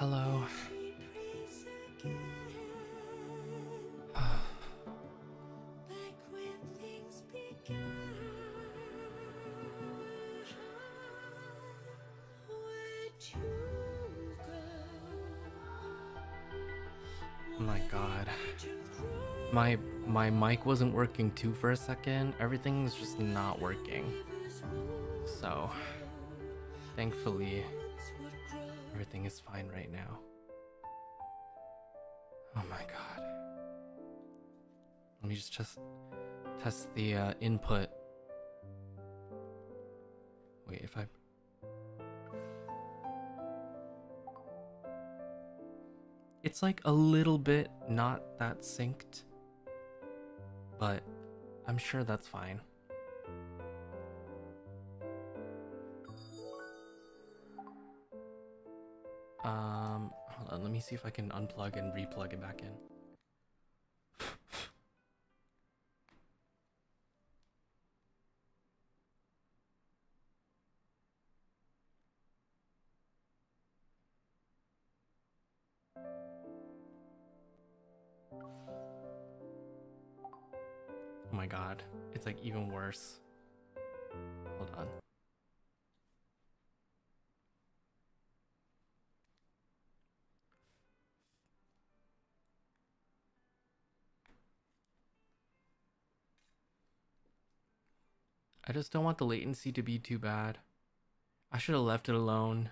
Hello. Oh my god. My mic wasn't working too for a second. Everything was just not working. So, thankfully, everything is fine right now. Oh my god. Let me just test the input. Wait, if I... It's like a little bit not that synced, but I'm sure that's fine. Hold on, let me see if I can unplug and replug it back in. Oh my god, it's like even worse. Hold on. I just don't want the latency to be too bad. I should have left it alone.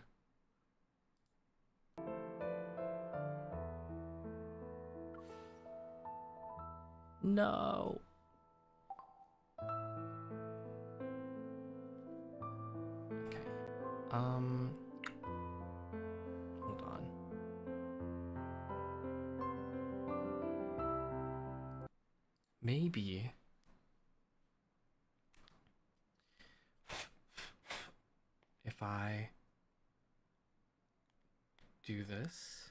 No. Okay. Hold on. Maybe. If I do this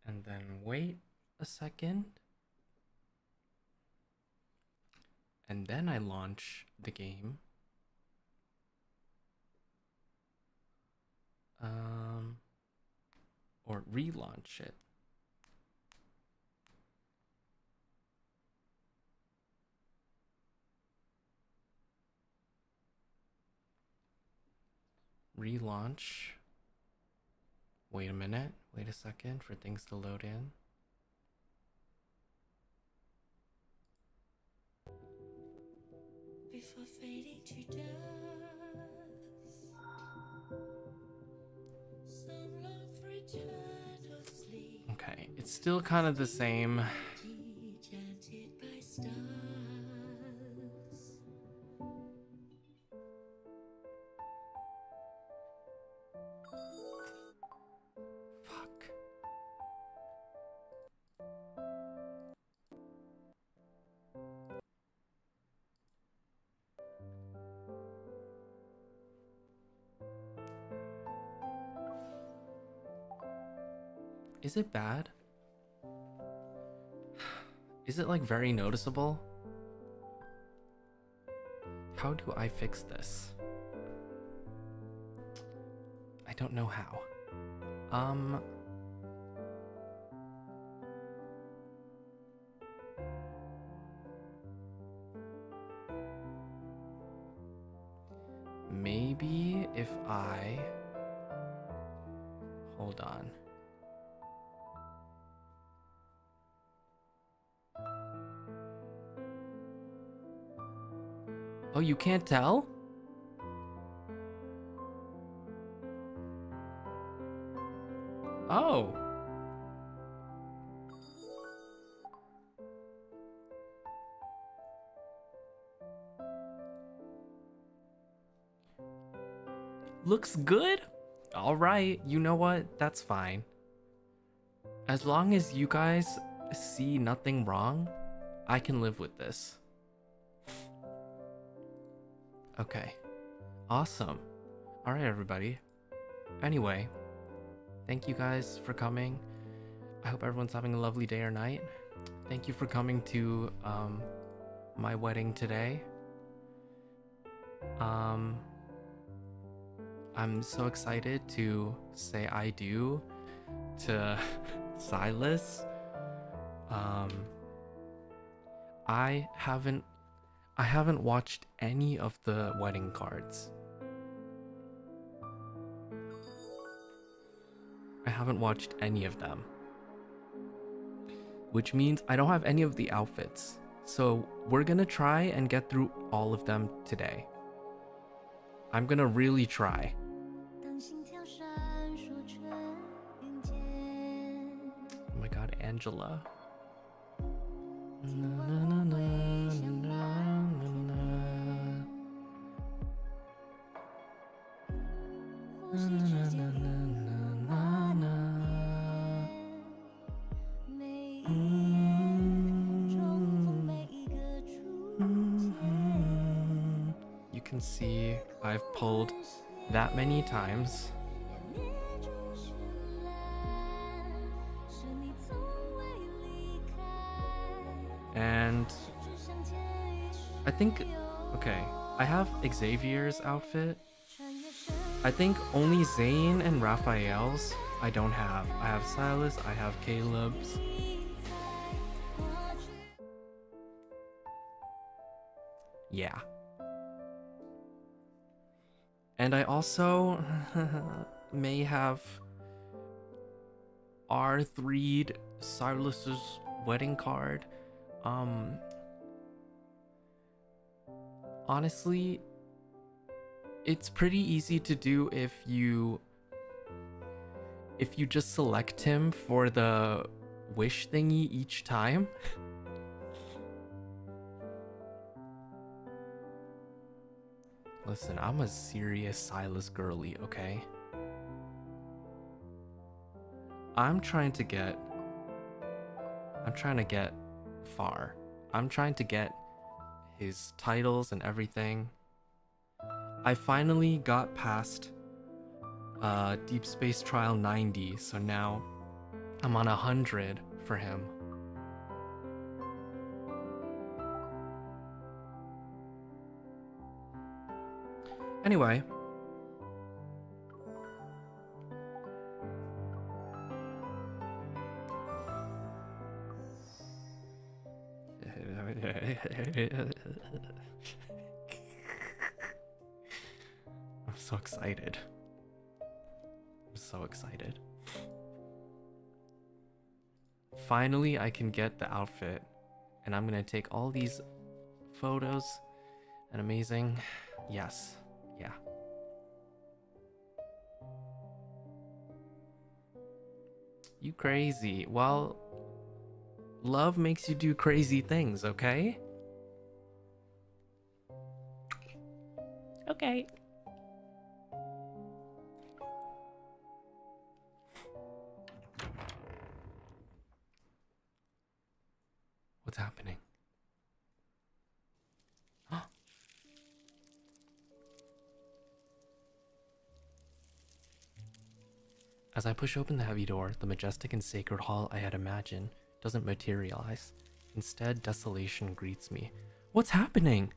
and then wait a second and then I launch the game, or relaunch it. Relaunch. Wait a minute. Wait a second for things to load in. Before fading to dust, some long for eternal sleep. Okay, it's still kind of the same. Enchanted by stars. Fuck. Is it bad? Is it like very noticeable? How do I fix this? I don't know how. Maybe if I... Hold on. Oh, you can't tell? Oh. Looks good? Alright, you know what? That's fine. As long as you guys see nothing wrong, I can live with this. Okay. Awesome. Alright, everybody. Anyway, thank you guys for coming. I hope everyone's having a lovely day or night. Thank you for coming to my wedding today. I'm so excited to say I do to Sylus. I haven't watched any of the wedding cards. I haven't watched any of them. Which means I don't have any of the outfits. So we're gonna try and get through all of them today. I'm gonna really try. Oh my god, Angela. You can see I've pulled that many times. And I think, okay, I have Xavier's outfit. I think only Zayne and Raphael's I don't have. I have Sylus, I have Caleb's. Yeah. And I also may have R3'd Sylus's wedding card. Honestly, it's pretty easy to do if you just select him for the wish thingy each time. Listen, I'm a serious Sylus girly, okay? I'm trying to get far. I'm trying to get his titles and everything. I finally got past Deep Space Trial 90, so now I'm on 100 for him. Anyway. I'm so excited. I'm so excited. Finally, I can get the outfit, and I'm gonna take all these photos and amazing. Yes. Yeah. You crazy. Well, love makes you do crazy things, okay? Okay. What's happening? As I push open the heavy door, the majestic and sacred hall I had imagined doesn't materialize. Instead, desolation greets me. What's happening?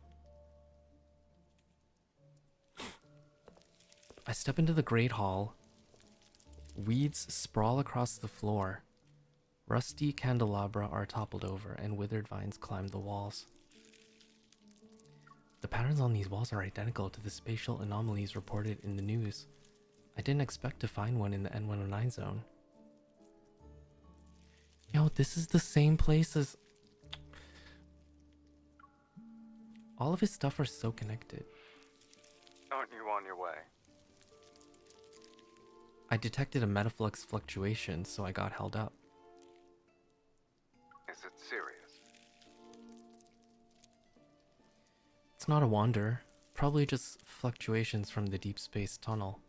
I step into the great hall. Weeds sprawl across the floor. Rusty candelabra are toppled over, and withered vines climb the walls. The patterns on these walls are identical to the spatial anomalies reported in the news. I didn't expect to find one in the N109 zone. Yo, this is the same place as... All of his stuff are so connected. Aren't you on your way? I detected a metaflux fluctuation, so I got held up. Is it serious? It's not a wander. Probably just fluctuations from the deep space tunnel.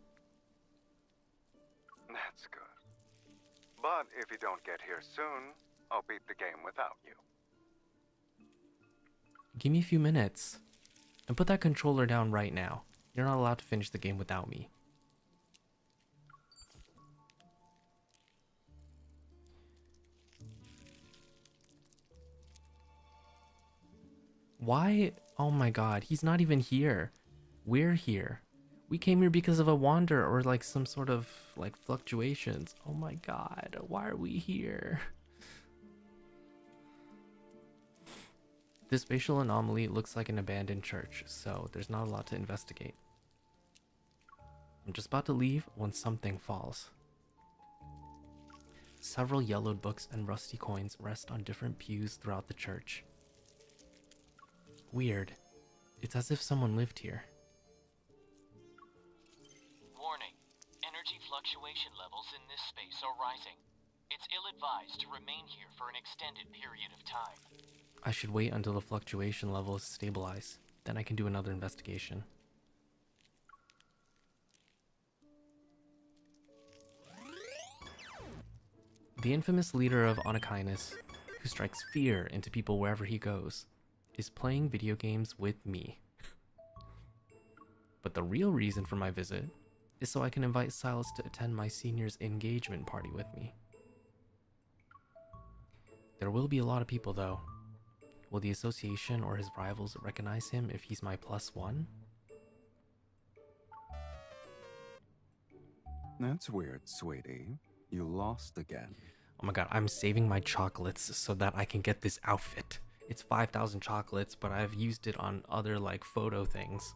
That's good. But if you don't get here soon, I'll beat the game without you. Give me a few minutes. And put that controller down right now. You're not allowed to finish the game without me. Why? Oh my god, he's not even here. We're here. We came here because of a wander or like some sort of like fluctuations. Oh my god, why are we here? This spatial anomaly looks like an abandoned church, so there's not a lot to investigate. I'm just about to leave when something falls. Several yellowed books and rusty coins rest on different pews throughout the church. Weird. It's as if someone lived here. Warning. Energy fluctuation levels in this space are rising. It's ill-advised to remain here for an extended period of time. I should wait until the fluctuation levels stabilize. Then I can do another investigation. The infamous leader of Anakinus, who strikes fear into people wherever he goes, is playing video games with me. But the real reason for my visit is so I can invite Sylus to attend my senior's engagement party with me. There will be a lot of people though. Will the association or his rivals recognize him if he's my +1? That's weird, sweetie. You lost again. Oh my god, I'm saving my chocolates so that I can get this outfit. It's 5,000 chocolates, but I've used it on other like photo things.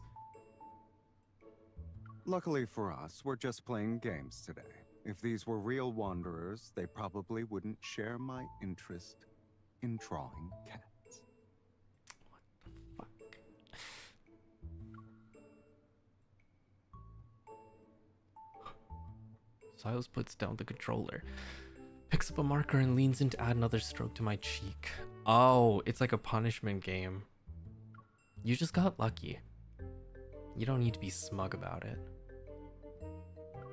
Luckily for us, we're just playing games today. If these were real wanderers, they probably wouldn't share my interest in drawing cats. Fuck. Sylus puts down the controller, picks up a marker and leans in to add another stroke to my cheek. Oh, it's like a punishment game. You just got lucky. You don't need to be smug about it.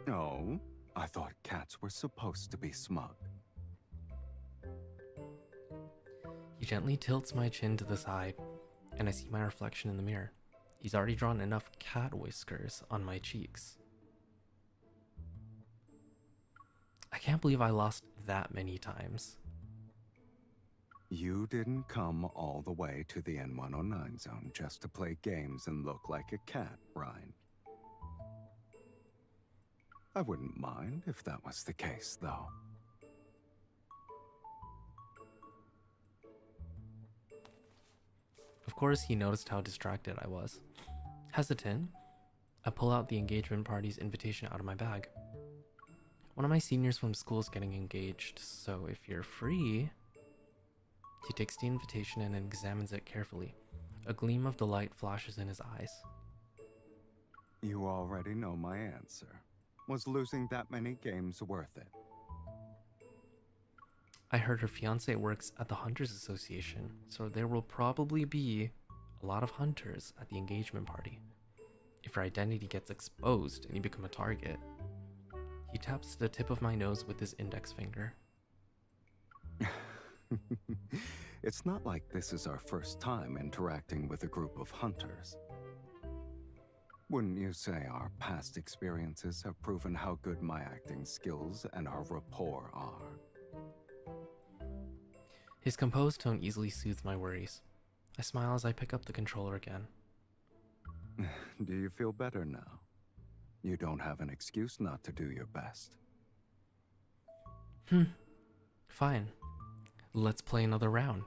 Oh, I thought cats were supposed to be smug. He gently tilts my chin to the side, and I see my reflection in the mirror. He's already drawn enough cat whiskers on my cheeks. I can't believe I lost that many times. You didn't come all the way to the N109 zone just to play games and look like a cat, Ryan. I wouldn't mind if that was the case, though. Of course, he noticed how distracted I was. Hesitant, I pull out the engagement party's invitation out of my bag. One of my seniors from school is getting engaged, so if you're free... He takes the invitation and examines it carefully. A gleam of delight flashes in his eyes. You already know my answer. Was losing that many games worth it? I heard her fiance works at the Hunters Association, so there will probably be a lot of hunters at the engagement party. If your identity gets exposed and you become a target. He taps the tip of my nose with his index finger. It's not like this is our first time interacting with a group of hunters. Wouldn't you say our past experiences have proven how good my acting skills and our rapport are? His composed tone easily soothes my worries. I smile as I pick up the controller again. Do you feel better now? You don't have an excuse not to do your best. Fine. Let's play another round.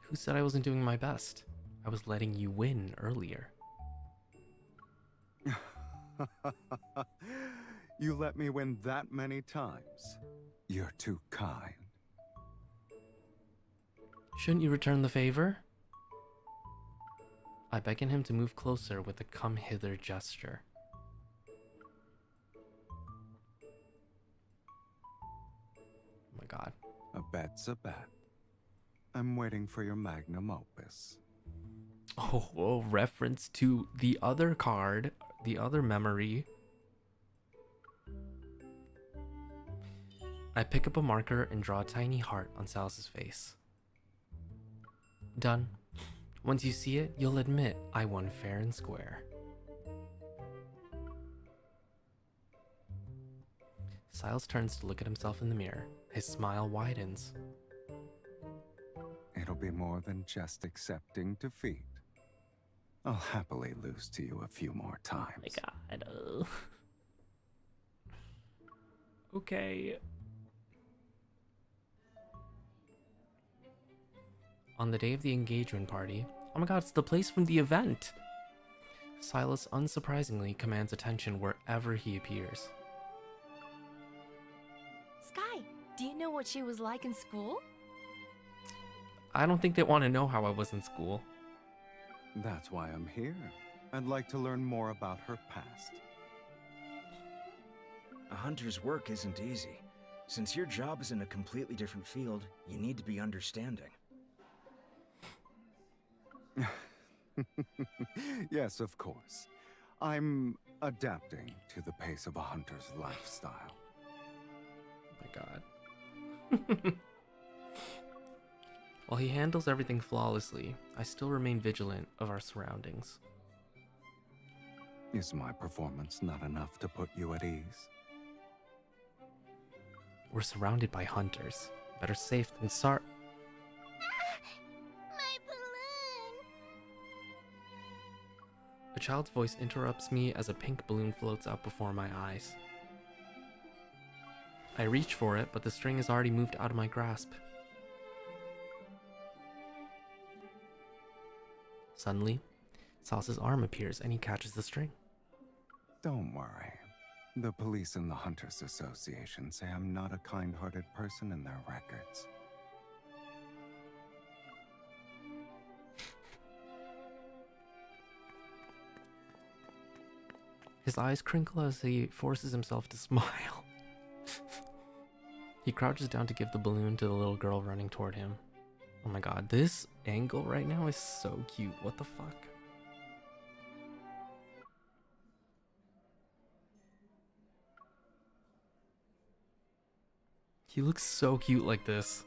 Who said I wasn't doing my best? I was letting you win earlier. You let me win that many times. You're too kind. Shouldn't you return the favor? I beckon him to move closer with a come hither gesture. Oh my god. A bet's a bet. I'm waiting for your magnum opus. Oh, reference to the other card, the other memory. I pick up a marker and draw a tiny heart on Sylus's face. Done. Once you see it, you'll admit I won fair and square. Sylus turns to look at himself in the mirror, His smile widens. It'll be more than just accepting defeat. I'll happily lose to you a few more times. My God. Okay. On the day of the engagement party, oh my God, it's the place from the event. Sylus unsurprisingly commands attention wherever he appears. Sky, do you know what she was like in school? I don't think they want to know how I was in school. That's why I'm here. I'd like to learn more about her past. A hunter's work isn't easy. Since your job is in a completely different field, you need to be understanding. Yes, of course. I'm adapting to the pace of a hunter's lifestyle. Oh my God. While he handles everything flawlessly, I still remain vigilant of our surroundings. Is my performance not enough to put you at ease? We're surrounded by hunters. Better safe than sorry. My balloon! A child's voice interrupts me as a pink balloon floats out before my eyes. I reach for it, but the string has already moved out of my grasp. Suddenly, Sylus's arm appears and he catches the string. Don't worry. The police and the Hunters Association say I'm not a kind-hearted person in their records. His eyes crinkle as he forces himself to smile. He crouches down to give the balloon to the little girl running toward him. Oh my God, this angle right now is so cute. What the fuck? He looks so cute like this.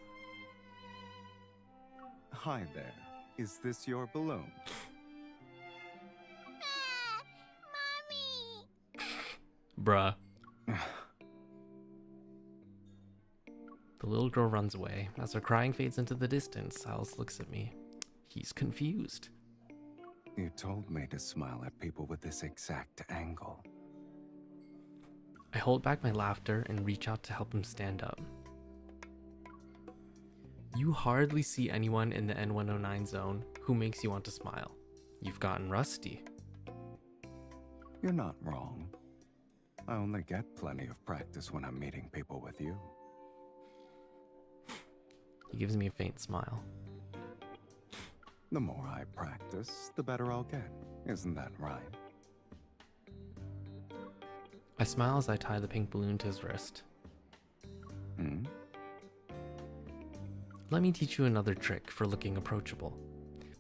Hi there. Is this your balloon? Mommy! Bruh. The little girl runs away. As her crying fades into the distance, Sylus looks at me. He's confused. You told me to smile at people with this exact angle. I hold back my laughter and reach out to help him stand up. You hardly see anyone in the N109 zone who makes you want to smile. You've gotten rusty. You're not wrong. I only get plenty of practice when I'm meeting people with you. He gives me a faint smile. The more I practice, the better I'll get. Isn't that right? I smile as I tie the pink balloon to his wrist. Hmm? Let me teach you another trick for looking approachable.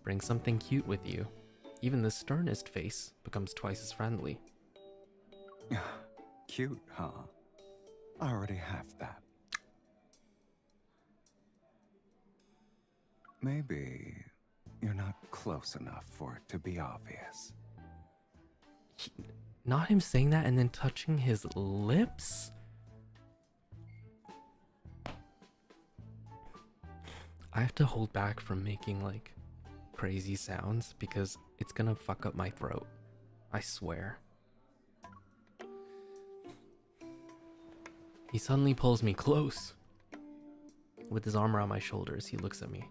Bring something cute with you. Even the sternest face becomes twice as friendly. Cute, huh? I already have that. Maybe you're not close enough for it to be obvious. Not him saying that and then touching his lips? I have to hold back from making like crazy sounds because it's gonna fuck up my throat. I swear. He suddenly pulls me close. With his arm around my shoulders, he looks at me.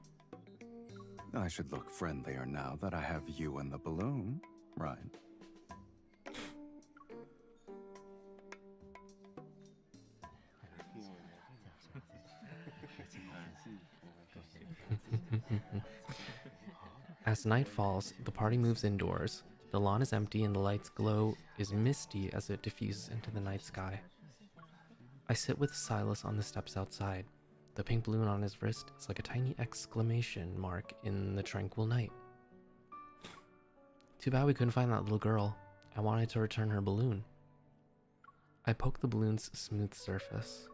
I should look friendlier now that I have you and the balloon, right? As night falls, the party moves indoors. The lawn is empty and the light's glow is misty as it diffuses into the night sky. I sit with Sylus on the steps outside. The pink balloon on his wrist is like a tiny exclamation mark in the tranquil night. Too bad we couldn't find that little girl. I wanted to return her balloon. I poke the balloon's smooth surface.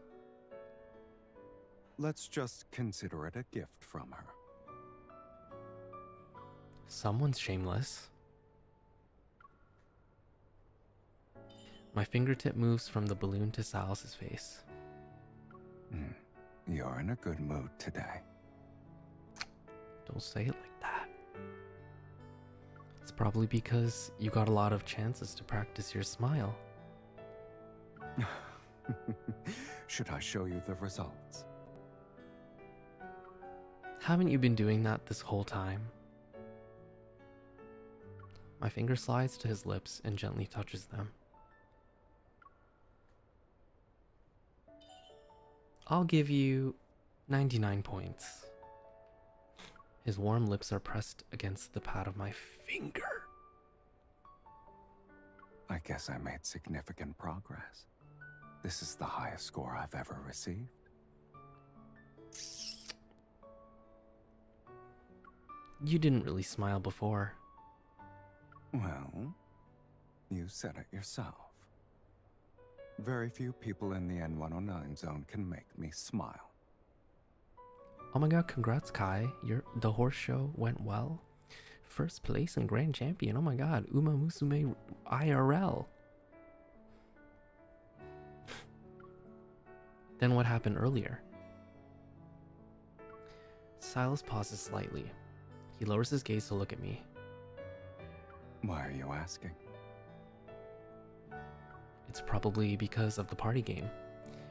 Let's just consider it a gift from her. Someone's shameless. My fingertip moves from the balloon to Sylus's face. You're in a good mood today. Don't say it like that. It's probably because you got a lot of chances to practice your smile. Should I show you the results? Haven't you been doing that this whole time? My finger slides to his lips and gently touches them. I'll give you 99 points. His warm lips are pressed against the pad of my finger. I guess I made significant progress. This is the highest score I've ever received. You didn't really smile before. Well, you said it yourself. Very few people in the N109 zone can make me smile. Oh my god, congrats Kai. The horse show went well. First place and grand champion. Oh my god, Uma Musume IRL. Then what happened earlier? Sylus pauses slightly. He lowers his gaze to look at me. Why are you asking? It's probably because of the party game.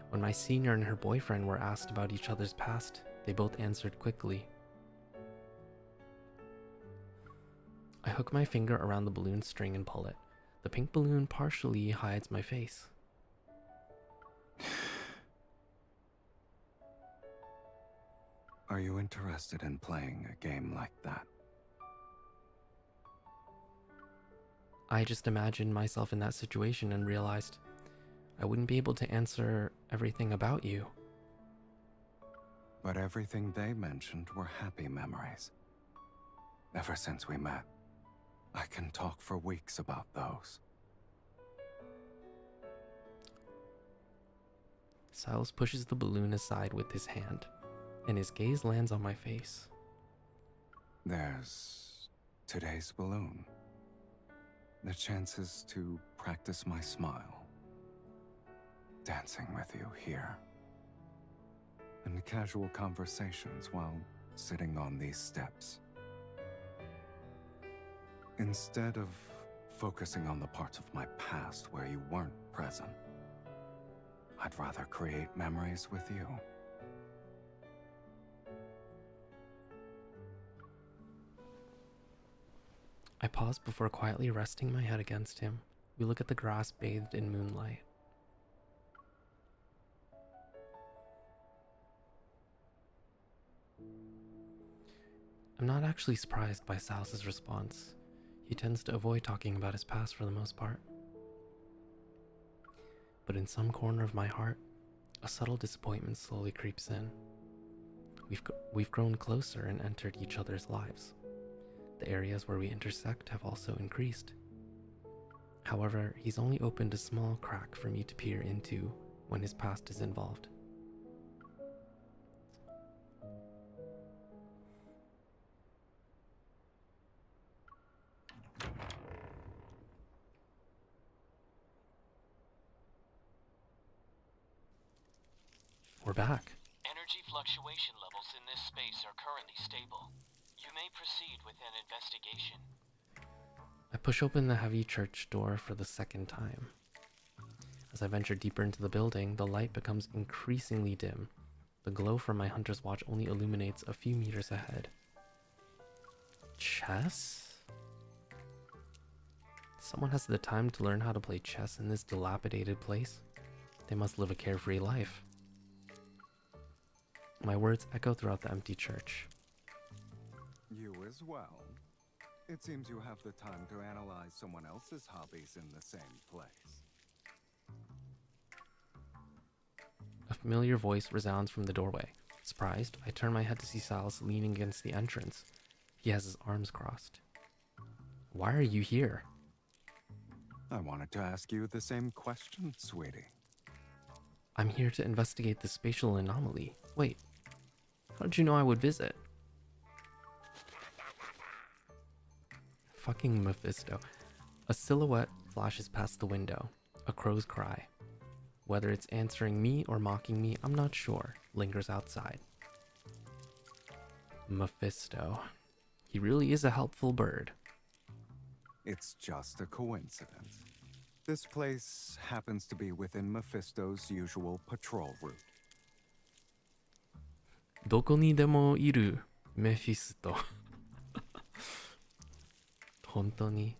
When my senior and her boyfriend were asked about each other's past, they both answered quickly. I hook my finger around the balloon string and pull it. The pink balloon partially hides my face. Are you interested in playing a game like that? I just imagined myself in that situation and realized I wouldn't be able to answer everything about you. But everything they mentioned were happy memories. Ever since we met, I can talk for weeks about those. Sylus pushes the balloon aside with his hand, and his gaze lands on my face. There's today's balloon. The chances to practice my smile. Dancing with you here. And casual conversations while sitting on these steps. Instead of focusing on the parts of my past where you weren't present, I'd rather create memories with you. I pause before quietly resting my head against him. We look at the grass bathed in moonlight. I'm not actually surprised by Sylus's response. He tends to avoid talking about his past for the most part. But in some corner of my heart, a subtle disappointment slowly creeps in. We've grown closer and entered each other's lives. The areas where we intersect have also increased. However, he's only opened a small crack for me to peer into when his past is involved. We're back. Energy fluctuation levels in this space are currently stable. You may proceed with an investigation. I push open the heavy church door for the second time. As I venture deeper into the building, the light becomes increasingly dim. The glow from my hunter's watch only illuminates a few meters ahead. Chess? Someone has the time to learn how to play chess in this dilapidated place? They must live a carefree life. My words echo throughout the empty church. You as well. It seems you have the time to analyze someone else's hobbies in the same place. A familiar voice resounds from the doorway. Surprised, I turn my head to see Sylus leaning against the entrance. He has his arms crossed. Why are you here? I wanted to ask you the same question, sweetie. I'm here to investigate the spatial anomaly. Wait, how did you know I would visit? Fucking Mephisto. A silhouette flashes past the window. A crow's cry. Whether it's answering me or mocking me, I'm not sure. lingers outside. Mephisto. He really is a helpful bird. It's just a coincidence. This place happens to be within Mephisto's usual patrol route. どこにでもいるメフィスト。本当に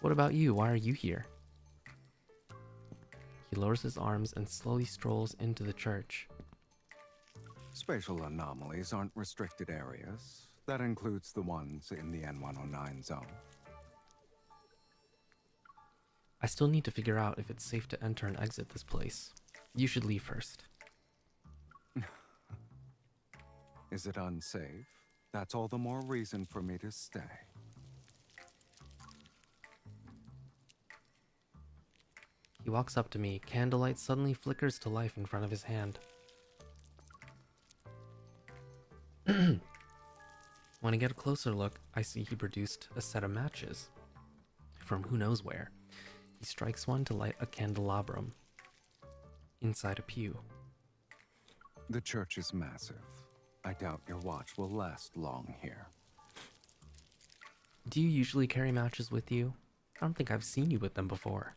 What about you? Why are you here? He lowers his arms and slowly strolls into the church. Spatial anomalies aren't restricted areas. That includes the ones in the N109 zone. I still need to figure out if it's safe to enter and exit this place. You should leave first. Is it unsafe? That's all the more reason for me to stay. He walks up to me. Candlelight suddenly flickers to life in front of his hand. When I get a closer look, I see he produced a set of matches. From who knows where. He strikes one to light a candelabrum inside a pew. The church is massive. I doubt your watch will last long here. Do you usually carry matches with you? I don't think I've seen you with them before.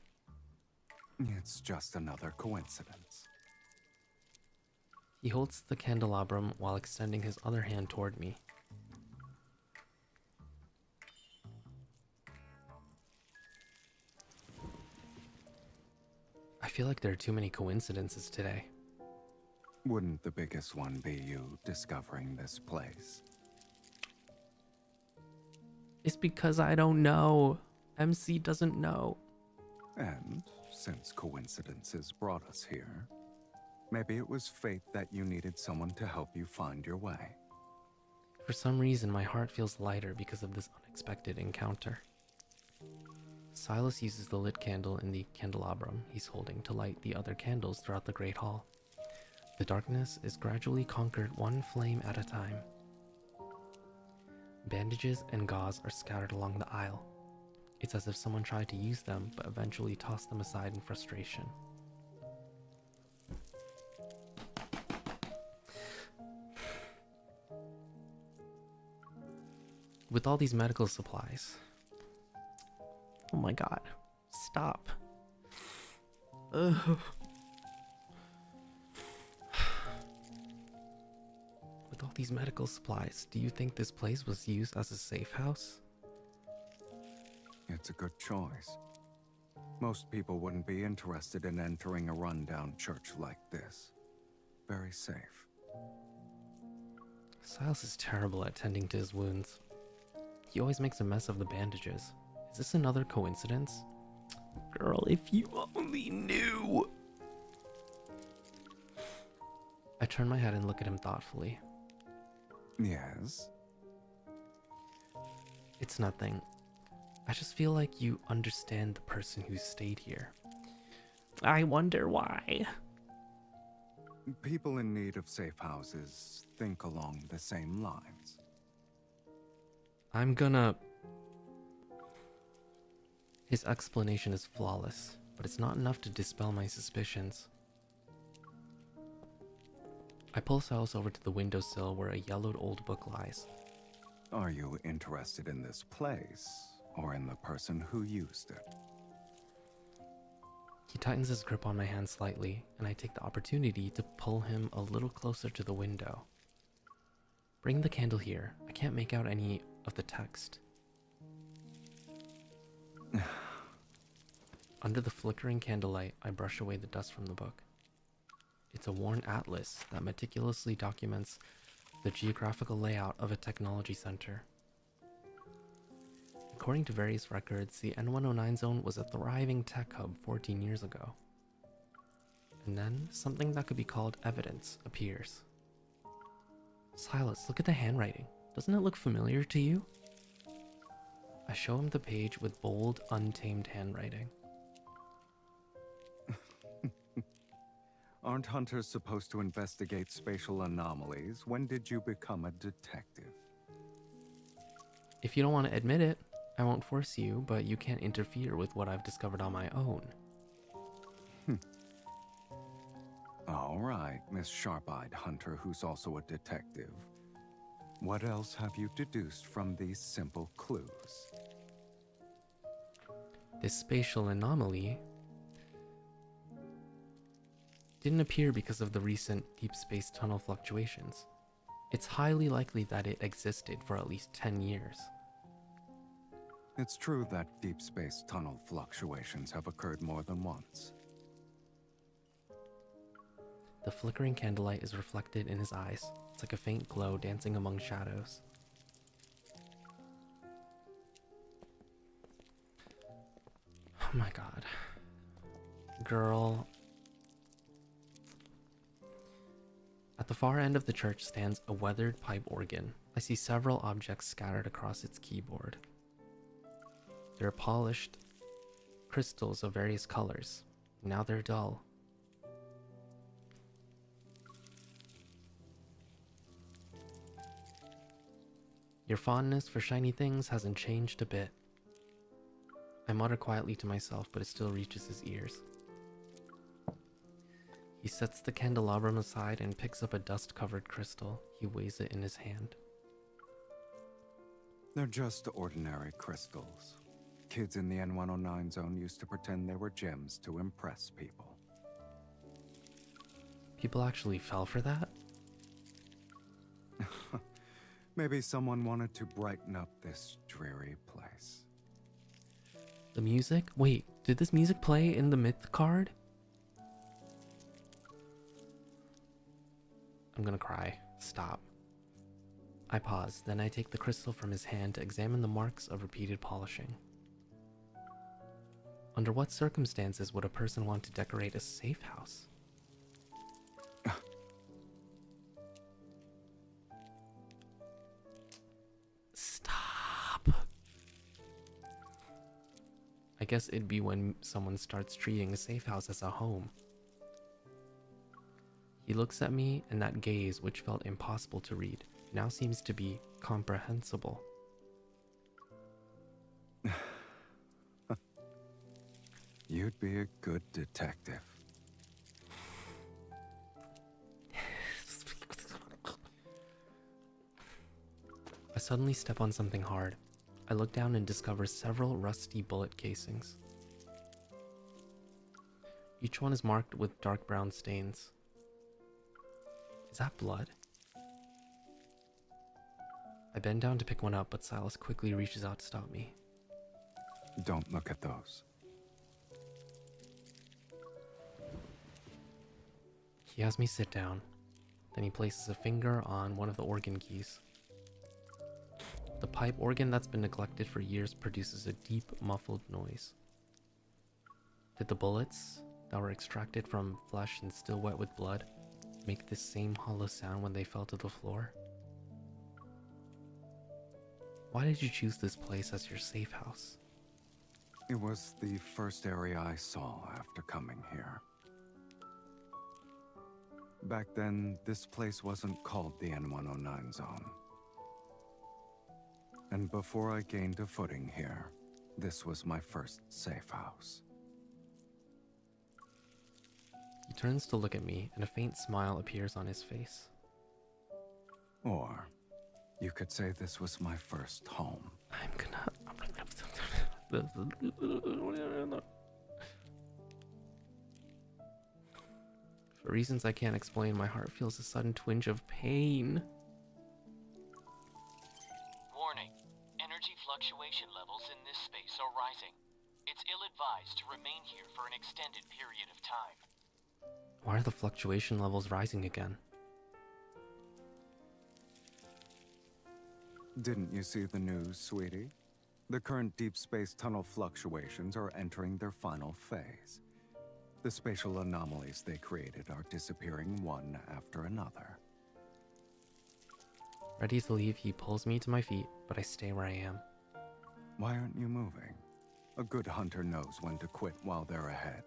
It's just another coincidence. He holds the candelabrum while extending his other hand toward me. I feel like there are too many coincidences today. Wouldn't the biggest one be you discovering this place? It's because I don't know. MC doesn't know. And since coincidences brought us here, maybe it was fate that you needed someone to help you find your way. For some reason, my heart feels lighter because of this unexpected encounter. Sylus uses the lit candle in the candelabrum he's holding to light the other candles throughout the Great Hall. The darkness is gradually conquered one flame at a time. Bandages and gauze are scattered along the aisle. It's as if someone tried to use them, but eventually tossed them aside in frustration. With all these medical supplies... Oh my god. Stop. Ugh. With all these medical supplies, do you think this place was used as a safe house? It's a good choice. Most people wouldn't be interested in entering a rundown church like this. Very safe. Sylus is terrible at tending to his wounds. He always makes a mess of the bandages. Is this another coincidence? Girl, if you only knew! I turn my head and look at him thoughtfully. Yes? It's nothing. I just feel like you understand the person who stayed here. I wonder why. People in need of safe houses think along the same lines. I'm gonna... His explanation is flawless, but it's not enough to dispel my suspicions. I pull Sylus over to the windowsill where a yellowed old book lies. Are you interested in this place, or in the person who used it? He tightens his grip on my hand slightly, and I take the opportunity to pull him a little closer to the window. Bring the candle here. I can't make out any of the text. Under the flickering candlelight, I brush away the dust from the book. It's a worn atlas that meticulously documents the geographical layout of a technology center. According to various records, the N109 zone was a thriving tech hub 14 years ago. And then, something that could be called evidence appears. Sylus, look at the handwriting. Doesn't it look familiar to you? I show him the page with bold, untamed handwriting. Aren't hunters supposed to investigate spatial anomalies? When did you become a detective? If you don't want to admit it, I won't force you, but you can't interfere with what I've discovered on my own. All right, Miss Sharp-Eyed Hunter, who's also a detective. What else have you deduced from these simple clues? This spatial anomaly didn't appear because of the recent deep space tunnel fluctuations. It's highly likely that it existed for at least 10 years. It's true that deep space tunnel fluctuations have occurred more than once. The flickering candlelight is reflected in his eyes. It's like a faint glow dancing among shadows. Oh my god. Girl. At the far end of the church stands a weathered pipe organ. I see several objects scattered across its keyboard. There are polished crystals of various colors. Now they're dull. Your fondness for shiny things hasn't changed a bit. I mutter quietly to myself, but it still reaches his ears. He sets the candelabrum aside and picks up a dust-covered crystal. He weighs it in his hand. They're just ordinary crystals. Kids in the N109 zone used to pretend they were gems to impress people. People actually fell for that? Maybe someone wanted to brighten up this dreary place. The music? Wait, did this music play in the myth card? I'm gonna cry. Stop. I pause, then I take the crystal from his hand to examine the marks of repeated polishing. Under what circumstances would a person want to decorate a safe house? Stop! I guess it'd be when someone starts treating a safe house as a home. He looks at me, and that gaze, which felt impossible to read, now seems to be comprehensible. You'd be a good detective. I suddenly step on something hard. I look down and discover several rusty bullet casings. Each one is marked with dark brown stains. Is that blood? I bend down to pick one up, but Sylus quickly reaches out to stop me. Don't look at those. He has me sit down. Then he places a finger on one of the organ keys. The pipe organ that's been neglected for years produces a deep, muffled noise. Did the bullets that were extracted from flesh and still wet with blood make this same hollow sound when they fell to the floor? Why did you choose this place as your safe house? It was the first area I saw after coming here. Back then, this place wasn't called the N109 zone. And before I gained a footing here, this was my first safe house. He turns to look at me, and a faint smile appears on his face. Or, you could say this was my first home. I'm gonna... For reasons I can't explain, my heart feels a sudden twinge of pain. Warning. Energy fluctuation levels in this space are rising. It's ill-advised to remain here for an extended period of time. Why are the fluctuation levels rising again? Didn't you see the news, sweetie? The current deep space tunnel fluctuations are entering their final phase. The spatial anomalies they created are disappearing one after another. Ready to leave, he pulls me to my feet, but I stay where I am. Why aren't you moving? A good hunter knows when to quit while they're ahead.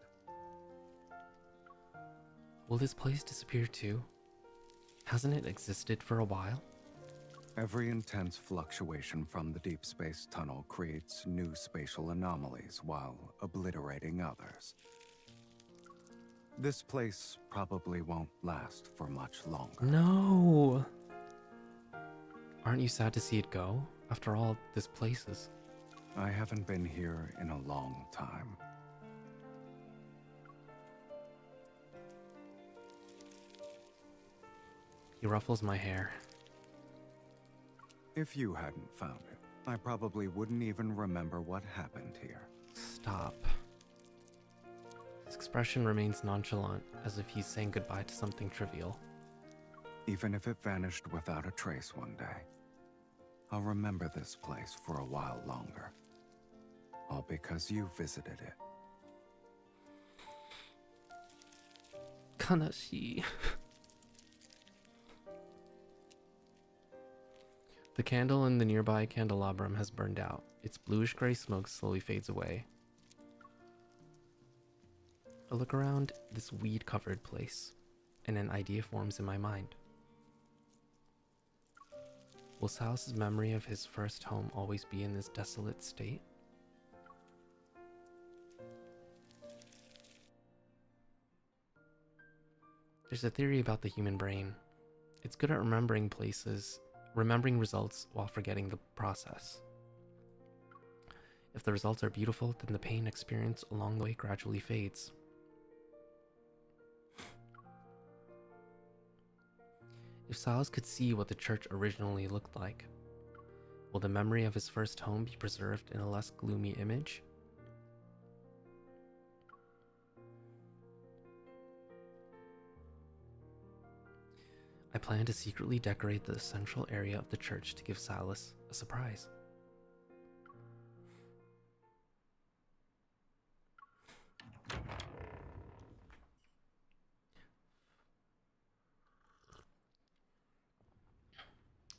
Will this place disappear too? Hasn't it existed for a while? Every intense fluctuation from the deep space tunnel creates new spatial anomalies while obliterating others. This place probably won't last for much longer. No! Aren't you sad to see it go? After all, this place is... I haven't been here in a long time. He ruffles my hair. If you hadn't found it, I probably wouldn't even remember what happened here. Stop. His expression remains nonchalant, as if he's saying goodbye to something trivial. Even if it vanished without a trace one day, I'll remember this place for a while longer. All because you visited it. Kanashi. The candle in the nearby candelabrum has burned out. Its bluish-gray smoke slowly fades away. I look around this weed-covered place, and an idea forms in my mind. Will Sylus's memory of his first home always be in this desolate state? There's a theory about the human brain. It's good at remembering results while forgetting the process. If the results are beautiful, then the pain experienced along the way gradually fades. If Sylus could see what the church originally looked like, will the memory of his first home be preserved in a less gloomy image? I plan to secretly decorate the central area of the church to give Sylus a surprise.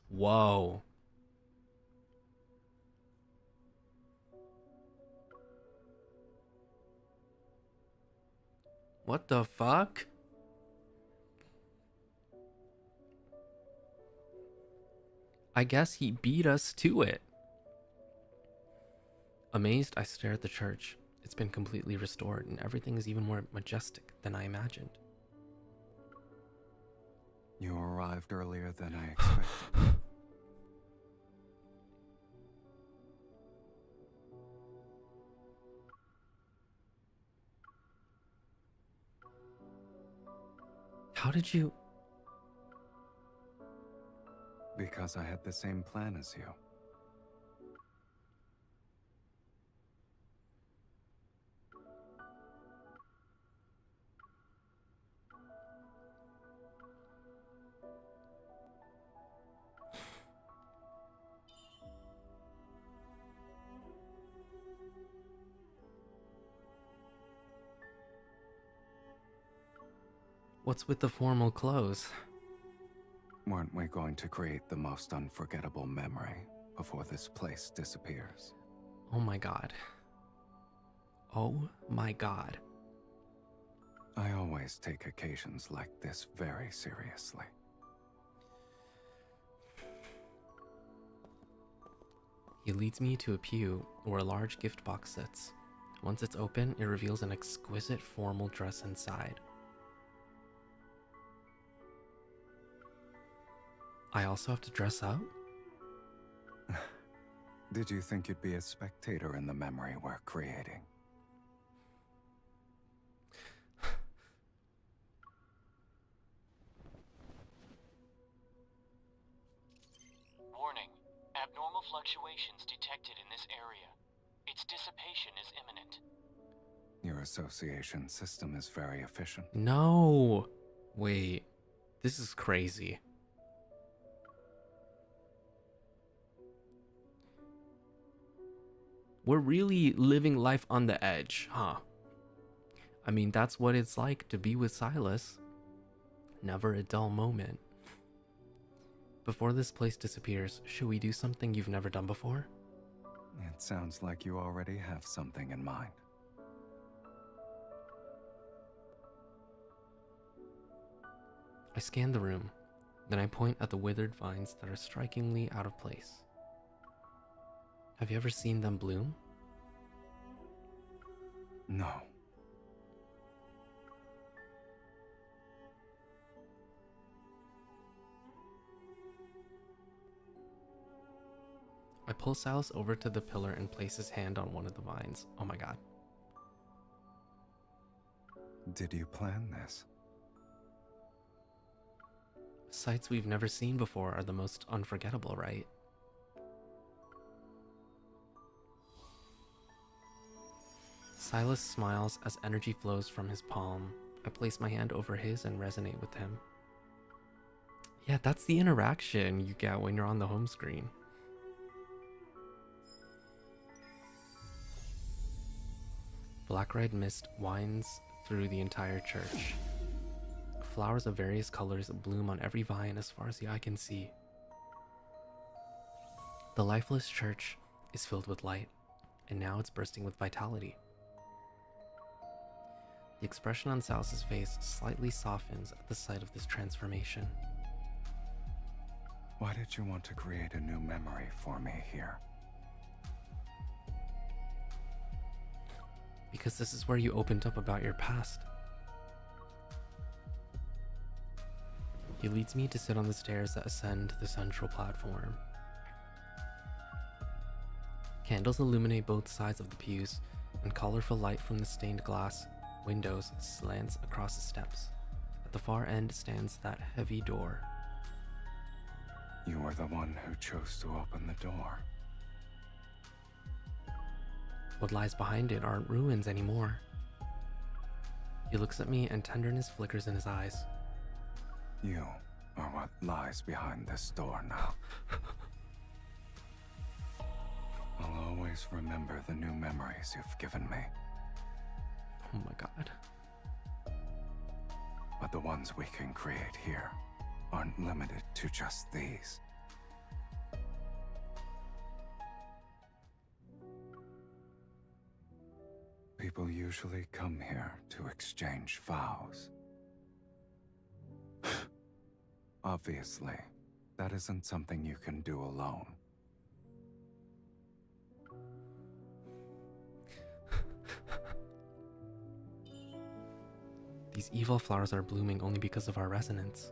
Whoa. What the fuck? I guess he beat us to it. Amazed, I stare at the church. It's been completely restored, and everything is even more majestic than I imagined. You arrived earlier than I expected. How did you... Because I had the same plan as you. What's with the formal clothes? Weren't we going to create the most unforgettable memory before this place disappears? Oh my god. Oh my god. I always take occasions like this very seriously. He leads me to a pew where a large gift box sits. Once it's open, it reveals an exquisite formal dress inside. I also have to dress up? Did you think you'd be a spectator in the memory we're creating? Warning. Abnormal fluctuations detected in this area. Its dissipation is imminent. Your association system is very efficient. No! Wait. This is crazy. We're really living life on the edge, huh? I mean, that's what it's like to be with Sylus. Never a dull moment. Before this place disappears, should we do something you've never done before? It sounds like you already have something in mind. I scan the room. Then I point at the withered vines that are strikingly out of place. Have you ever seen them bloom? No. I pull Sylus over to the pillar and place his hand on one of the vines. Oh my god. Did you plan this? Sights we've never seen before are the most unforgettable, right? Sylus smiles as energy flows from his palm. I place my hand over his and resonate with him. Yeah, that's the interaction you get when you're on the home screen. Black red mist winds through the entire church. Flowers of various colors bloom on every vine as far as the eye can see. The lifeless church is filled with light, and now it's bursting with vitality. The expression on Sylus's face slightly softens at the sight of this transformation. Why did you want to create a new memory for me here? Because this is where you opened up about your past. He leads me to sit on the stairs that ascend the central platform. Candles illuminate both sides of the pews, and colorful light from the stained glass windows slants across the steps. At the far end stands that heavy door. You were the one who chose to open the door. What lies behind it aren't ruins anymore. He looks at me and tenderness flickers in his eyes. You are what lies behind this door now. I'll always remember the new memories you've given me. Oh my god. But the ones we can create here aren't limited to just these. People usually come here to exchange vows. Obviously, that isn't something you can do alone. These evil flowers are blooming only because of our resonance.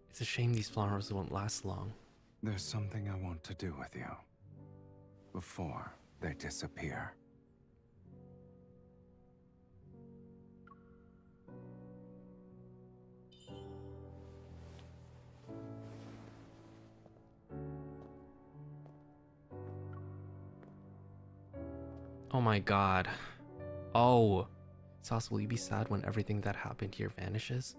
It's a shame these flowers won't last long. There's something I want to do with you before they disappear. Oh my god. Oh. Sauce, will you be sad when everything that happened here vanishes?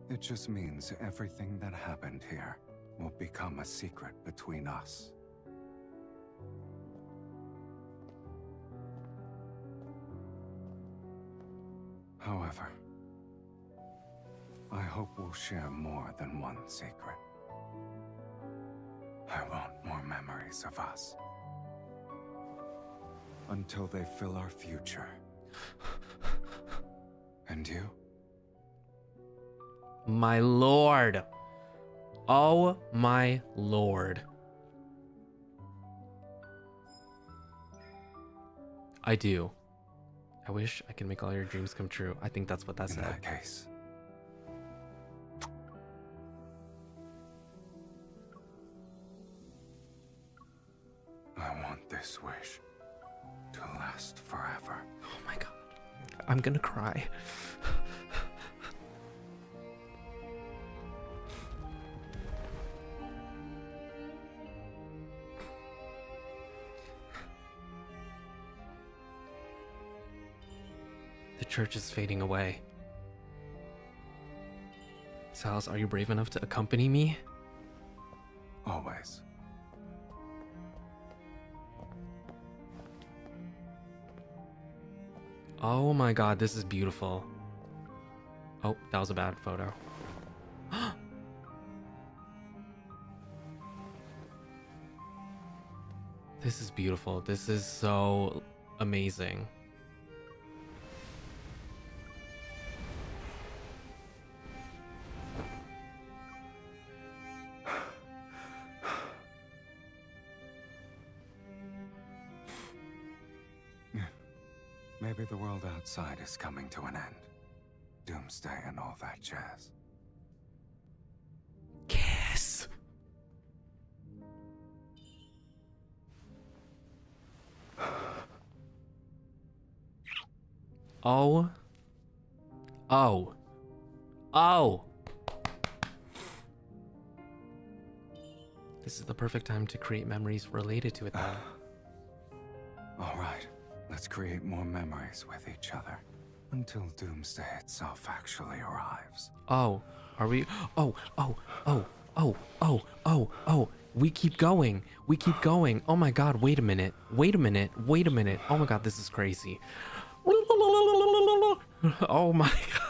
It just means everything that happened here will become a secret between us. However, I hope we'll share more than one secret. I want more memories of us. Until they fill our future. And you? My lord. Oh my lord. I do. I wish I could make all your dreams come true. I think that's what that In said. that case, I want this wish to last forever. Oh my god. I'm gonna cry. The church is fading away. Sylus, are you brave enough to accompany me? Always. Oh my god, this is beautiful. Oh, that was a bad photo. This is beautiful. This is so amazing. Maybe the world outside is coming to an end. Doomsday and all that jazz. Kiss. Oh. Oh. Oh. This is the perfect time to create memories related to it then. All right, let's create more memories with each other until Doomsday itself actually arrives. Oh, are we? Oh, oh, oh, oh, oh, oh, oh. We keep going. We keep going. Oh my god, wait a minute. Wait a minute. Wait a minute. Oh my god, this is crazy. Oh my god.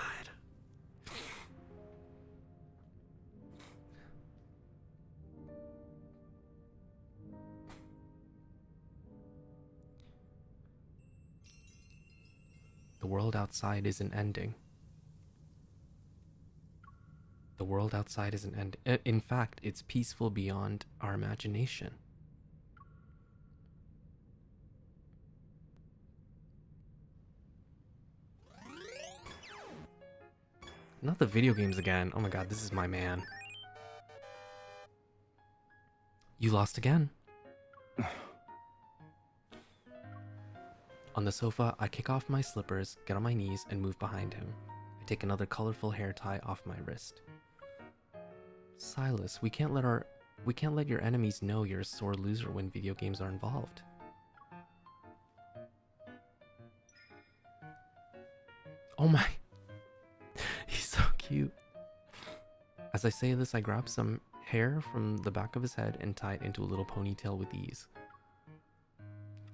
The world outside isn't ending. The world outside isn't ending. In fact, it's peaceful beyond our imagination. Not the video games again. Oh my god, this is my man. You lost again. On the sofa, I kick off my slippers, get on my knees, and move behind him. I take another colorful hair tie off my wrist. Sylus, we can't let your enemies know you're a sore loser when video games are involved. Oh my. He's so cute. As I say this, I grab some hair from the back of his head and tie it into a little ponytail with ease.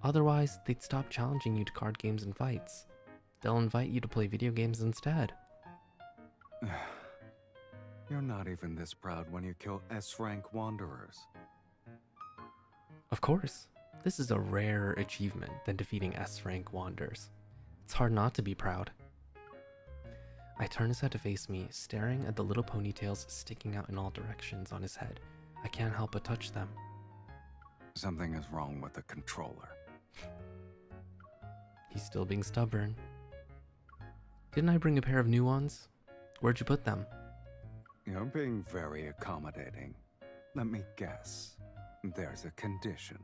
Otherwise, they'd stop challenging you to card games and fights. They'll invite you to play video games instead. You're not even this proud when you kill S-rank wanderers. Of course, this is a rarer achievement than defeating S-rank wanderers. It's hard not to be proud. I turn his head to face me, staring at the little ponytails sticking out in all directions on his head. I can't help but touch them. Something is wrong with the controller. He's still being stubborn. Didn't I bring a pair of new ones? Where'd you put them? You're being very accommodating. Let me guess. There's a condition.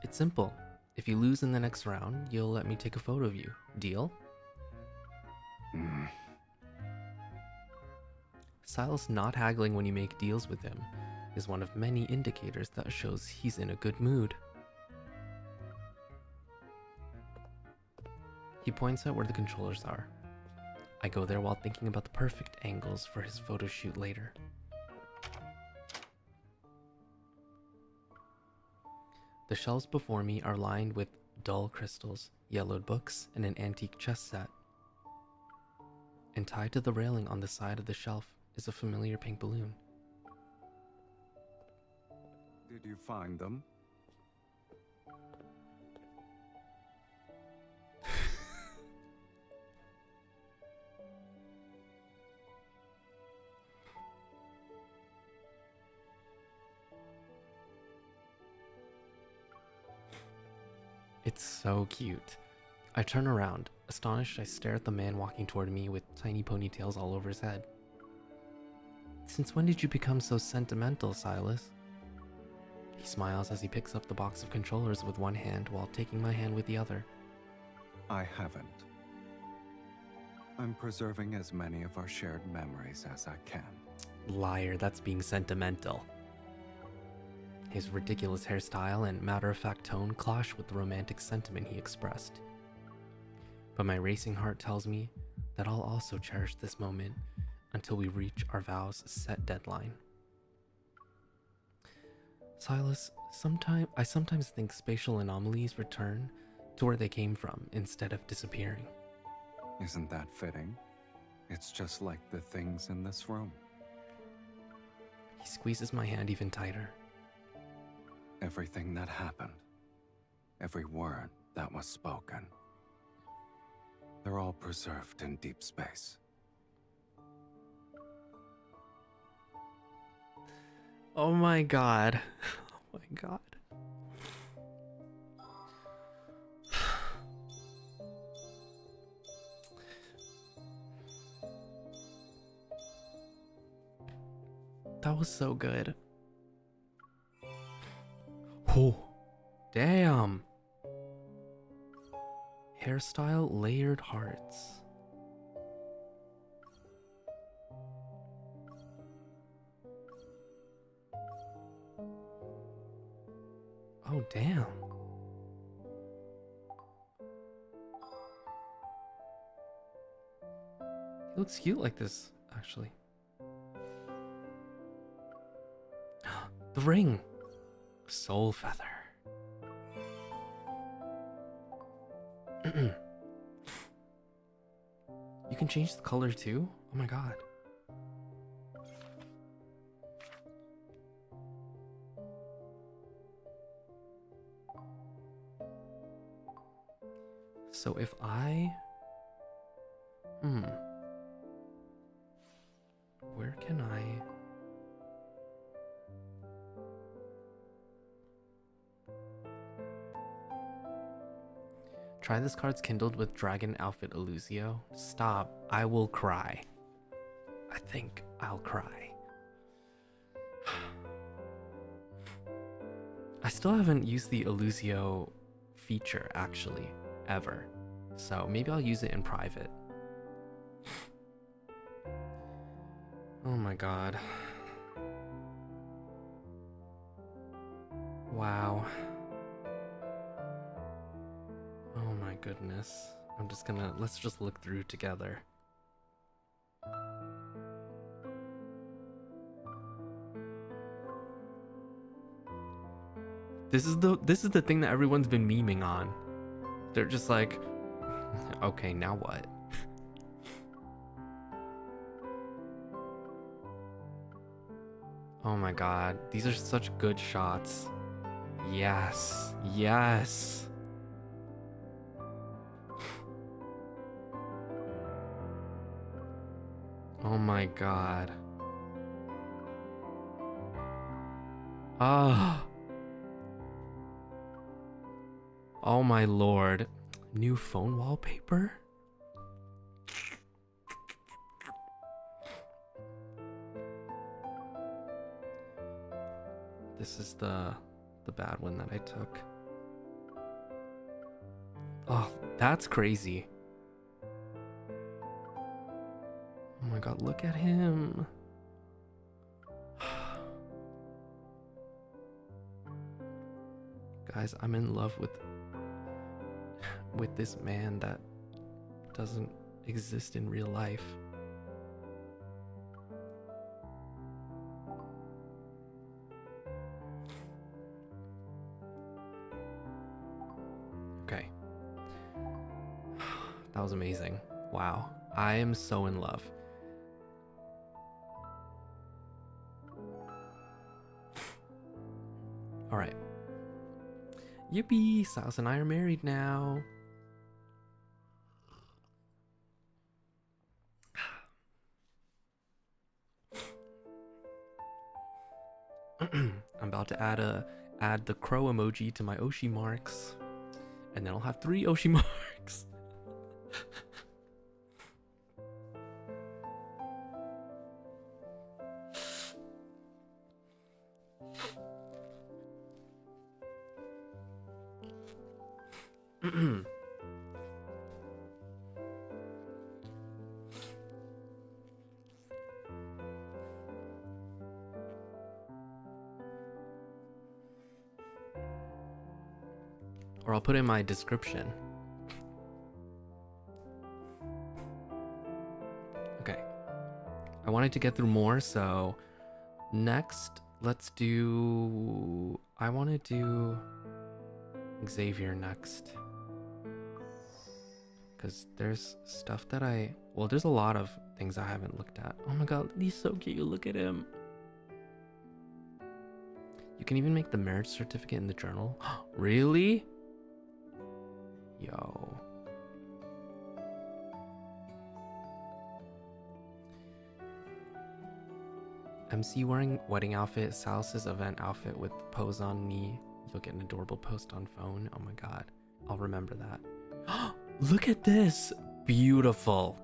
It's simple. If you lose in the next round, you'll let me take a photo of you. Deal? Sylus not haggling when you make deals with him is one of many indicators that shows he's in a good mood. He points out where the controllers are. I go there while thinking about the perfect angles for his photo shoot later. The shelves before me are lined with dull crystals, yellowed books, and an antique chess set. And tied to the railing on the side of the shelf is a familiar pink balloon. Did you find them? It's so cute. I turn around. Astonished, I stare at the man walking toward me with tiny ponytails all over his head. Since when did you become so sentimental, Sylus? He smiles as he picks up the box of controllers with one hand while taking my hand with the other. I haven't. I'm preserving as many of our shared memories as I can. Liar, that's being sentimental. His ridiculous hairstyle and matter-of-fact tone clash with the romantic sentiment he expressed. But my racing heart tells me that I'll also cherish this moment until we reach our vows' set deadline. Silas, I sometimes think spatial anomalies return to where they came from instead of disappearing. Isn't that fitting? It's just like the things in this room. He squeezes my hand even tighter. Everything that happened, every word that was spoken, they're all preserved in deep space. Oh my god. Oh my god. That was so good. Oh, damn. Hairstyle, layered hearts. Oh, damn. He looks cute like this, actually. The ring. Soul feather. You can change the color too? Oh my god. So if I... Where can I... Try this card's kindled with dragon outfit Illusio. Stop. I will cry. I think I'll cry. I still haven't used the Illusio feature, actually, ever. So maybe I'll use it in private. Oh my god. Wow. Oh my goodness. Let's just look through together. This is the thing that everyone's been memeing on. They're just like, okay, now what? Oh my god, these are such good shots. Yes, yes. Oh my god. Ah. Oh my lord. New phone wallpaper? This is the bad one that I took. Oh, that's crazy. Oh my god, look at him. Guys, I'm in love with this man that doesn't exist in real life. Okay. That was amazing. Wow. I am so in love. All right. Yippee! Silas and I are married now. I'm about to add the crow emoji to my Oshi marks, and then I'll have 3 Oshi marks. Or I'll put in my description. Okay. I wanted to get through more, so next Let's do... I want to do Xavier next. Because there's stuff that well, there's a lot of things I haven't looked at. Oh my god, he's so cute. Look at him. You can even make the marriage certificate in the journal. Really? Yo. MC wearing wedding outfit, Sylus's event outfit with pose on knee. You'll get an adorable post on phone. Oh my god. I'll remember that. Look at this. Beautiful.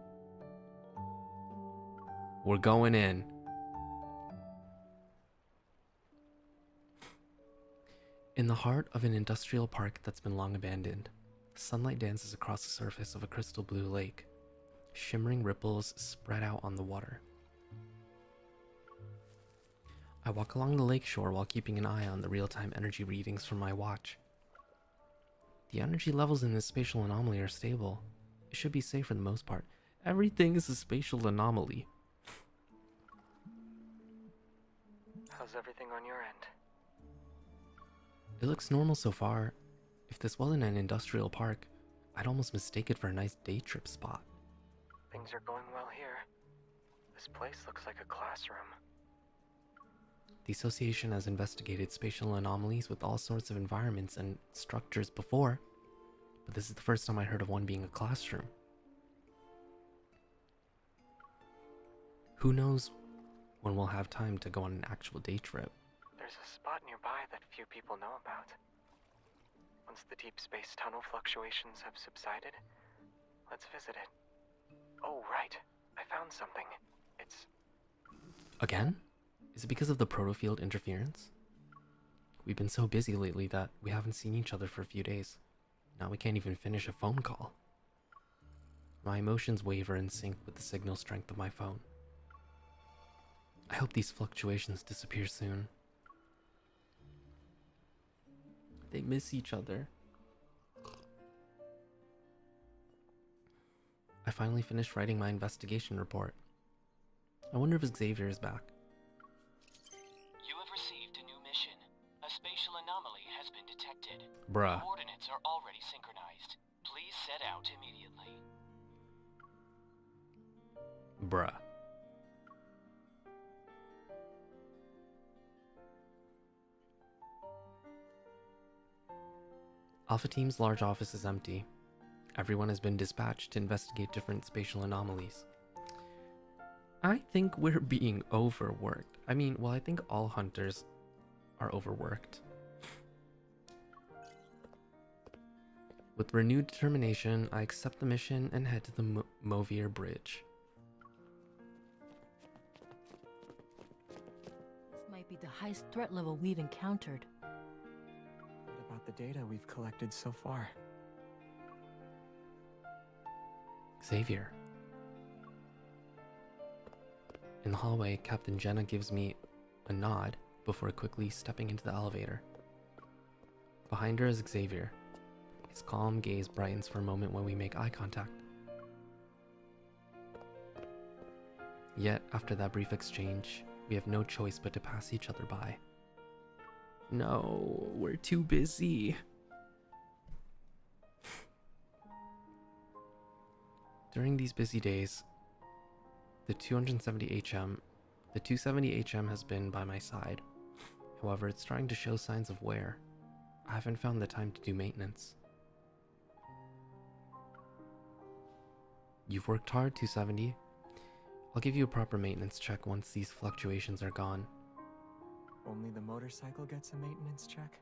We're going in. In the heart of an industrial park that's been long abandoned, sunlight dances across the surface of a crystal blue lake. Shimmering ripples spread out on the water. I walk along the lakeshore while keeping an eye on the real-time energy readings from my watch. The energy levels in this spatial anomaly are stable. It should be safe for the most part. Everything is a spatial anomaly. How's everything on your end? It looks normal so far. If this wasn't an industrial park, I'd almost mistake it for a nice day trip spot. Things are going well here. This place looks like a classroom. The association has investigated spatial anomalies with all sorts of environments and structures before, but this is the first time I heard of one being a classroom. Who knows when we'll have time to go on an actual day trip. There's a spot nearby that few people know about. Once the deep space tunnel fluctuations have subsided, let's visit it. Oh, right. I found something. It's... Again? Is it because of the protofield interference? We've been so busy lately that we haven't seen each other for a few days. Now we can't even finish a phone call. My emotions waver in sync with the signal strength of my phone. I hope these fluctuations disappear soon. They miss each other. I finally finished writing my investigation report. I wonder if Xavier is back. You have received a new mission. A spatial anomaly has been detected. Bruh. Coordinates are already synchronized. Please set out immediately. Bruh. Alpha Team's large office is empty. Everyone has been dispatched to investigate different spatial anomalies. I think we're being overworked. I mean, well, I think all hunters are overworked. With renewed determination, I accept the mission and head to the Movier Bridge. This might be the highest threat level we've encountered. What about the data we've collected so far? Xavier. In the hallway, Captain Jenna gives me a nod before quickly stepping into the elevator. Behind her is Xavier. His calm gaze brightens for a moment when we make eye contact. Yet, after that brief exchange, we have no choice but to pass each other by. No, we're too busy. During these busy days, the 270 HM has been by my side. However, it's starting to show signs of wear. I haven't found the time to do maintenance. You've worked hard, 270. I'll give you a proper maintenance check once these fluctuations are gone. Only the motorcycle gets a maintenance check?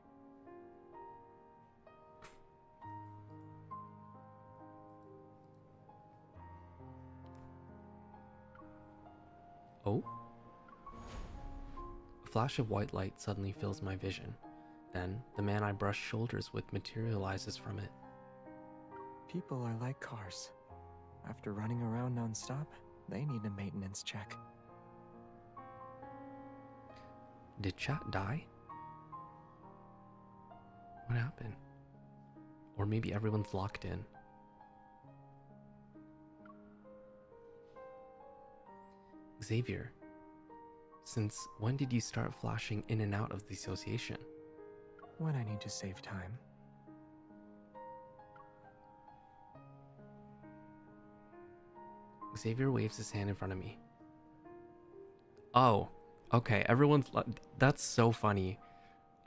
Oh? A flash of white light suddenly fills my vision. Then, the man I brush shoulders with materializes from it. People are like cars. After running around non-stop, they need a maintenance check. Did chat die? What happened? Or maybe everyone's locked in. Xavier. Since when did you start flashing in and out of the association? When I need to save time. Xavier waves his hand in front of me. Oh, okay. That's so funny.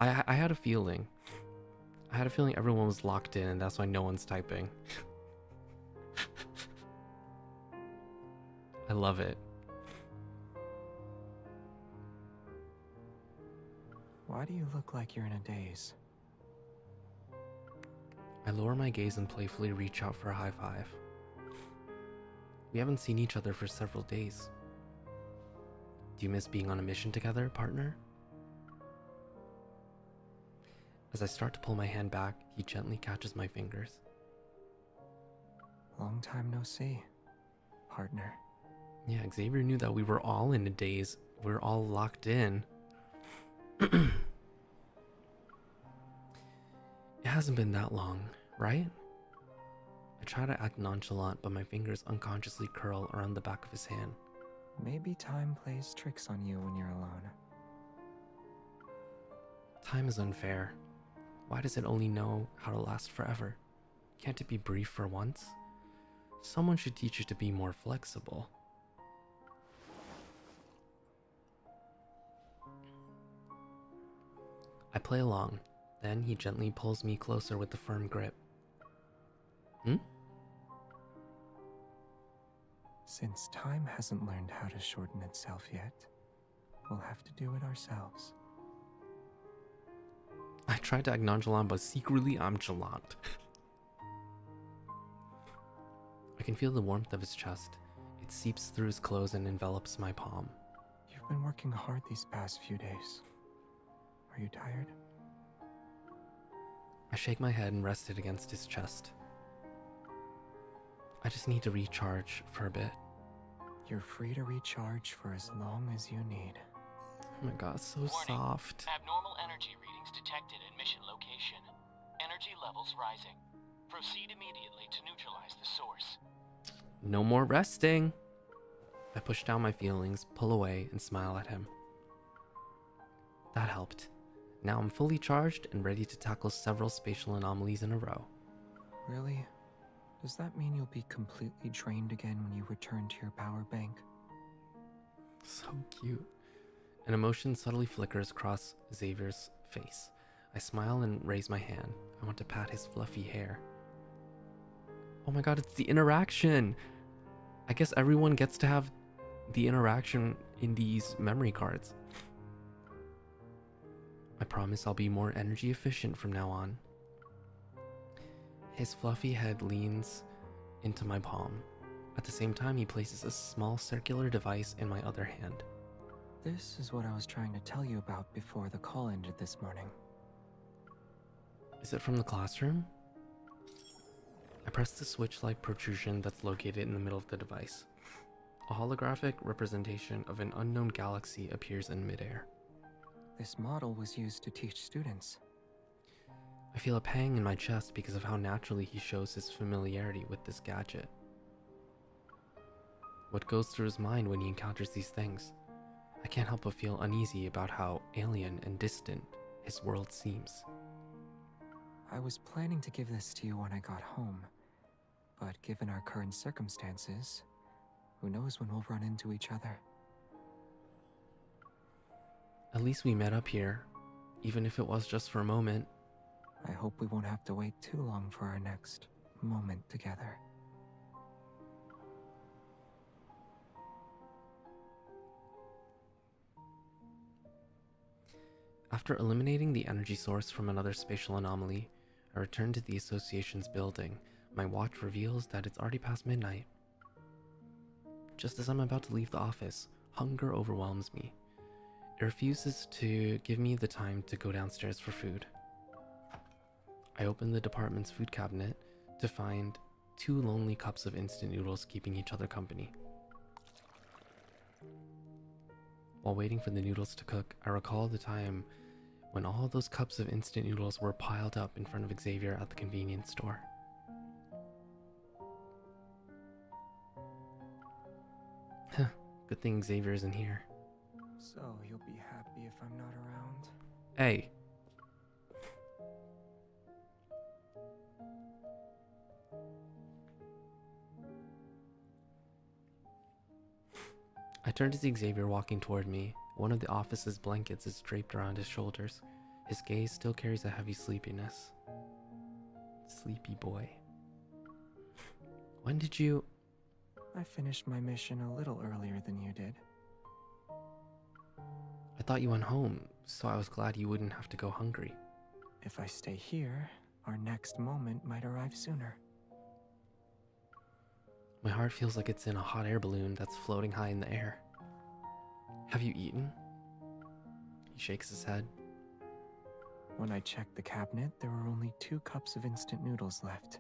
I had a feeling. I had a feeling everyone was locked in, and that's why no one's typing. I love it. Why do you look like you're in a daze? I lower my gaze and playfully reach out for a high five. We haven't seen each other for several days. Do you miss being on a mission together, partner? As I start to pull my hand back, he gently catches my fingers. Long time no see, partner. Yeah, Xavier knew that we were all in a daze. We were all locked in. It hasn't been that long, right? I try to act nonchalant, but my fingers unconsciously curl around the back of his hand. Maybe time plays tricks on you when you're alone. Time is unfair. Why does it only know how to last forever? Can't it be brief for once? Someone should teach you to be more flexible. I play along. Then he gently pulls me closer with a firm grip. Since time hasn't learned how to shorten itself yet, we'll have to do it ourselves. I try to act nonchalant, but secretly I'm chalant. I can feel the warmth of his chest. It seeps through his clothes and envelops my palm. You've been working hard these past few days. Are you tired? I shake my head and rest it against his chest. I just need to recharge for a bit. You're free to recharge for as long as you need. Oh my god, so Warning. soft. Abnormal energy readings detected at mission location. Energy levels rising. Proceed immediately to neutralize the source. No more resting. I push down my feelings, pull away, and smile at him. That helped. Now I'm fully charged and ready to tackle several spatial anomalies in a row. Really? Does that mean you'll be completely drained again when you return to your power bank? So cute. An emotion subtly flickers across Xavier's face. I smile and raise my hand. I want to pat his fluffy hair. Oh my god, it's the interaction! I guess everyone gets to have the interaction in these memory cards. I promise I'll be more energy efficient from now on. His fluffy head leans into my palm. At the same time, he places a small circular device in my other hand. This is what I was trying to tell you about before the call ended this morning. Is it from the classroom? I press the switch-like protrusion that's located in the middle of the device. A holographic representation of an unknown galaxy appears in midair. This model was used to teach students. I feel a pang in my chest because of how naturally he shows his familiarity with this gadget. What goes through his mind when he encounters these things? I can't help but feel uneasy about how alien and distant his world seems. I was planning to give this to you when I got home, but given our current circumstances, who knows when we'll run into each other. At least we met up here, even if it was just for a moment. I hope we won't have to wait too long for our next moment together. After eliminating the energy source from another spatial anomaly, I return to the association's building. My watch reveals that it's already past midnight. Just as I'm about to leave the office, hunger overwhelms me. It refuses to give me the time to go downstairs for food. I open the department's food cabinet to find 2 lonely cups of instant noodles keeping each other company. While waiting for the noodles to cook, I recall the time when all those cups of instant noodles were piled up in front of Xavier at the convenience store. Good thing Xavier isn't here. So, you'll be happy if I'm not around? Hey. I turned to see Xavier walking toward me. One of the office's blankets is draped around his shoulders. His gaze still carries a heavy sleepiness. Sleepy boy. When did you... I finished my mission a little earlier than you did. I thought you went home, so I was glad you wouldn't have to go hungry. If I stay here, our next moment might arrive sooner. My heart feels like it's in a hot air balloon that's floating high in the air. Have you eaten? He shakes his head. When I checked the cabinet, there were only 2 cups of instant noodles left.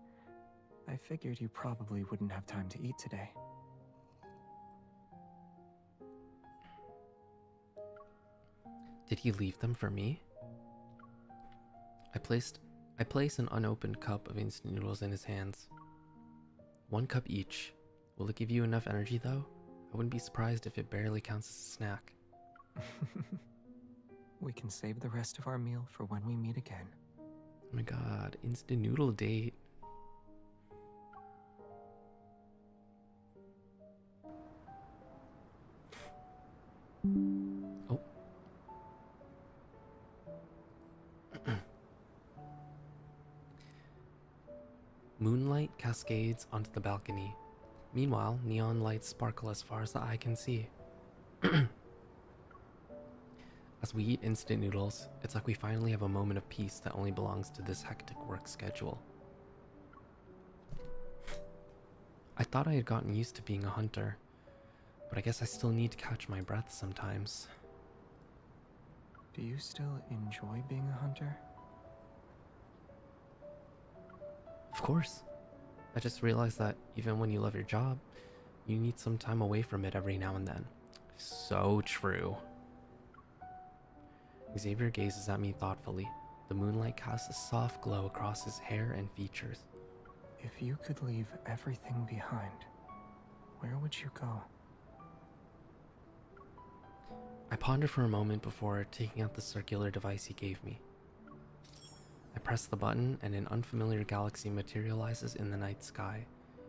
I figured you probably wouldn't have time to eat today. Did he leave them for me? I place an unopened cup of instant noodles in his hands. 1 cup each. Will it give you enough energy though? I wouldn't be surprised if it barely counts as a snack. We can save the rest of our meal for when we meet again. Oh my god, instant noodle date. Oh. Moonlight cascades onto the balcony. Meanwhile, neon lights sparkle as far as the eye can see. As we eat instant noodles, it's like we finally have a moment of peace that only belongs to this hectic work schedule. I thought I had gotten used to being a hunter, but I guess I still need to catch my breath sometimes. Do you still enjoy being a hunter? Of course. I just realized that even when you love your job, you need some time away from it every now and then. So true. Xavier gazes at me thoughtfully. The moonlight casts a soft glow across his hair and features. If you could leave everything behind, where would you go? I ponder for a moment before taking out the circular device he gave me. I press the button and an unfamiliar galaxy materializes in the night sky.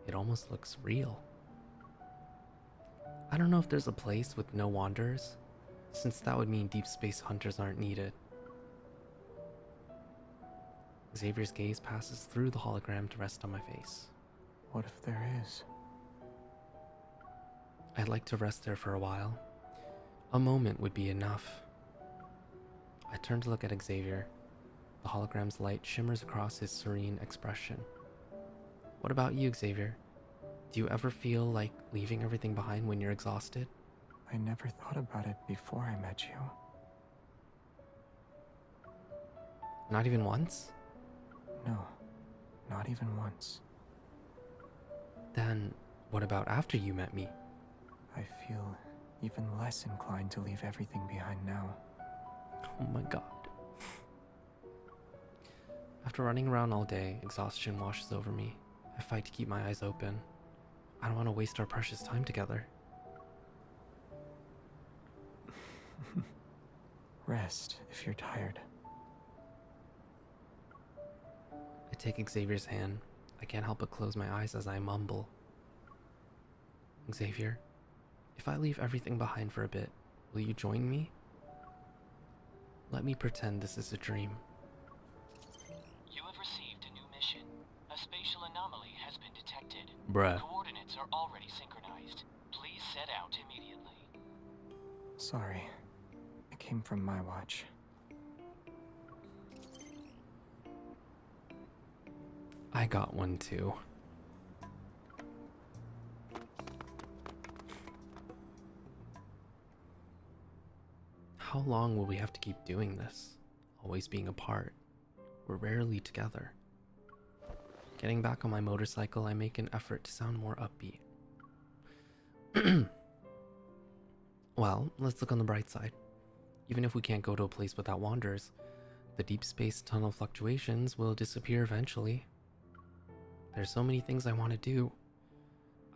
It almost looks real. I don't know if there's a place with no wanderers, since that would mean deep space hunters aren't needed. Xavier's gaze passes through the hologram to rest on my face. What if there is? I'd like to rest there for a while. A moment would be enough. I turn to look at Xavier. The hologram's light shimmers across his serene expression. What about you, Xavier? Do you ever feel like leaving everything behind when you're exhausted? I never thought about it before I met you. Not even once? No, not even once. Then, what about after you met me? I feel even less inclined to leave everything behind now. Oh my god. After running around all day, exhaustion washes over me. I fight to keep my eyes open. I don't want to waste our precious time together. Rest if you're tired. I take Xavier's hand. I can't help but close my eyes as I mumble. Xavier, if I leave everything behind for a bit, will you join me? Let me pretend this is a dream. You have received a new mission. A spatial anomaly has been detected. Bruh. Coordinates are already synchronized. Please set out immediately. Sorry, it came from my watch. I got one too. How long will we have to keep doing this? Always being apart. We're rarely together. Getting back on my motorcycle, I make an effort to sound more upbeat. Well, let's look on the bright side. Even if we can't go to a place without wanderers, the deep space tunnel fluctuations will disappear eventually. There's so many things I want to do.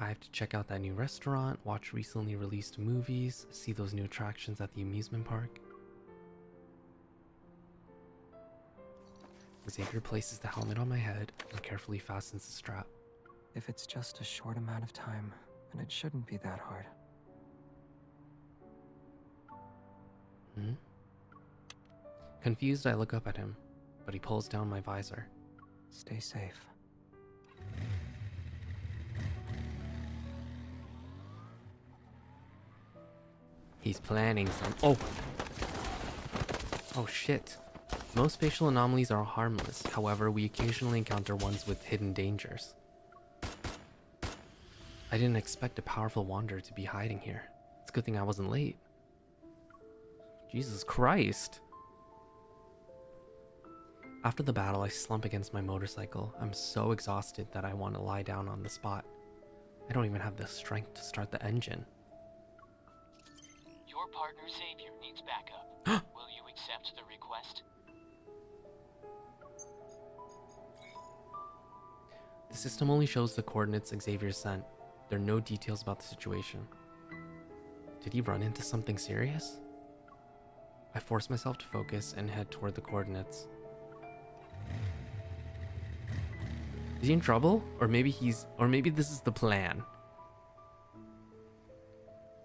I have to check out that new restaurant, watch recently released movies, see those new attractions at the amusement park. Xavier places the helmet on my head and carefully fastens the strap. If it's just a short amount of time, then it shouldn't be that hard. Confused, I look up at him, but he pulls down my visor. Stay safe. He's planning some. Oh! Oh shit. Most facial anomalies are harmless, however, we occasionally encounter ones with hidden dangers. I didn't expect a powerful wanderer to be hiding here. It's a good thing I wasn't late. Jesus Christ! After the battle, I slump against my motorcycle. I'm so exhausted that I want to lie down on the spot. I don't even have the strength to start the engine. Your partner Xavier needs backup. Will you accept the request? The system only shows the coordinates Xavier sent. There are no details about the situation. Did he run into something serious? I force myself to focus and head toward the coordinates. Is he in trouble? Or maybe this is the plan.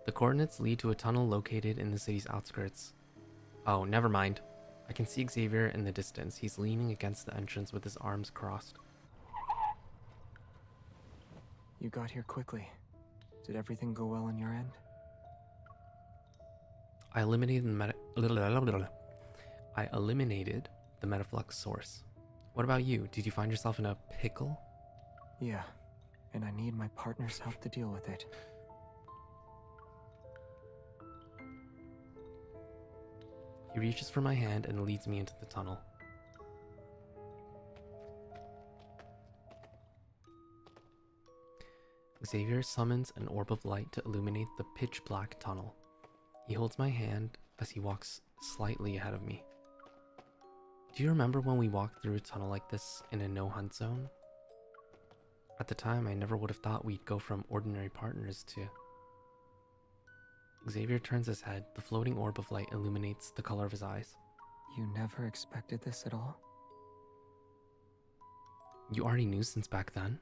The coordinates lead to a tunnel located in the city's outskirts. Oh, never mind. I can see Xavier in the distance. He's leaning against the entrance with his arms crossed. You got here quickly. Did everything go well on your end? I eliminated the metaflux source. What about you? Did you find yourself in a pickle? Yeah, and I need my partner's help to deal with it. He reaches for my hand and leads me into the tunnel. Xavier summons an orb of light to illuminate the pitch-black tunnel. He holds my hand as he walks slightly ahead of me. Do you remember when we walked through a tunnel like this in a no-hunt zone? At the time, I never would have thought we'd go from ordinary partners to... Xavier turns his head. The floating orb of light illuminates the color of his eyes. You never expected this at all? You already knew since back then?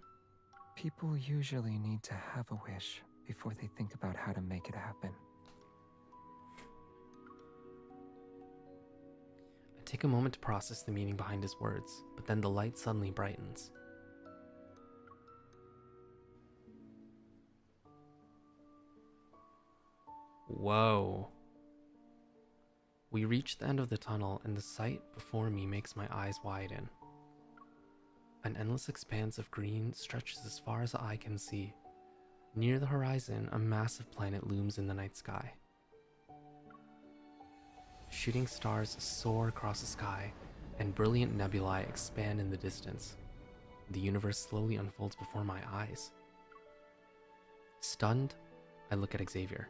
People usually need to have a wish before they think about how to make it happen. I take a moment to process the meaning behind his words, but then the light suddenly brightens. Whoa. We reach the end of the tunnel, and the sight before me makes my eyes widen. An endless expanse of green stretches as far as the eye can see. Near the horizon, a massive planet looms in the night sky. Shooting stars soar across the sky, and brilliant nebulae expand in the distance. The universe slowly unfolds before my eyes. Stunned, I look at Xavier.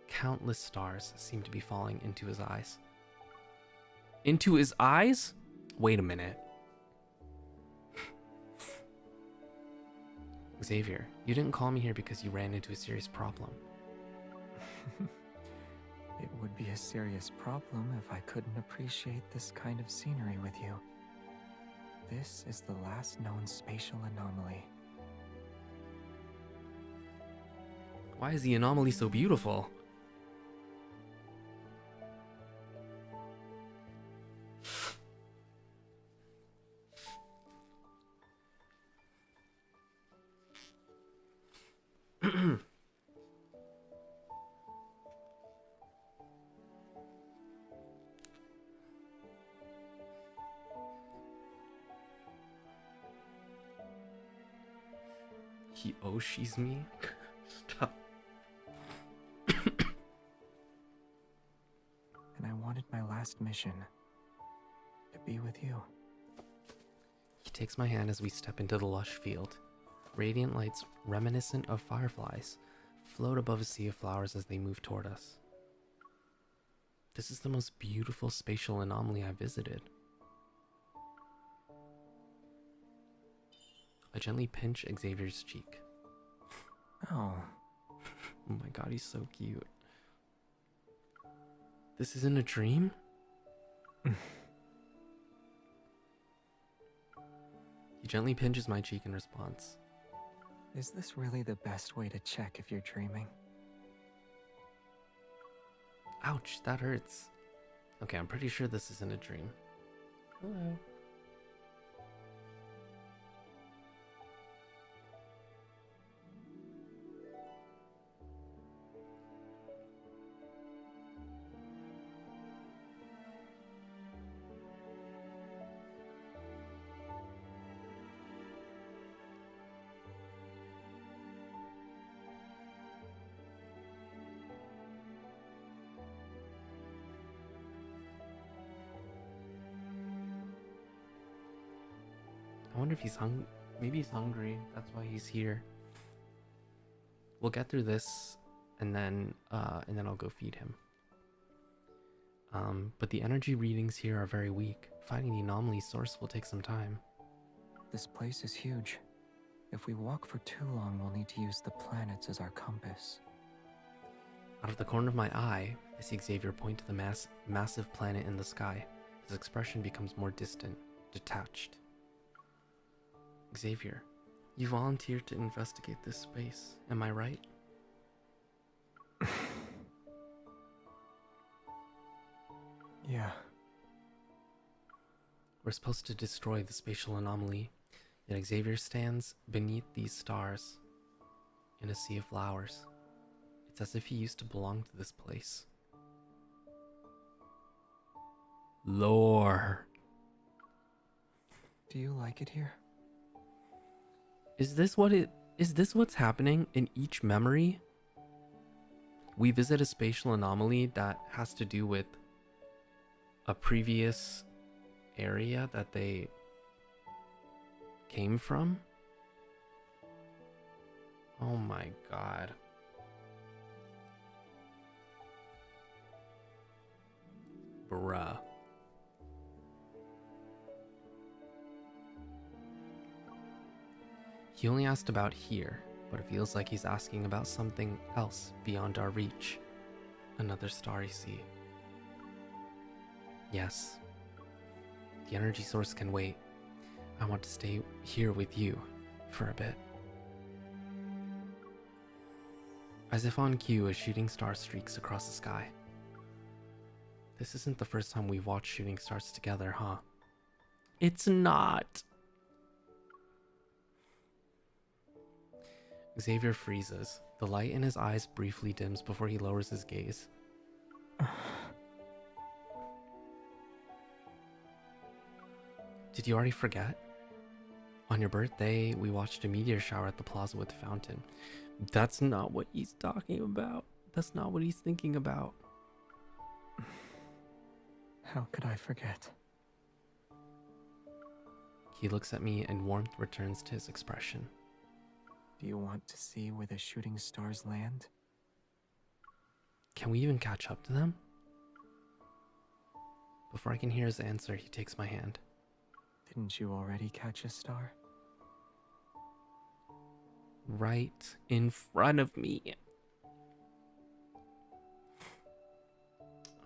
Countless stars seem to be falling into his eyes. Into his eyes? Wait a minute. Xavier, you didn't call me here because you ran into a serious problem. It would be a serious problem if I couldn't appreciate this kind of scenery with you. This is the last known spatial anomaly. Why is the anomaly so beautiful? He Oshis me? Stop. And I wanted my last mission to be with you. He takes my hand as we step into the lush field. Radiant lights reminiscent of fireflies float above a sea of flowers as they move toward us. This is the most beautiful spatial anomaly I've visited. I gently pinch Xavier's cheek. Oh, Oh my god, he's so cute. This isn't a dream? He gently pinches my cheek in response. is this really the best way to check if you're dreaming? Ouch, that hurts. Okay, I'm pretty sure this isn't a dream. Hello. I wonder if he's maybe he's hungry. That's why he's here. We'll get through this and then I'll go feed him. But the energy readings here are very weak. Finding the anomaly source will take some time. This place is huge. If we walk for too long, we'll need to use the planets as our compass. Out of the corner of my eye, I see Xavier point to the massive planet in the sky. His expression becomes more distant, detached. Xavier, you volunteered to investigate this space, am I right? Yeah. We're supposed to destroy the spatial anomaly, yet Xavier stands beneath these stars in a sea of flowers. It's as if he used to belong to this place. Lore. Do you like it here? Is this what's happening in each memory? We visit a spatial anomaly that has to do with a previous area that they came from? Oh my god. Bruh. He only asked about here, but it feels like he's asking about something else beyond our reach. Another starry sea. Yes. The energy source can wait. I want to stay here with you for a bit. As if on cue, a shooting star streaks across the sky. This isn't the first time we've watched shooting stars together, huh? It's not! Xavier freezes. The light in his eyes briefly dims before he lowers his gaze. Did you already forget? On your birthday, we watched a meteor shower at the plaza with the fountain. That's not what he's talking about. That's not what he's thinking about. How could I forget? He looks at me and warmth returns to his expression. Do you want to see where the shooting stars land? Can we even catch up to them? Before I can hear his answer, he takes my hand. Didn't you already catch a star? Right in front of me.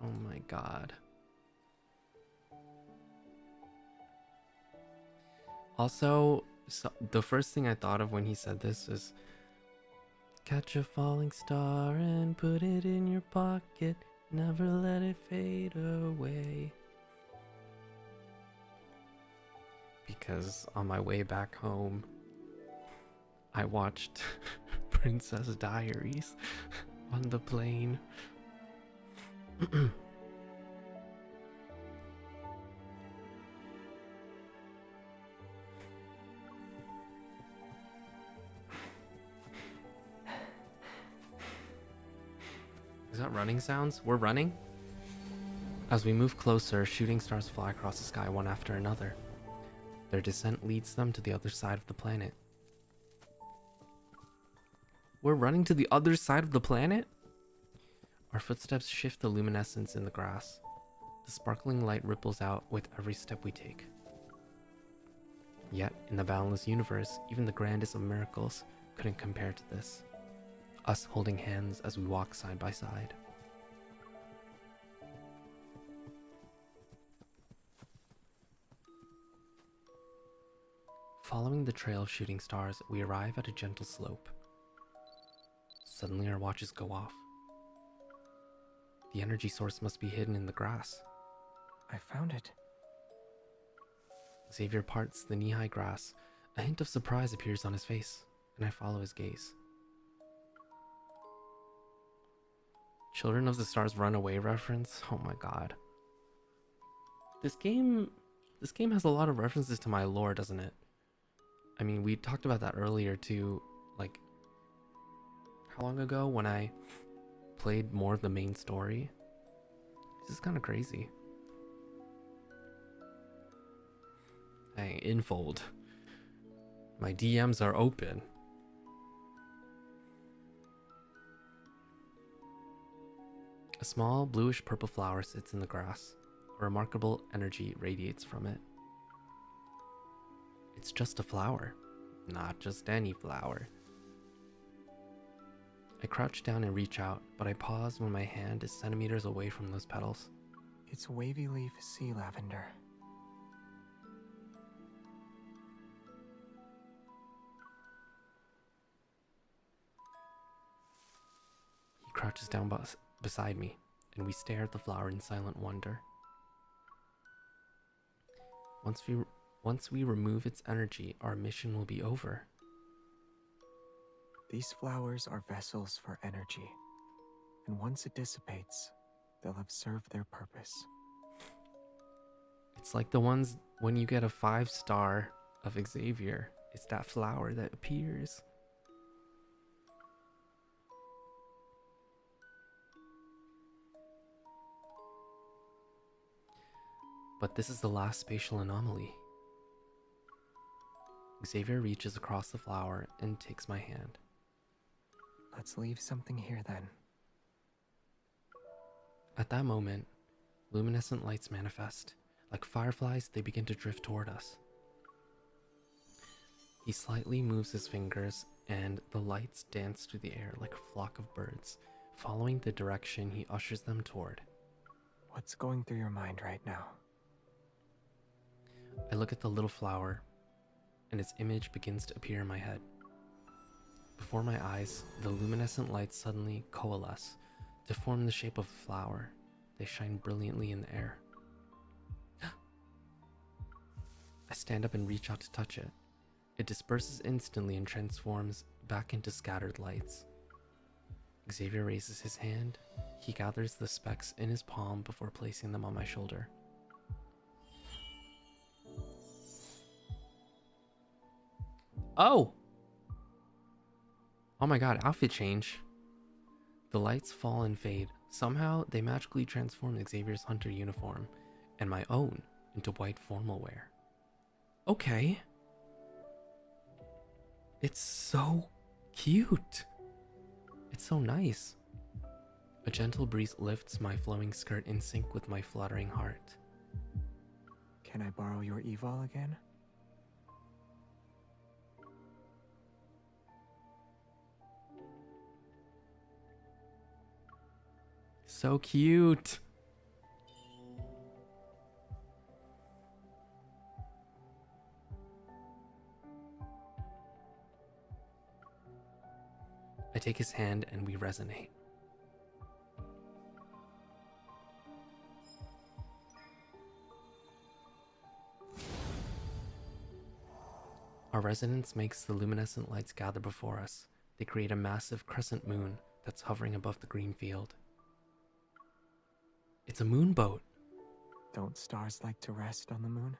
Oh my god. Also, the first thing I thought of when he said this is, catch a falling star and put it in your pocket, never let it fade away. Because on my way back home, I watched Princess Diaries on the plane. Is that running sounds? We're running? As we move closer, shooting stars fly across the sky one after another. Their descent leads them to the other side of the planet. We're running to the other side of the planet? Our footsteps shift the luminescence in the grass. The sparkling light ripples out with every step we take. Yet, in the boundless universe, even the grandest of miracles couldn't compare to this. us holding hands as we walk side by side. Following the trail of shooting stars, we arrive at a gentle slope. Suddenly our watches go off. The energy source must be hidden in the grass. I found it. Xavier parts the knee-high grass. A hint of surprise appears on his face, and I follow his gaze. Children of the Stars Runaway reference? Oh my god. This game has a lot of references to my lore, doesn't it? I mean, we talked about that earlier too, like, how long ago when I played more of the main story? This is kind of crazy. Hey, Infold. My DMs are open. A small bluish purple flower sits in the grass. A remarkable energy radiates from it. It's just a flower, not just any flower. I crouch down and reach out, but I pause when my hand is centimeters away from those petals. It's wavy leaf sea lavender. He crouches down beside me, and we stare at the flower in silent wonder. Once we remove its energy, our mission will be over. These flowers are vessels for energy, and once it dissipates, they'll have served their purpose. It's like the ones when you get a 5-star of Xavier. It's that flower that appears. But this is the last spatial anomaly. Xavier reaches across the flower and takes my hand. Let's leave something here then. At that moment, luminescent lights manifest. Like fireflies, they begin to drift toward us. He slightly moves his fingers, and the lights dance through the air like a flock of birds, following the direction he ushers them toward. What's going through your mind right now? I look at the little flower, and its image begins to appear in my head. Before my eyes, the luminescent lights suddenly coalesce to form the shape of a flower. They shine brilliantly in the air. I stand up and reach out to touch it. It disperses instantly and transforms back into scattered lights. Xavier raises his hand. He gathers the specks in his palm before placing them on my shoulder. Oh! Oh my god, outfit change. The lights fall and fade. Somehow, they magically transform Xavier's hunter uniform and my own into white formal wear. Okay. It's so cute. It's so nice. A gentle breeze lifts my flowing skirt in sync with my fluttering heart. Can I borrow your evol again? So cute. I take his hand and we resonate. Our resonance makes the luminescent lights gather before us. They create a massive crescent moon that's hovering above the green field. It's a moonboat. Don't stars like to rest on the moon?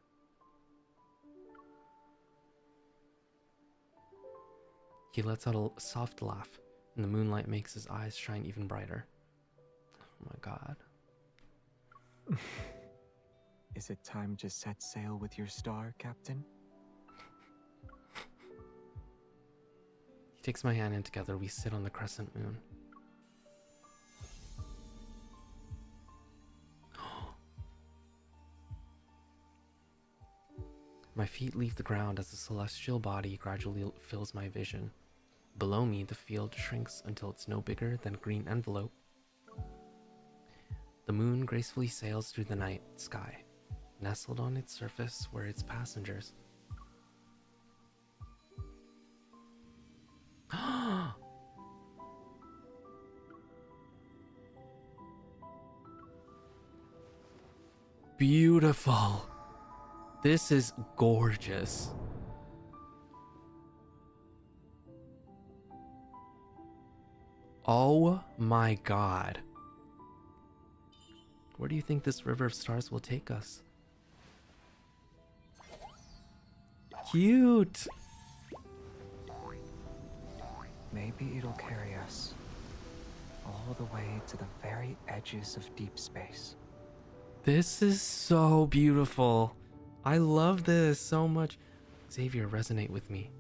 He lets out a soft laugh, and the moonlight makes his eyes shine even brighter. Oh my god. Is it time to set sail with your star, Captain? He takes my hand and together we sit on the crescent moon. My feet leave the ground as the celestial body gradually fills my vision. Below me, the field shrinks until it's no bigger than a green envelope. The moon gracefully sails through the night sky. Nestled on its surface were its passengers. Beautiful. This is gorgeous. Oh my god. Where do you think this river of stars will take us? Cute. Maybe it'll carry us all the way to the very edges of deep space. This is so beautiful. I love this so much. Xavier, resonate with me.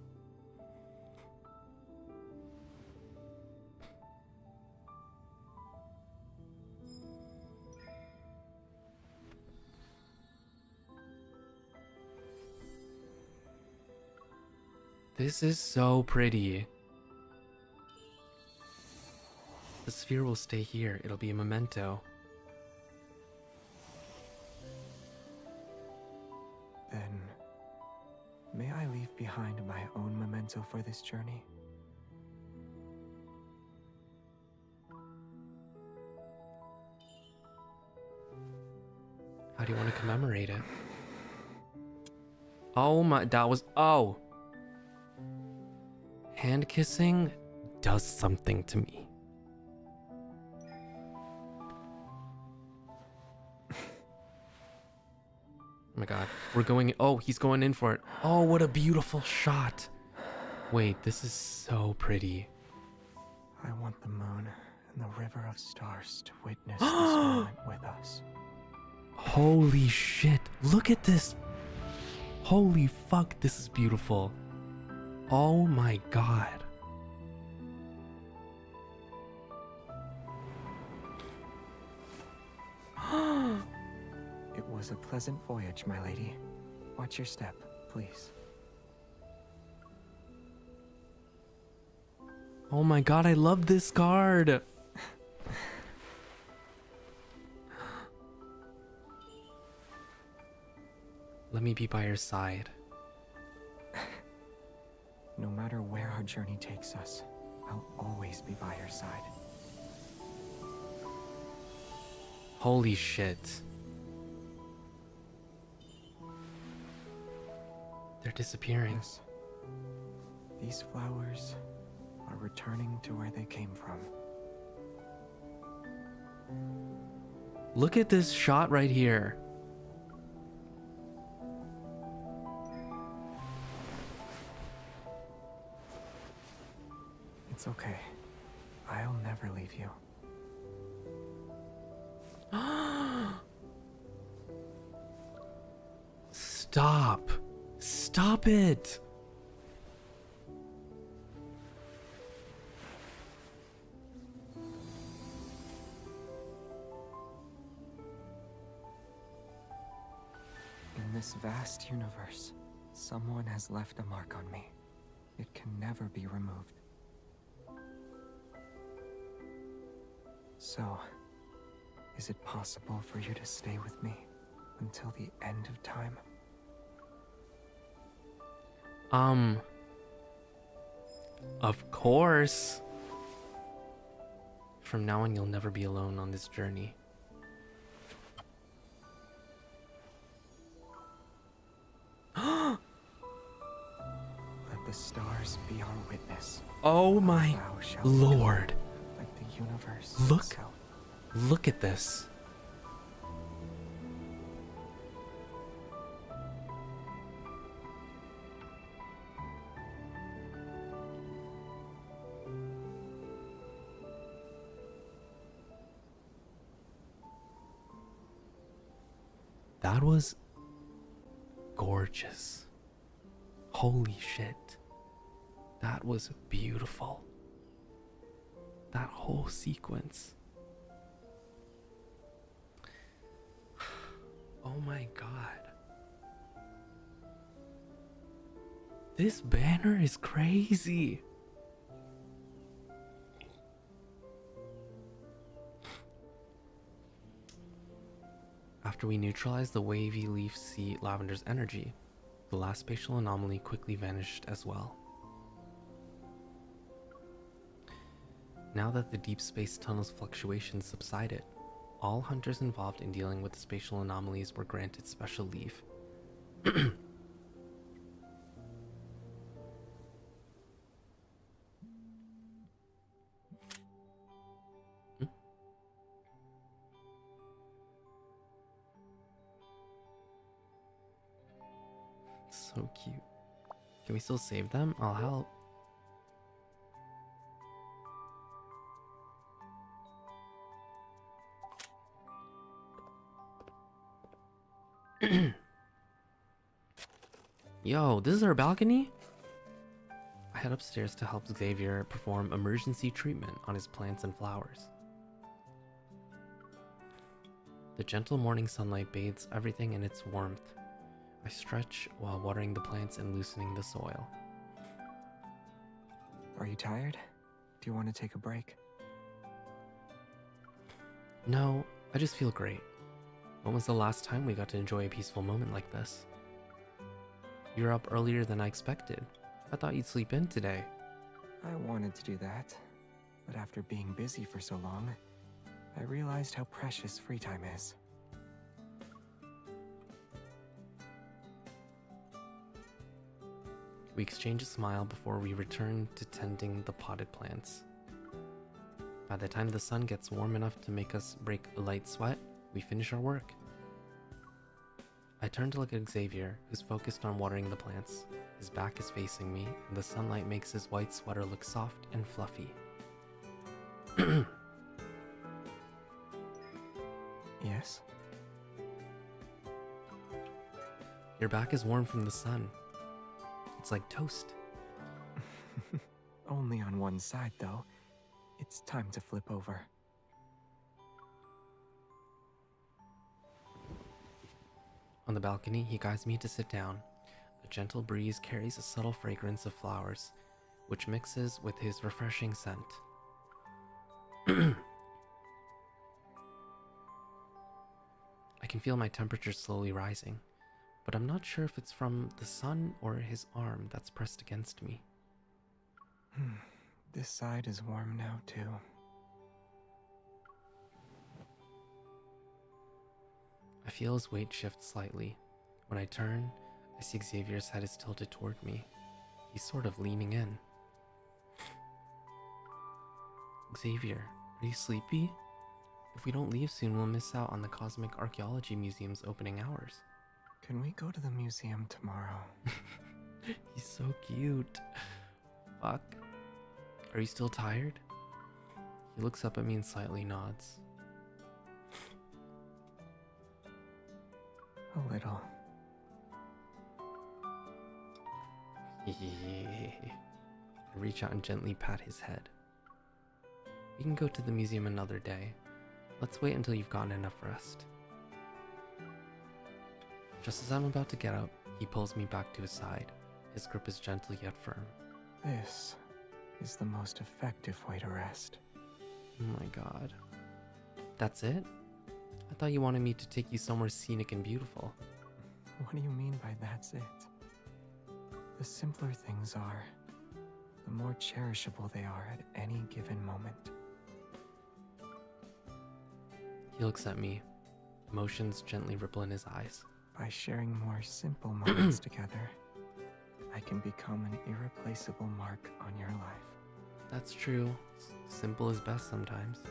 This is so pretty. The sphere will stay here. It'll be a memento. Then, may I leave behind my own memento for this journey? How do you want to commemorate it? Oh my, that was, oh. Hand kissing does something to me. Oh my god, we're going, oh, he's going in for it. Oh, what a beautiful shot. Wait, this is so pretty. I want the moon and the river of stars to witness this moment with us. Holy shit, look at this. Holy fuck, this is beautiful. Oh my god. It was a pleasant voyage, my lady. Watch your step, please. Oh my god, I love this card. Let me be by your side. No matter where our journey takes us, I'll always be by your side. Holy shit. They're disappearing. Yes. These flowers are returning to where they came from. Look at this shot right here. It's okay. I'll never leave you. Stop. Stop it. In this vast universe, someone has left a mark on me. It can never be removed. So, is it possible for you to stay with me until the end of time? Of course. From now on, you'll never be alone on this journey. Let the stars be our witness. Oh my Thou shalt lord. become like the universe Look. itself. Look at this. That was gorgeous. Holy shit. That was beautiful. That whole sequence. Oh my god. This banner is crazy. After we neutralized the wavy leaf sea lavender's energy, the last spatial anomaly quickly vanished as well. Now that the deep space tunnel's fluctuations subsided, all hunters involved in dealing with the spatial anomalies were granted special leave. So cute. Can we still save them? I'll help. Yo, this is our balcony? I head upstairs to help Xavier perform emergency treatment on his plants and flowers. The gentle morning sunlight bathes everything in its warmth. I stretch while watering the plants and loosening the soil. Are you tired? Do you want to take a break? No, I just feel great. When was the last time we got to enjoy a peaceful moment like this? You're up earlier than I expected. I thought you'd sleep in today. I wanted to do that, but after being busy for so long, I realized how precious free time is. We exchange a smile before we return to tending the potted plants. By the time the sun gets warm enough to make us break a light sweat, we finish our work. I turn to look at Xavier, who's focused on watering the plants. His back is facing me, and the sunlight makes his white sweater look soft and fluffy. Yes? Your back is warm from the sun. It's like toast. Only on one side, though. It's time to flip over. On the balcony, he guides me to sit down. A gentle breeze carries a subtle fragrance of flowers, which mixes with his refreshing scent. I can feel my temperature slowly rising, but I'm not sure if it's from the sun or his arm that's pressed against me. This side is warm now, too. I feel his weight shift slightly. When I turn, I see Xavier's head is tilted toward me. He's sort of leaning in. Xavier, are you sleepy? If we don't leave soon, we'll miss out on the Cosmic Archaeology Museum's opening hours. Can we go to the museum tomorrow? He's so cute. Fuck. Are you still tired? He looks up at me and slightly nods. A little. I reach out and gently pat his head. We can go to the museum another day. Let's wait until you've gotten enough rest. Just as I'm about to get up, he pulls me back to his side. His grip is gentle yet firm. This is the most effective way to rest. Oh my god. That's it? I thought you wanted me to take you somewhere scenic and beautiful. What do you mean by that's it? The simpler things are, the more cherishable they are at any given moment. He looks at me. Emotions gently ripple in his eyes. By sharing more simple moments together, I can become an irreplaceable mark on your life. That's true. Simple is best sometimes.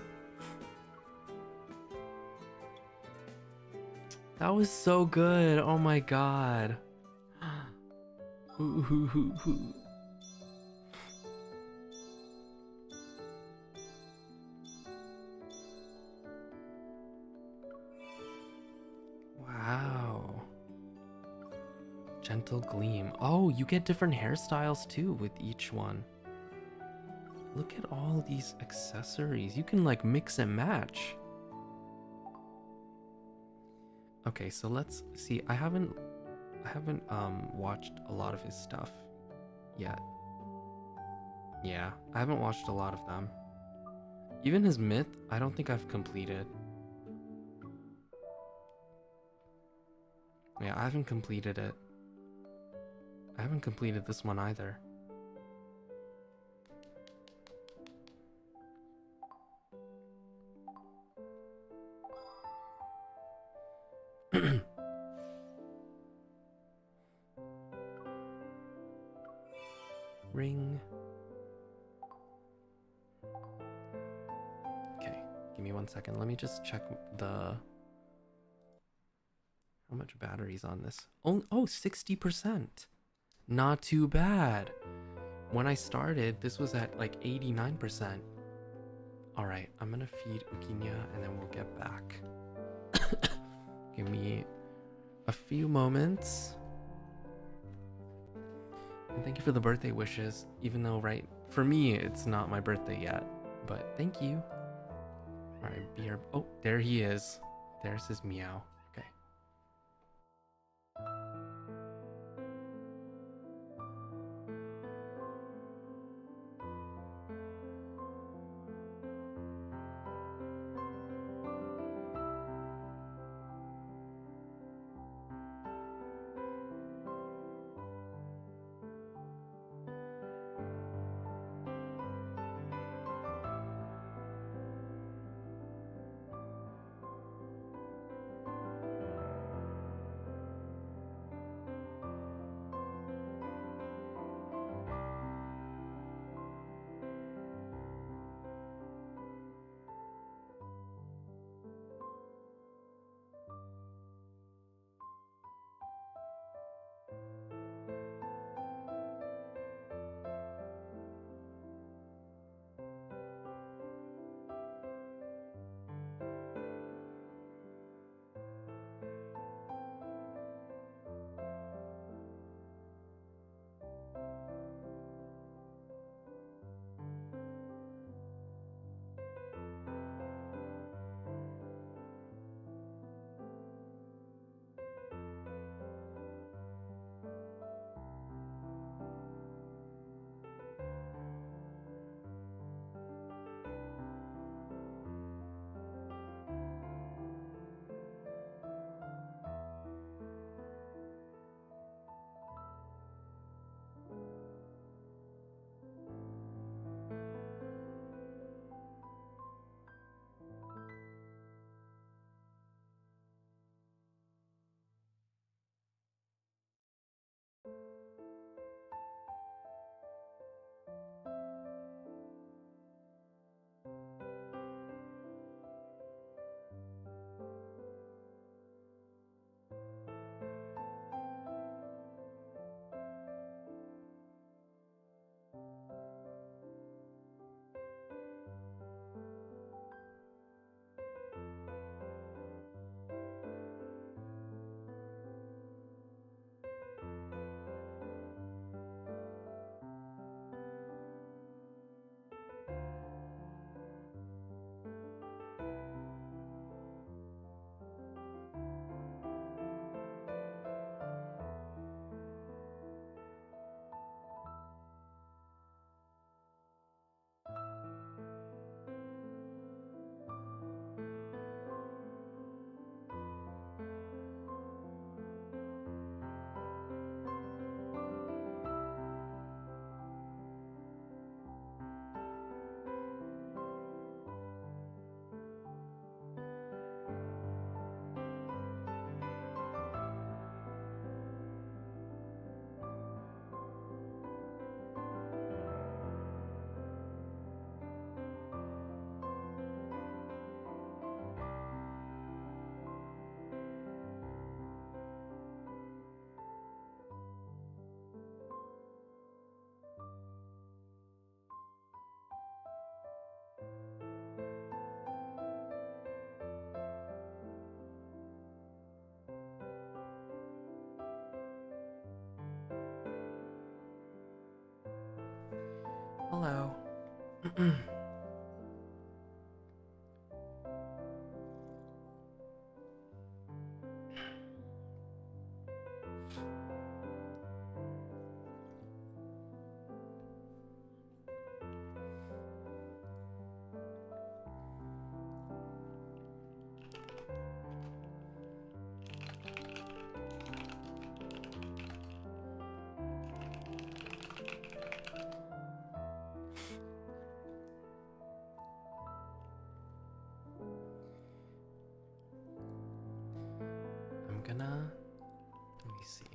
That was so good. Oh my god. Wow. Gentle gleam. Oh, you get different hairstyles too with each one. Look at all these accessories. You can like mix and match. Okay, so let's see. I haven't watched a lot of his stuff yet. Yeah, I haven't watched a lot of them. Even his myth, I don't think I've completed. Yeah, I haven't completed it. I haven't completed this one either. Ring. Okay, give me 1 second. Let me just check the... How much battery's on this? Oh, 60%. Not too bad. When I started, this was at like 89%. Alright, I'm gonna feed Ukinya and then we'll get back. Give me a few moments. And thank you for the birthday wishes, even though, right, for me, it's not my birthday yet. But thank you. Alright, beer. Oh, there he is. There's his meow. Okay. Hello. gonna, let me see.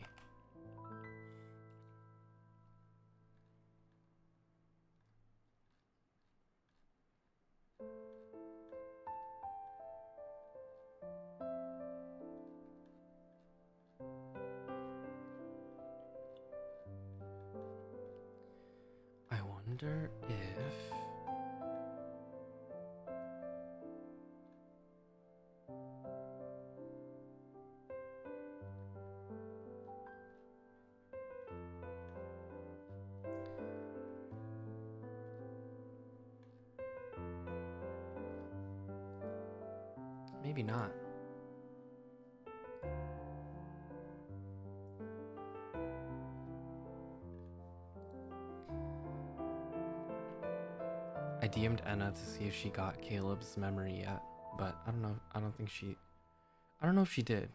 I wonder if maybe not. I DM'd Enna to see if she got Caleb's memory yet, but I don't know. I don't know if she did.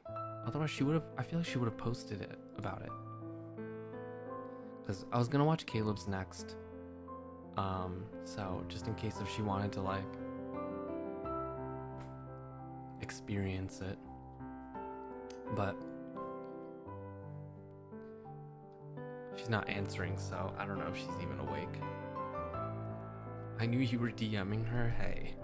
Otherwise she would have, I feel like she would have posted it about it. Cause I was gonna watch Caleb's next. So just in case if she wanted to like experience it. But she's not answering, so I don't know if she's even awake. I knew you were DMing her, hey.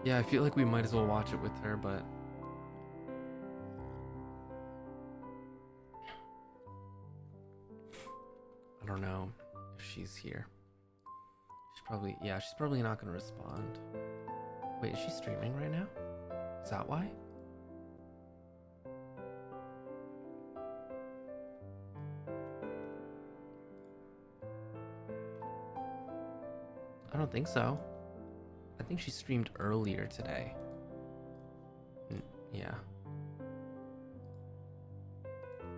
Yeah, I feel like we might as well watch it with her, but I don't know if she's here. She's probably not gonna respond. Wait, is she streaming right now? Is that why? I don't think so. I think she streamed earlier today. Yeah.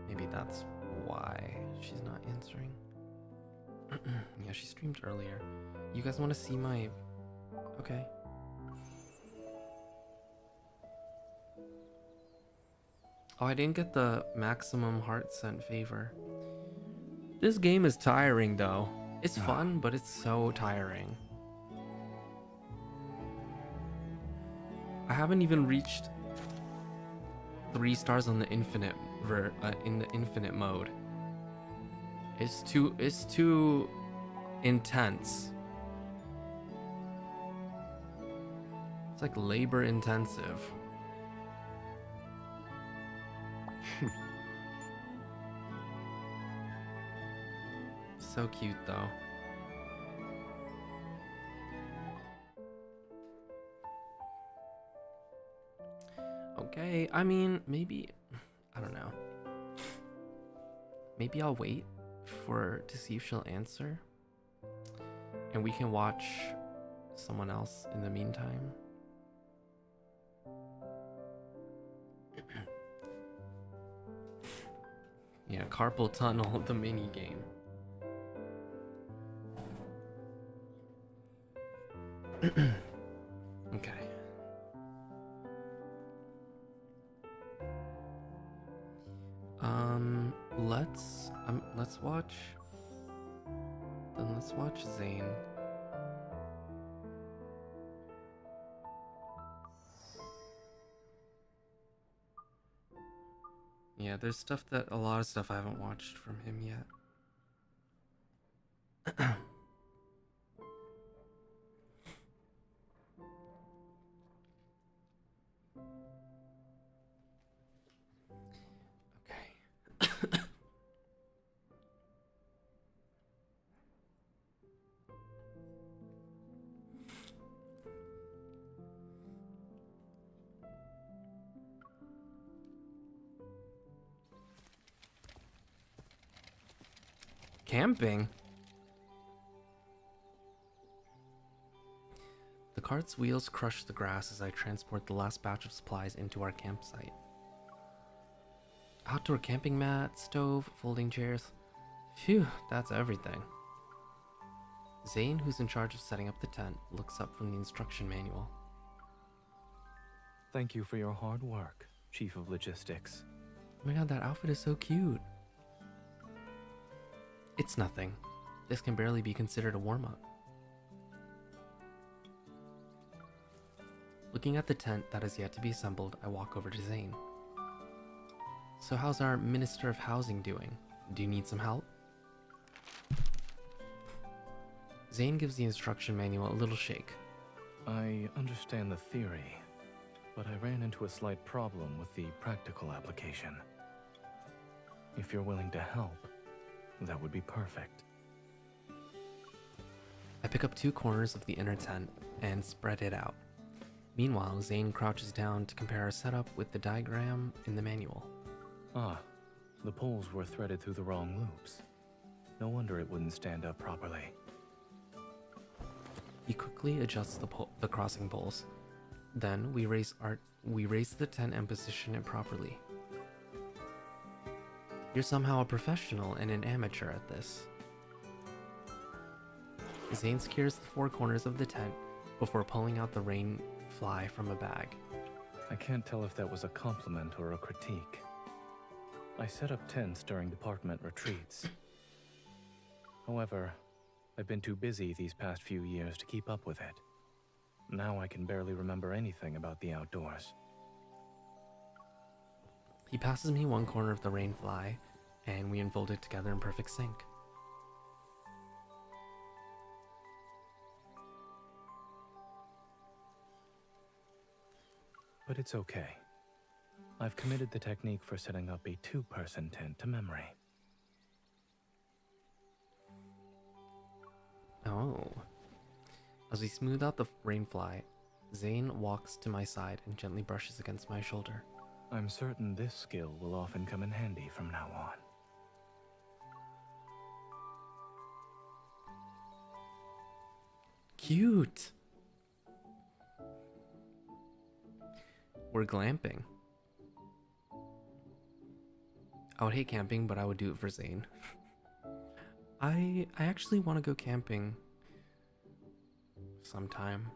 Maybe that's why she's not answering. Yeah, she streamed earlier. You guys want to see my... Okay. Oh, I didn't get the maximum heart scent favor. This game is tiring though. It's fun, but it's so tiring. I haven't even reached 3 stars on the infinite in the infinite mode. It's too intense. It's like labor intensive. So cute though. Okay, I mean, maybe, I don't know. Maybe I'll wait to see if she'll answer. And we can watch someone else in the meantime. Yeah, carpal tunnel, the mini game. Okay. Let's watch. Then let's watch Zayne. Yeah, there's a lot of stuff I haven't watched from him yet. Camping? The cart's wheels crush the grass as I transport the last batch of supplies into our campsite. Outdoor camping mat, stove, folding chairs. Phew, that's everything. Zayne, who's in charge of setting up the tent, looks up from the instruction manual. Thank you for your hard work, Chief of Logistics. Oh my god, that outfit is so cute. It's nothing. This can barely be considered a warm-up. Looking at the tent that is yet to be assembled, I walk over to Zayne. So how's our Minister of Housing doing? Do you need some help? Zayne gives the instruction manual a little shake. I understand the theory, but I ran into a slight problem with the practical application. If you're willing to help, that would be perfect. I pick up 2 corners of the inner tent and spread it out. Meanwhile, Zayne crouches down to compare our setup with the diagram in the manual. Ah, the poles were threaded through the wrong loops. No wonder it wouldn't stand up properly. He quickly adjusts the crossing poles. Then we raise the tent and position it properly. You're somehow a professional and an amateur at this. Zayne secures the 4 corners of the tent before pulling out the rain fly from a bag. I can't tell if that was a compliment or a critique. I set up tents during department retreats. However, I've been too busy these past few years to keep up with it. Now I can barely remember anything about the outdoors. He passes me 1 corner of the rain fly, and we unfold it together in perfect sync. But it's okay. I've committed the technique for setting up a 2-person tent to memory. Oh. As we smooth out the rain fly, Zayne walks to my side and gently brushes against my shoulder. I'm certain this skill will often come in handy from now on. Cute! We're glamping. I would hate camping, but I would do it for Zayne. I actually want to go camping sometime.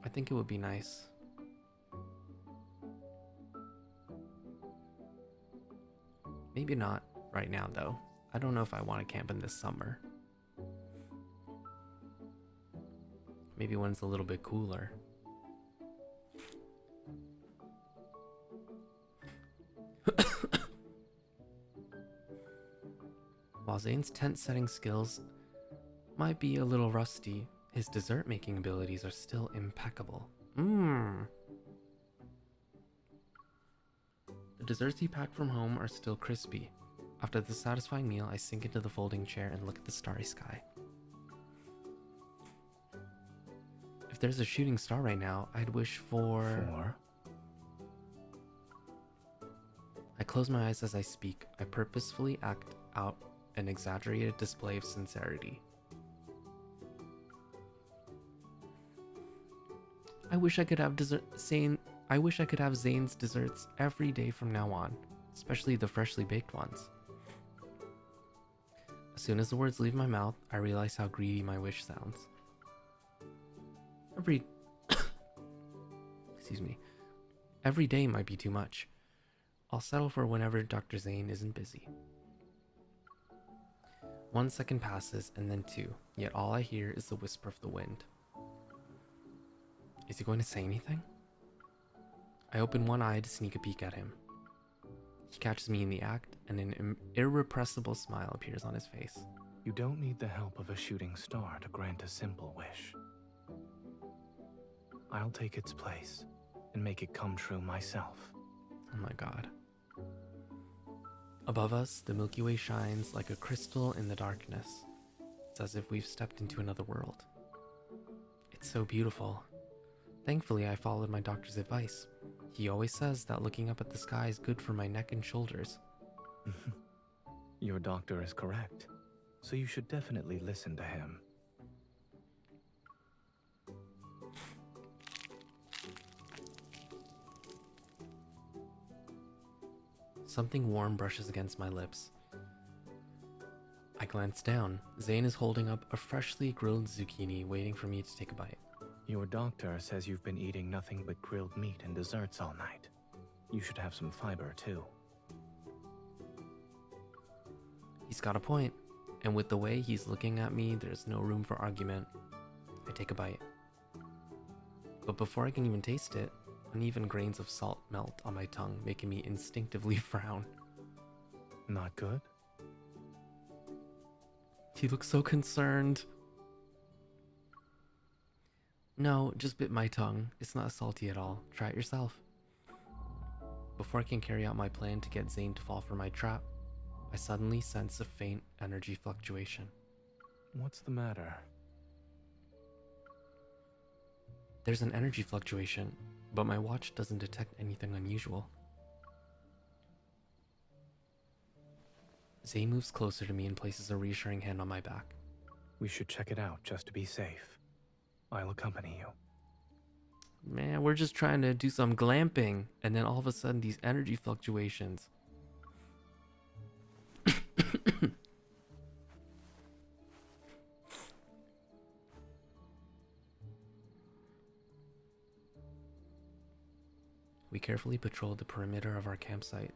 I think it would be nice. Maybe not right now, though. I don't know if I want to camp in this summer. Maybe when it's a little bit cooler. While Zayne's tent setting skills might be a little rusty, his dessert making abilities are still impeccable. The desserts he packed from home are still crispy. After the satisfying meal, I sink into the folding chair and look at the starry sky. If there's a shooting star right now, I'd wish for... I close my eyes as I speak. I purposefully act out an exaggerated display of sincerity. I wish I could have Zayne's desserts every day from now on, especially the freshly baked ones. As soon as the words leave my mouth, I realize how greedy my wish sounds. Every day might be too much. I'll settle for whenever Dr. Zayne isn't busy. 1 second passes, and then 2, yet all I hear is the whisper of the wind. Is he going to say anything? I open one eye to sneak a peek at him. He catches me in the act, and an irrepressible smile appears on his face. You don't need the help of a shooting star to grant a simple wish. I'll take its place and make it come true myself. Oh my god. Above us, the Milky Way shines like a crystal in the darkness. It's as if we've stepped into another world. It's so beautiful. Thankfully, I followed my doctor's advice. He always says that looking up at the sky is good for my neck and shoulders. Your doctor is correct, so you should definitely listen to him. Something warm brushes against my lips. I glance down. Zayne is holding up a freshly grilled zucchini, waiting for me to take a bite. Your doctor says you've been eating nothing but grilled meat and desserts all night. You should have some fiber, too. He's got a point, and with the way he's looking at me, there's no room for argument. I take a bite. But before I can even taste it, uneven grains of salt melt on my tongue, making me instinctively frown. Not good? He looks so concerned. No, just bit my tongue. It's not salty at all. Try it yourself. Before I can carry out my plan to get Zayne to fall for my trap, I suddenly sense a faint energy fluctuation. What's the matter? There's an energy fluctuation, but my watch doesn't detect anything unusual. Zayne moves closer to me and places a reassuring hand on my back. We should check it out just to be safe. I'll accompany you. Man, we're just trying to do some glamping, and then all of a sudden these energy fluctuations. We carefully patrol the perimeter of our campsite,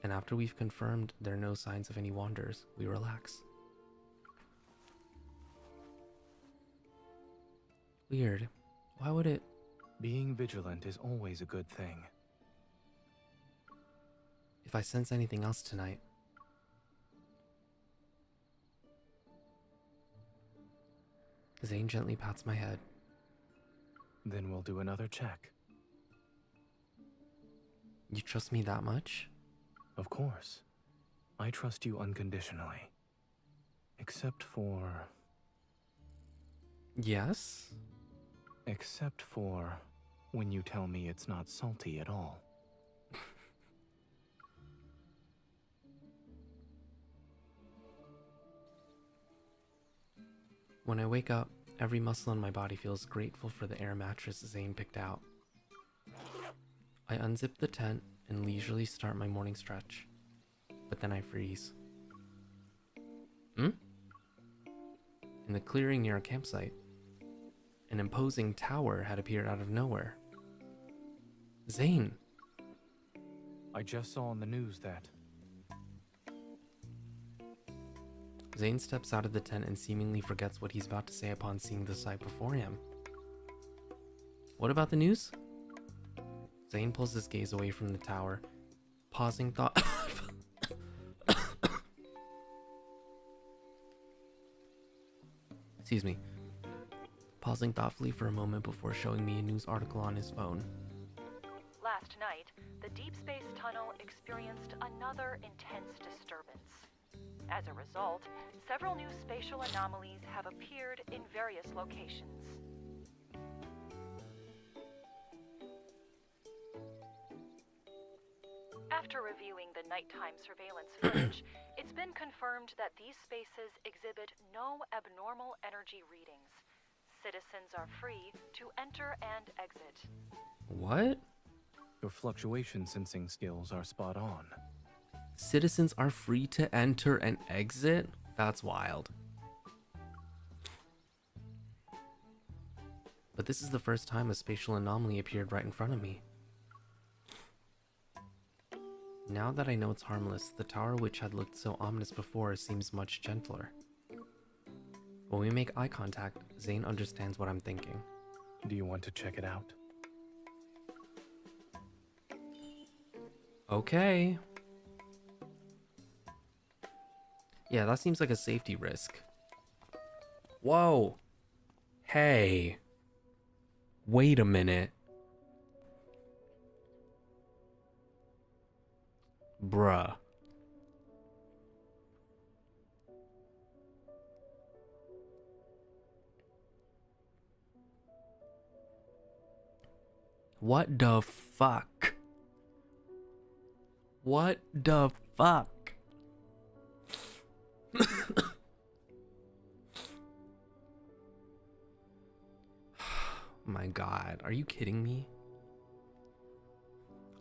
and after we've confirmed there are no signs of any wanderers, we relax. Weird. Why would it? Being vigilant is always a good thing. If I sense anything else tonight... Zayne gently pats my head. Then we'll do another check. You trust me that much? Of course. I trust you unconditionally. Except for... Yes? Except for when you tell me it's not salty at all. When I wake up, every muscle in my body feels grateful for the air mattress Zayne picked out. I unzip the tent and leisurely start my morning stretch, but then I freeze. In the clearing near our campsite, an imposing tower had appeared out of nowhere. Zayne! I just saw on the news that... Zayne steps out of the tent and seemingly forgets what he's about to say upon seeing the sight before him. What about the news? Zayne pulls his gaze away from the tower, pausing thought... Excuse me. Pausing thoughtfully for a moment before showing me a news article on his phone. Last night, the Deep Space Tunnel experienced another intense disturbance. As a result, several new spatial anomalies have appeared in various locations. After reviewing the nighttime surveillance footage, it's been confirmed that these spaces exhibit no abnormal energy readings. Citizens are free to enter and exit. What? Your fluctuation sensing skills are spot on. Citizens are free to enter and exit? That's wild. But this is the first time a spatial anomaly appeared right in front of me. Now that I know it's harmless, the tower which had looked so ominous before seems much gentler. When we make eye contact, Zayne understands what I'm thinking. Do you want to check it out? Okay. Yeah, that seems like a safety risk. Whoa. Hey. Wait a minute. Bruh. What the fuck? What the fuck? My God, are you kidding me?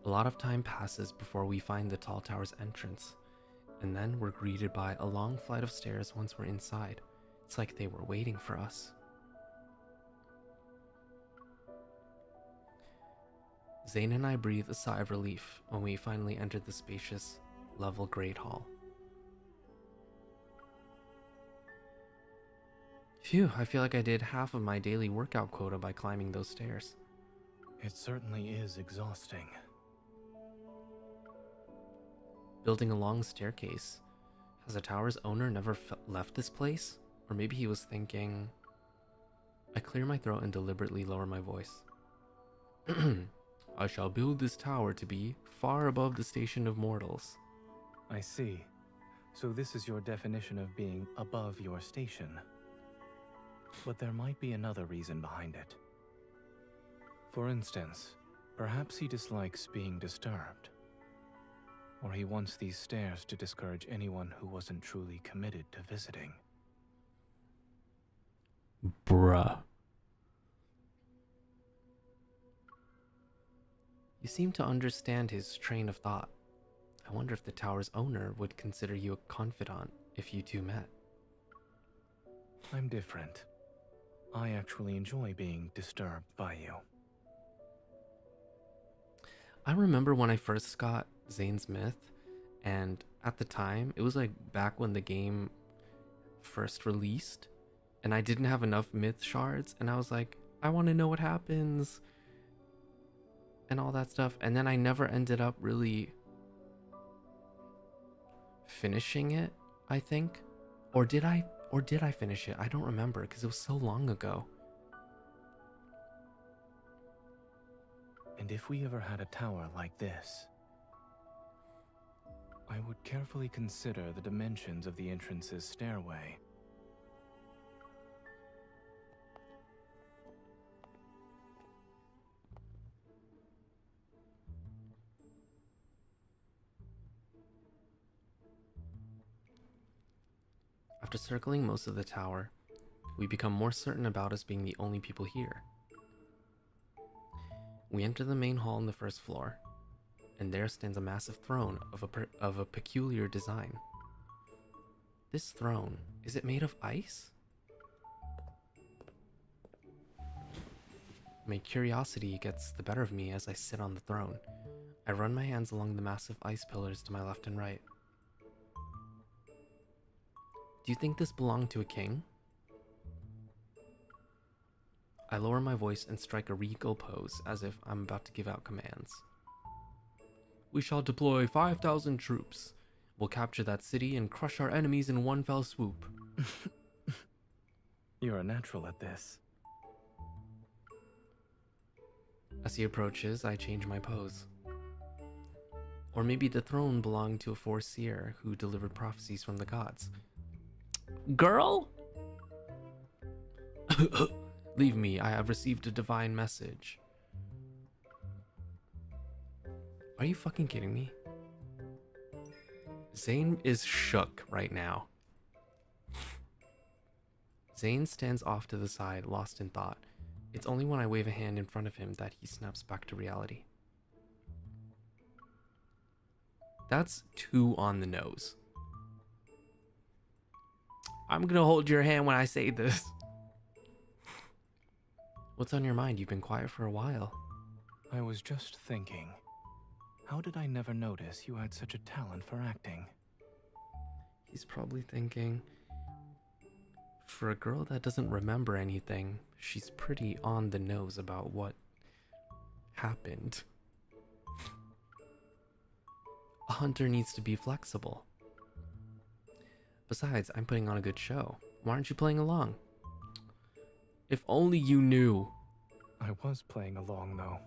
A lot of time passes before we find the tall tower's entrance, and then we're greeted by a long flight of stairs once we're inside. It's like they were waiting for us. Zayne and I breathe a sigh of relief when we finally enter the spacious, level Great Hall. Phew, I feel like I did half of my daily workout quota by climbing those stairs. It certainly is exhausting. Building a long staircase. Has the tower's owner never left this place? Or maybe he was thinking... I clear my throat and deliberately lower my voice. I shall build this tower to be far above the station of mortals. I see. So this is your definition of being above your station. But there might be another reason behind it. For instance, perhaps he dislikes being disturbed. Or he wants these stairs to discourage anyone who wasn't truly committed to visiting. Bruh. You seem to understand his train of thought. I wonder if the tower's owner would consider you a confidant if you two met. I'm different. I actually enjoy being disturbed by you. I remember when I first got Zayne's myth, and at the time, it was like back when the game first released, and I didn't have enough myth shards, and I was like, I want to know what happens, and all that stuff, and then I never ended up really finishing it, I think. Or did I finish it? I don't remember, because it was so long ago. And if we ever had a tower like this, I would carefully consider the dimensions of the entrance's stairway. After circling most of the tower, we become more certain about us being the only people here. We enter the main hall on the first floor, and there stands a massive throne of a peculiar design. This throne, is it made of ice? My curiosity gets the better of me as I sit on the throne. I run my hands along the massive ice pillars to my left and right. Do you think this belonged to a king? I lower my voice and strike a regal pose as if I'm about to give out commands. We shall deploy 5,000 troops. We'll capture that city and crush our enemies in one fell swoop. You're a natural at this. As he approaches, I change my pose. Or maybe the throne belonged to a foreseer who delivered prophecies from the gods. Girl? Leave me, I have received a divine message. Are you fucking kidding me? Zayne is shook right now. Zayne stands off to the side, lost in thought. It's only when I wave a hand in front of him that he snaps back to reality. That's too on the nose. I'm gonna hold your hand when I say this. What's on your mind? You've been quiet for a while. I was just thinking, how did I never notice you had such a talent for acting? He's probably thinking, for a girl that doesn't remember anything, she's pretty on the nose about what happened. A hunter needs to be flexible. Besides, I'm putting on a good show. Why aren't you playing along? If only you knew. I was playing along, though.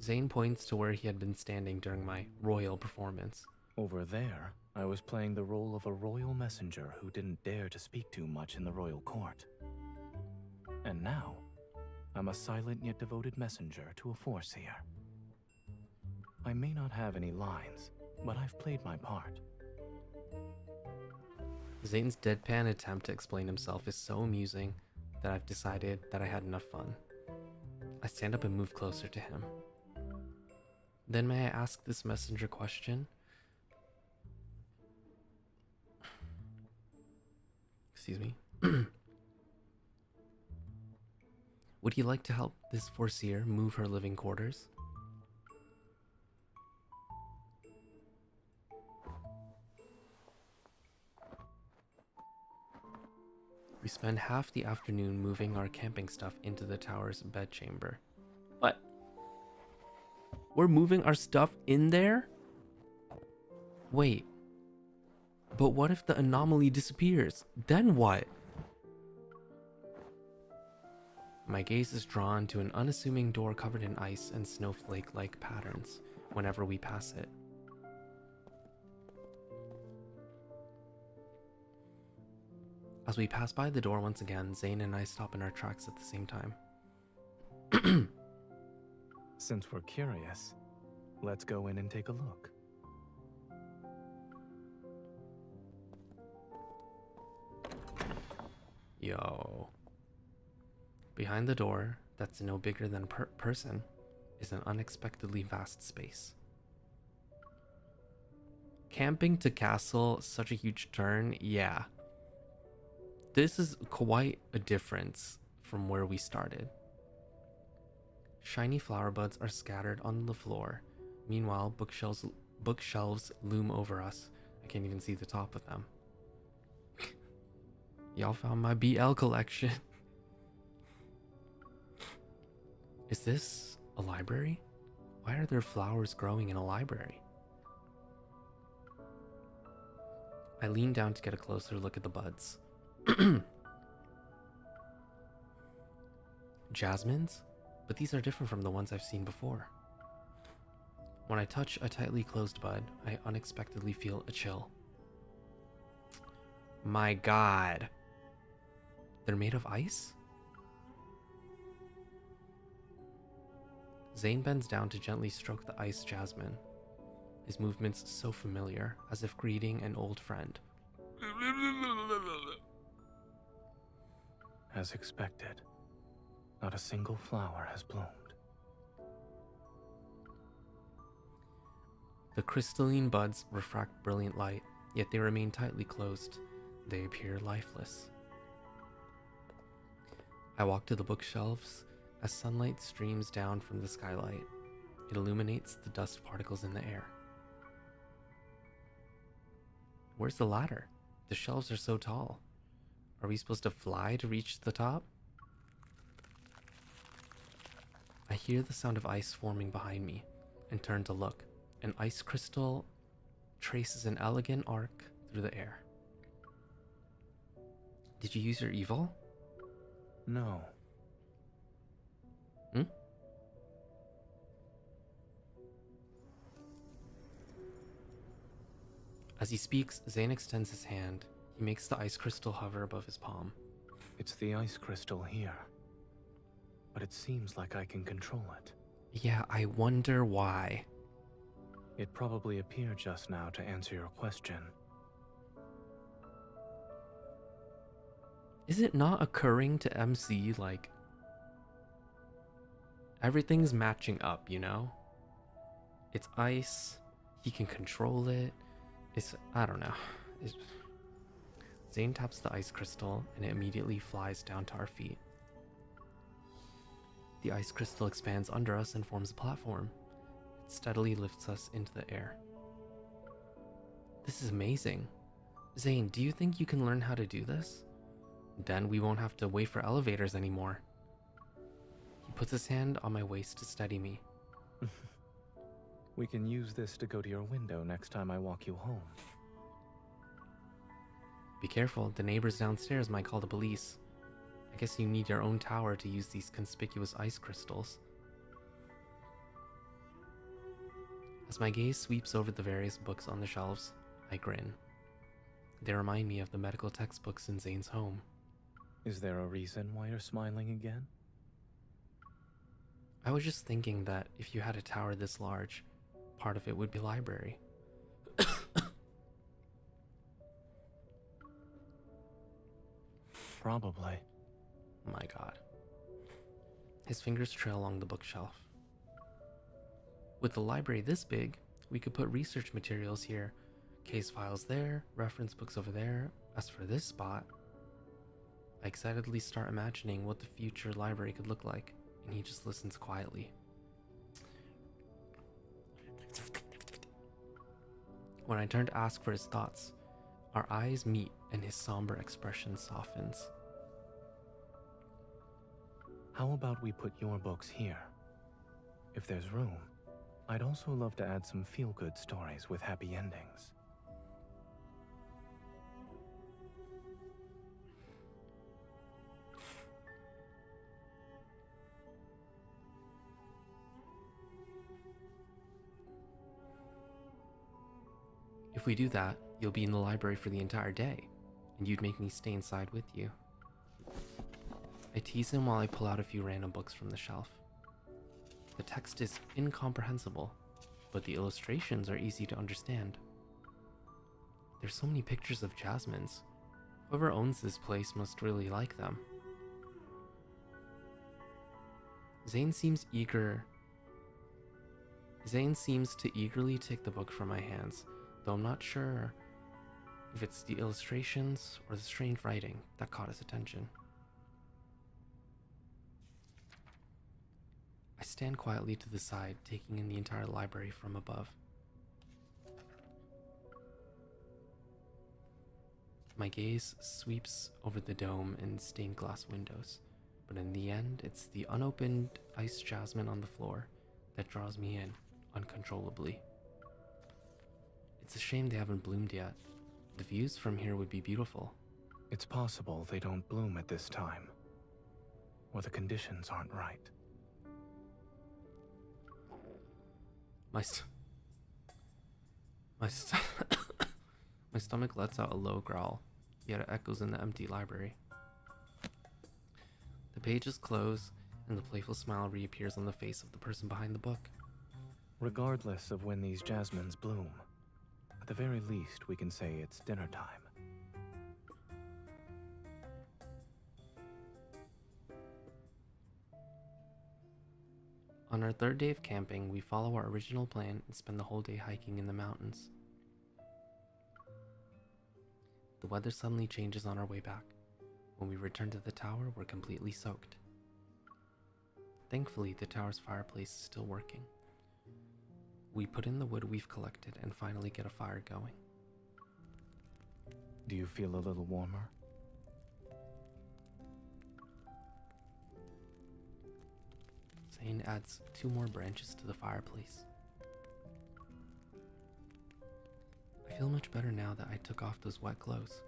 Zayne points to where he had been standing during my royal performance. Over there, I was playing the role of a royal messenger who didn't dare to speak too much in the royal court. And now, I'm a silent yet devoted messenger to a foreseer. I may not have any lines, but I've played my part. Zayne's deadpan attempt to explain himself is so amusing that I've decided that I had enough fun. I stand up and move closer to him. Then may I ask this messenger question? Excuse me. Would he like to help this foreseer move her living quarters? spend half the afternoon moving our camping stuff into the tower's bedchamber. What? We're moving our stuff in there? Wait. But what if the anomaly disappears? Then what? My gaze is drawn to an unassuming door covered in ice and snowflake-like patterns whenever we pass it. As we pass by the door once again, Zayne and I stop in our tracks at the same time. Since we're curious, let's go in and take a look. Yo. Behind the door, that's no bigger than a person, is an unexpectedly vast space. Camping to castle, such a huge turn, yeah. This is quite a difference from where we started. Shiny flower buds are scattered on the floor. Meanwhile, bookshelves loom over us. I can't even see the top of them. Y'all found my BL collection. Is this a library? Why are there flowers growing in a library? I lean down to get a closer look at the buds. Jasmines? But these are different from the ones I've seen before. When I touch a tightly closed bud, I unexpectedly feel a chill. My god. They're made of ice? Zayne bends down to gently stroke the ice jasmine. His movements so familiar, as if greeting an old friend. As expected, not a single flower has bloomed. The crystalline buds refract brilliant light, yet they remain tightly closed. They appear lifeless. I walk to the bookshelves. As sunlight streams down from the skylight, it illuminates the dust particles in the air. Where's the ladder? The shelves are so tall. Are we supposed to fly to reach the top? I hear the sound of ice forming behind me and turn to look. An ice crystal traces an elegant arc through the air. Did you use your evil? No. Hmm? As he speaks, Zayne extends his hand. He makes the ice crystal hover above his palm. It's the ice crystal here. But it seems like I can control it. Yeah, I wonder why. It probably appeared just now to answer your question. Is it not occurring to MC like everything's matching up, you know? It's ice. He can control it. I don't know. Zayne taps the ice crystal and it immediately flies down to our feet. The ice crystal expands under us and forms a platform. It steadily lifts us into the air. This is amazing. Zayne, do you think you can learn how to do this? Then we won't have to wait for elevators anymore. He puts his hand on my waist to steady me. We can use this to go to your window next time I walk you home. Be careful, the neighbors downstairs might call the police. I guess you need your own tower to use these conspicuous ice crystals. As my gaze sweeps over the various books on the shelves, I grin. They remind me of the medical textbooks in Zayne's home. Is there a reason why you're smiling again? I was just thinking that if you had a tower this large, part of it would be library. Probably. My god. His fingers trail along the bookshelf. With the library this big, we could put research materials here, case files there, reference books over there. As for this spot, I excitedly start imagining what the future library could look like, and he just listens quietly. When I turn to ask for his thoughts, our eyes meet and his somber expression softens. How about we put your books here? If there's room, I'd also love to add some feel-good stories with happy endings. If we do that, you'll be in the library for the entire day, and you'd make me stay inside with you. I tease him while I pull out a few random books from the shelf. The text is incomprehensible, but the illustrations are easy to understand. There's so many pictures of Jasmines. Whoever owns this place must really like them. Zayne seems to eagerly take the book from my hands, though I'm not sure if it's the illustrations or the strange writing that caught his attention. I stand quietly to the side, taking in the entire library from above. My gaze sweeps over the dome and stained glass windows, but in the end, it's the unopened iced jasmine on the floor that draws me in uncontrollably. It's a shame they haven't bloomed yet. The views from here would be beautiful. It's possible they don't bloom at this time, or the conditions aren't right. My stomach lets out a low growl, yet it echoes in the empty library. The pages close, and the playful smile reappears on the face of the person behind the book. Regardless of when these jasmines bloom, at the very least we can say it's dinner time. On our third day of camping, we follow our original plan and spend the whole day hiking in the mountains. The weather suddenly changes on our way back. When we return to the tower, we're completely soaked. Thankfully, the tower's fireplace is still working. We put in the wood we've collected and finally get a fire going. Do you feel a little warmer? Zayne adds 2 more branches to the fireplace. I feel much better now that I took off those wet clothes.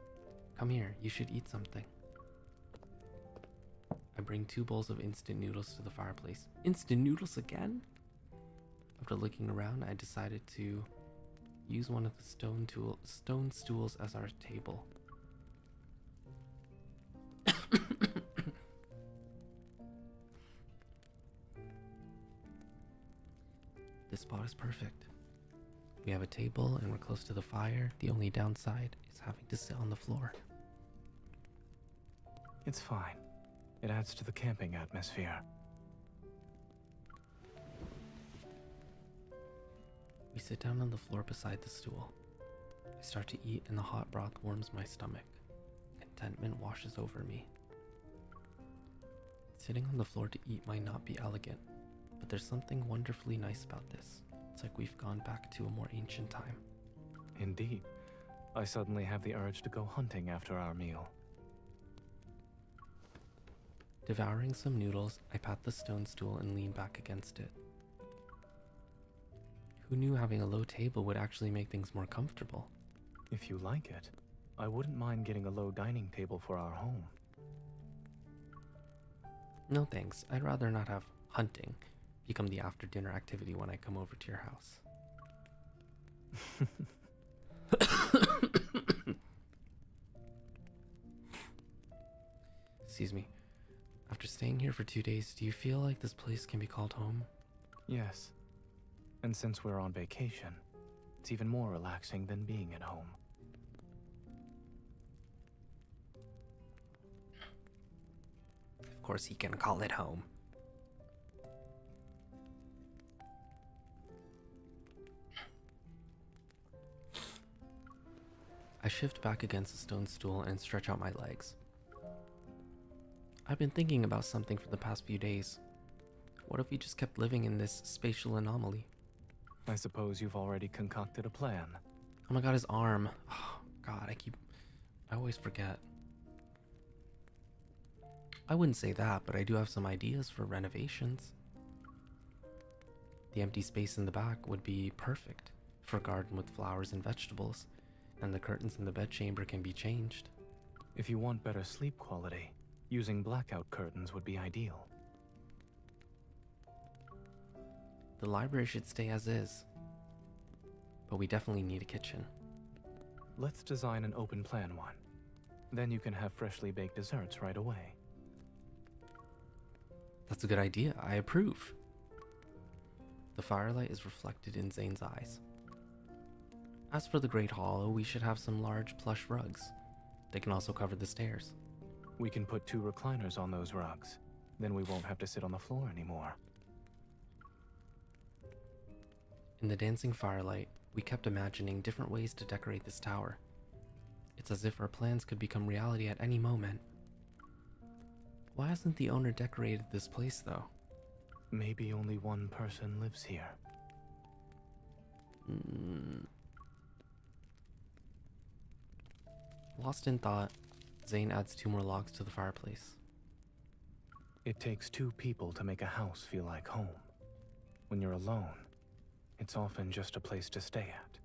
Come here, you should eat something. I bring 2 bowls of instant noodles to the fireplace. Instant noodles again? After looking around, I decided to use one of the stone stools as our table. This spot is perfect. We have a table and we're close to the fire. The only downside is having to sit on the floor. It's fine. It adds to the camping atmosphere. We sit down on the floor beside the stool. I start to eat and the hot broth warms my stomach. Contentment washes over me. Sitting on the floor to eat might not be elegant, but there's something wonderfully nice about this. It's like we've gone back to a more ancient time. Indeed. I suddenly have the urge to go hunting after our meal. Devouring some noodles, I pat the stone stool and lean back against it. Who knew having a low table would actually make things more comfortable? If you like it, I wouldn't mind getting a low dining table for our home. No thanks, I'd rather not have hunting become the after-dinner activity when I come over to your house. Excuse me. After staying here for 2 days, do you feel like this place can be called home? Yes. And since we're on vacation, it's even more relaxing than being at home. Of course he can call it home. I shift back against the stone stool and stretch out my legs. I've been thinking about something for the past few days. What if we just kept living in this spatial anomaly? I suppose you've already concocted a plan. Oh my god, his arm. Oh god, I always forget. I wouldn't say that, but I do have some ideas for renovations. The empty space in the back would be perfect for a garden with flowers and vegetables, and the curtains in the bedchamber can be changed. If you want better sleep quality, using blackout curtains would be ideal. The library should stay as is, but we definitely need a kitchen. Let's design an open plan one. Then you can have freshly baked desserts right away. That's a good idea. I approve. The firelight is reflected in Zayne's eyes. As for the Great Hall, we should have some large plush rugs. They can also cover the stairs. We can put 2 recliners on those rugs. Then we won't have to sit on the floor anymore. In the dancing firelight, we kept imagining different ways to decorate this tower. It's as if our plans could become reality at any moment. Why hasn't the owner decorated this place, though? Maybe only one person lives here. Lost in thought, Zayne adds 2 more logs to the fireplace. It takes 2 people to make a house feel like home. When you're alone, it's often just a place to stay at.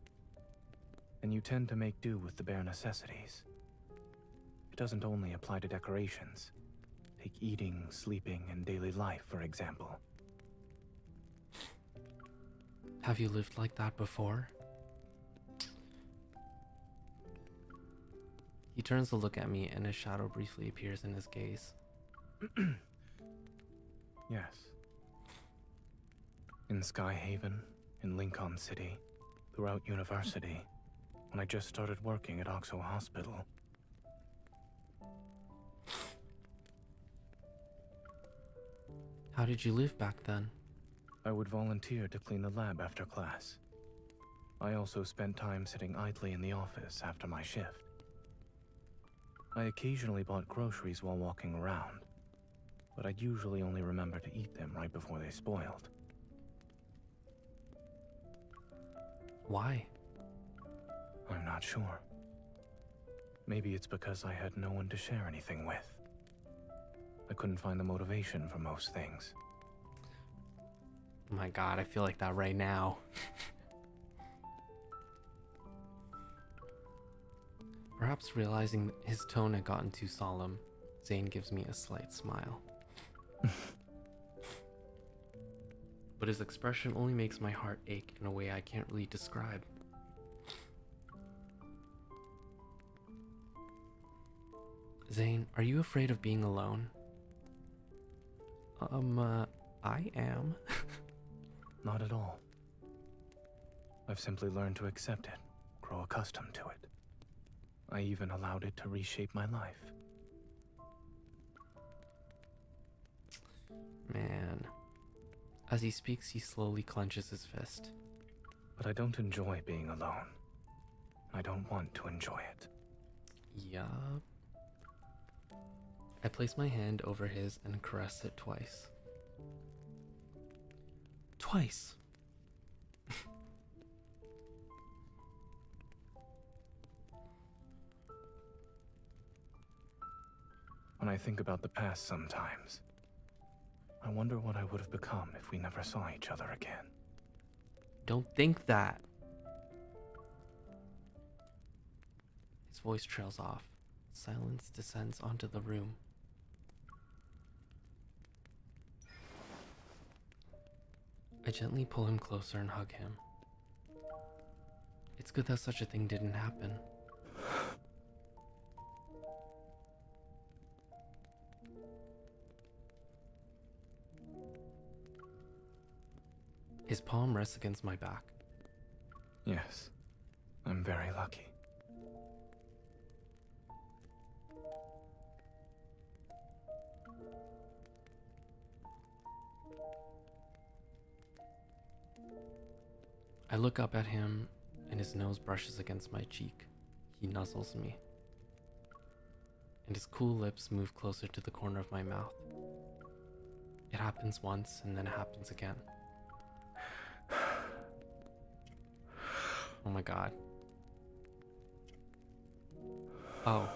And you tend to make do with the bare necessities. It doesn't only apply to decorations. Take eating, sleeping, and daily life, for example. Have you lived like that before? He turns to look at me, and a shadow briefly appears in his gaze. Yes. In Skyhaven, in Lincoln City, throughout university, when I just started working at Oxo Hospital. How did you live back then? I would volunteer to clean the lab after class. I also spent time sitting idly in the office after my shift. I occasionally bought groceries while walking around, but I'd usually only remember to eat them right before they spoiled. Why? I'm not sure. Maybe it's because I had no one to share anything with. I couldn't find the motivation for most things. Oh my god, I feel like that right now. Perhaps realizing his tone had gotten too solemn, Zayne gives me a slight smile. But his expression only makes my heart ache in a way I can't really describe. Zayne, are you afraid of being alone? I am. Not at all. I've simply learned to accept it, grow accustomed to it. I even allowed it to reshape my life. Man. As he speaks, he slowly clenches his fist. But I don't enjoy being alone. I don't want to enjoy it. Yup. I place my hand over his and caress it twice. Twice! When I think about the past sometimes, I wonder what I would have become if we never saw each other again. Don't think that. His voice trails off. Silence descends onto the room. I gently pull him closer and hug him. It's good that such a thing didn't happen. His palm rests against my back. Yes, I'm very lucky. I look up at him, and his nose brushes against my cheek. He nuzzles me, and his cool lips move closer to the corner of my mouth. It happens once, and then it happens again. Oh my god. Oh.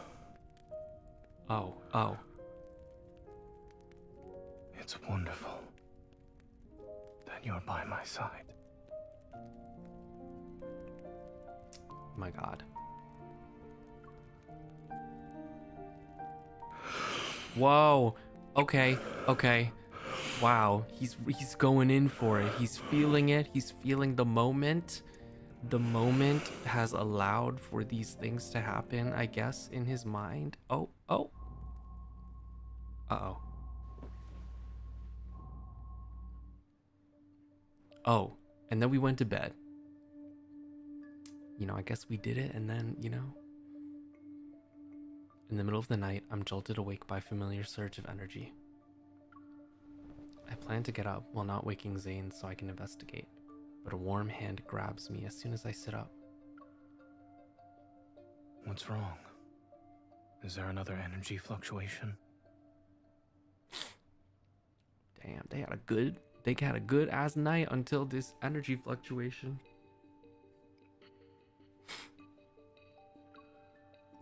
Oh, oh. It's wonderful that you're by my side. My God. Whoa. Okay. Okay. Wow. He's going in for it. He's feeling it. He's feeling the moment. The moment has allowed for these things to happen, I guess, in his mind. Oh. Uh-oh. Oh. And then we went to bed. You know, I guess we did it, and then, you know. In the middle of the night, I'm jolted awake by a familiar surge of energy. I plan to get up while not waking Zayne so I can investigate, but a warm hand grabs me as soon as I sit up. What's wrong? Is there another energy fluctuation? Damn, they had a good ass night until this energy fluctuation.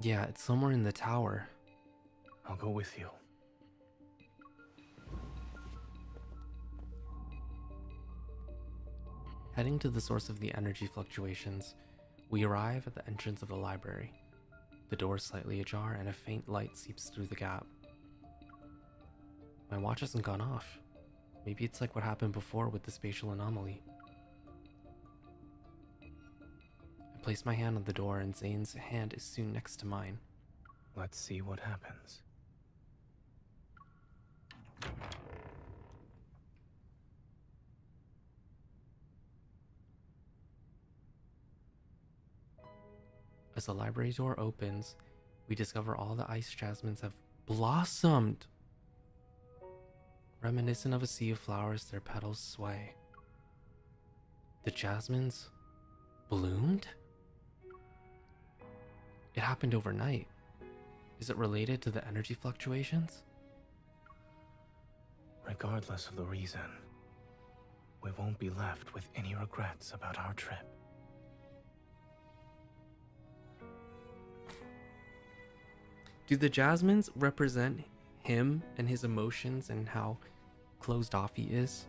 Yeah, it's somewhere in the tower. I'll go with you. Heading to the source of the energy fluctuations, we arrive at the entrance of the library. The door is slightly ajar and a faint light seeps through the gap. My watch hasn't gone off. Maybe it's like what happened before with the spatial anomaly. I place my hand on the door and Zayne's hand is soon next to mine. Let's see what happens. As the library door opens, we discover all the ice jasmines have blossomed. Reminiscent of a sea of flowers, their petals sway. The jasmines bloomed? It happened overnight. Is it related to the energy fluctuations? Regardless of the reason, we won't be left with any regrets about our trip. Do the jasmines represent him and his emotions and how closed off he is?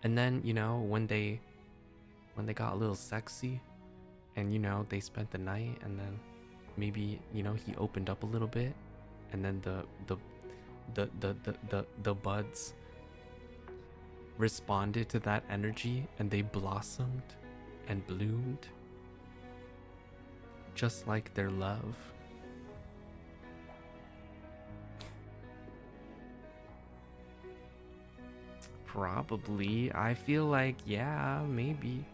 And then, you know, when they got a little sexy and, you know, they spent the night and then maybe, you know, he opened up a little bit and then the buds responded to that energy and they blossomed and bloomed just like their love. Probably. I feel like, yeah, maybe.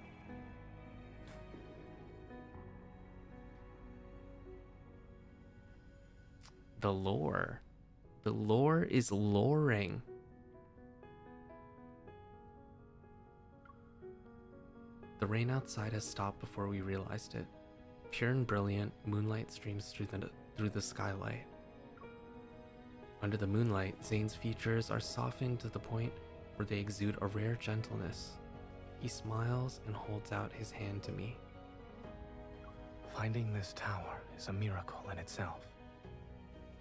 The lore. The lore is loring. The rain outside has stopped before we realized it. Pure and brilliant, moonlight streams through the skylight. Under the moonlight, Zayne's features are softened to the point where they exude a rare gentleness. He smiles and holds out his hand to me. Finding this tower is a miracle in itself.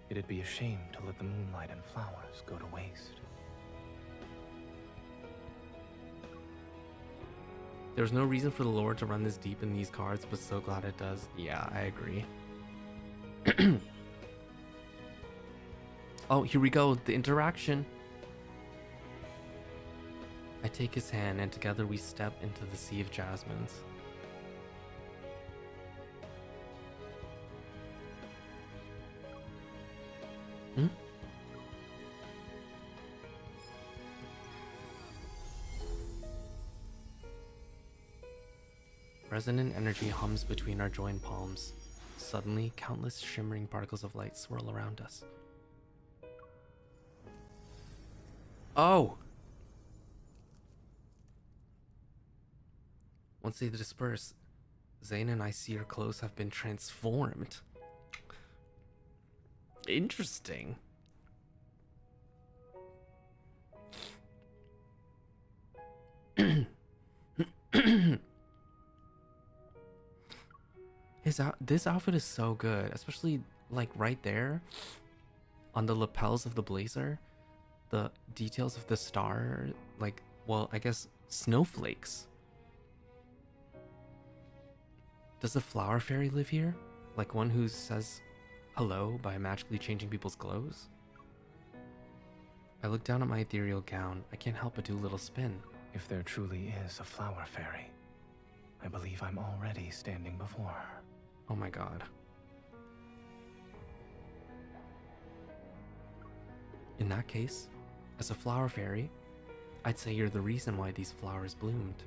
It'd be a shame to let the moonlight and flowers go to waste. There's no reason for the lore to run this deep in these cards, but so glad it does. Yeah, I agree. Oh, here we go. The interaction. I take his hand and together we step into the sea of jasmines. Resonant energy hums between our joined palms. Suddenly, countless shimmering particles of light swirl around us. Oh! Once they disperse, Zayne and I see her clothes have been transformed. Interesting. This outfit is so good, especially like right there on the lapels of the blazer. the details of the star, like, well, I guess snowflakes. Does the flower fairy live here? Like one who says hello by magically changing people's clothes? I look down at my ethereal gown. I can't help but do a little spin. If there truly is a flower fairy, I believe I'm already standing before her. Oh my god. In that case, as a flower fairy, I'd say you're the reason why these flowers bloomed.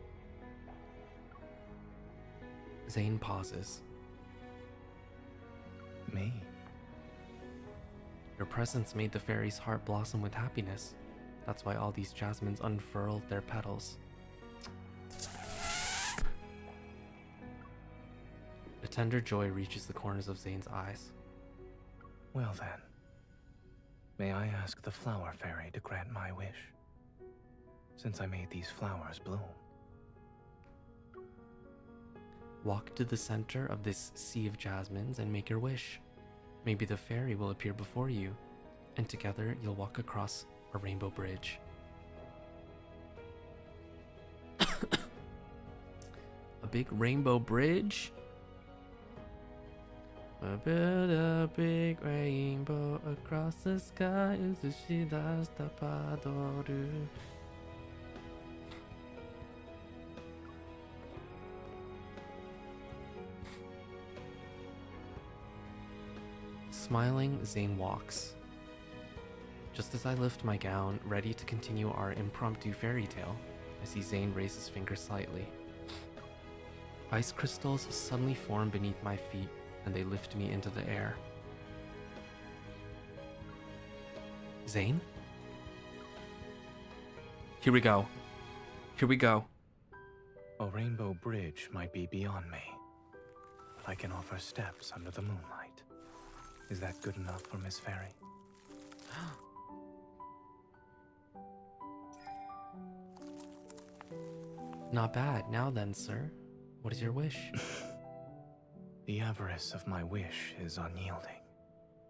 Zayne pauses. Me? Your presence made the fairy's heart blossom with happiness. That's why all these jasmines unfurled their petals. A tender joy reaches the corners of Zayne's eyes. Well then, may I ask the flower fairy to grant my wish? Since I made these flowers bloom. Walk to the center of this sea of jasmines and make your wish. Maybe the fairy will appear before you, and together you'll walk across a rainbow bridge. A big rainbow bridge? I build a big rainbow across the sky. Smiling, Zayne walks. Just as I lift my gown, ready to continue our impromptu fairy tale, I see Zayne raise his finger slightly. Ice crystals suddenly form beneath my feet, and they lift me into the air. Zayne? Here we go. Here we go. A rainbow bridge might be beyond me, but I can offer steps under the moonlight. Is that good enough for Miss Fairy? Not bad. Now then, sir, what is your wish? The avarice of my wish is unyielding.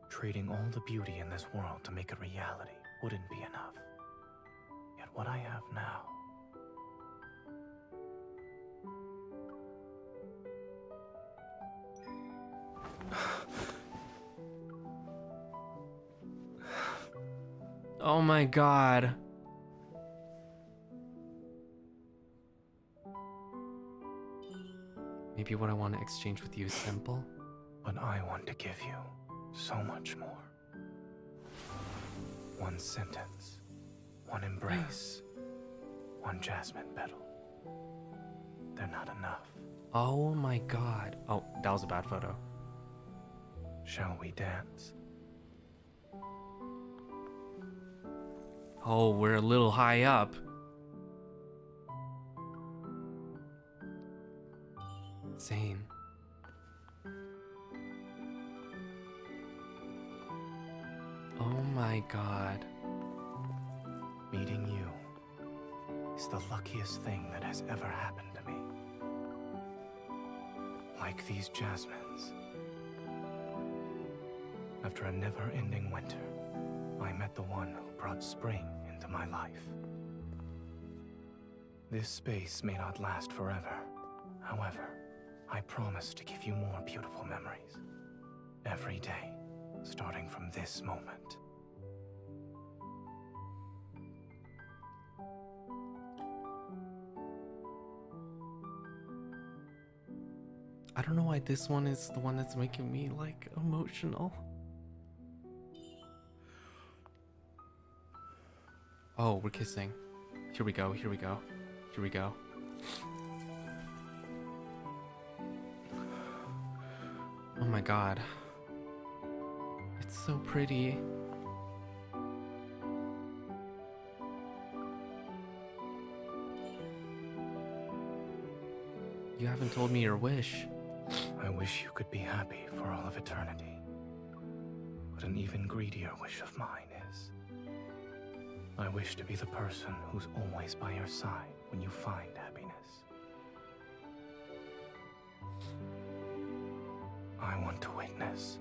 Trading all the beauty in this world to make a reality wouldn't be enough. Yet what I have now... Oh my god. Maybe what I want to exchange with you is simple. But I want to give you so much more. One sentence, one embrace, one jasmine petal. They're not enough. Oh my god. Oh, that was a bad photo. Shall we dance? Oh, we're a little high up. Zayne. Oh my god. Meeting you is the luckiest thing that has ever happened to me. Like these jasmines. After a never-ending winter, I met the one who brought spring into my life. This space may not last forever. However, I promise to give you more beautiful memories. Every day, starting from this moment. I don't know why this one is the one that's making me, like, emotional. Oh, we're kissing. Here we go, here we go, here we go. Oh my god. It's so pretty. You haven't told me your wish. I wish you could be happy for all of eternity. But an even greedier wish of mine is... I wish to be the person who's always by your side when you find happiness. I want to witness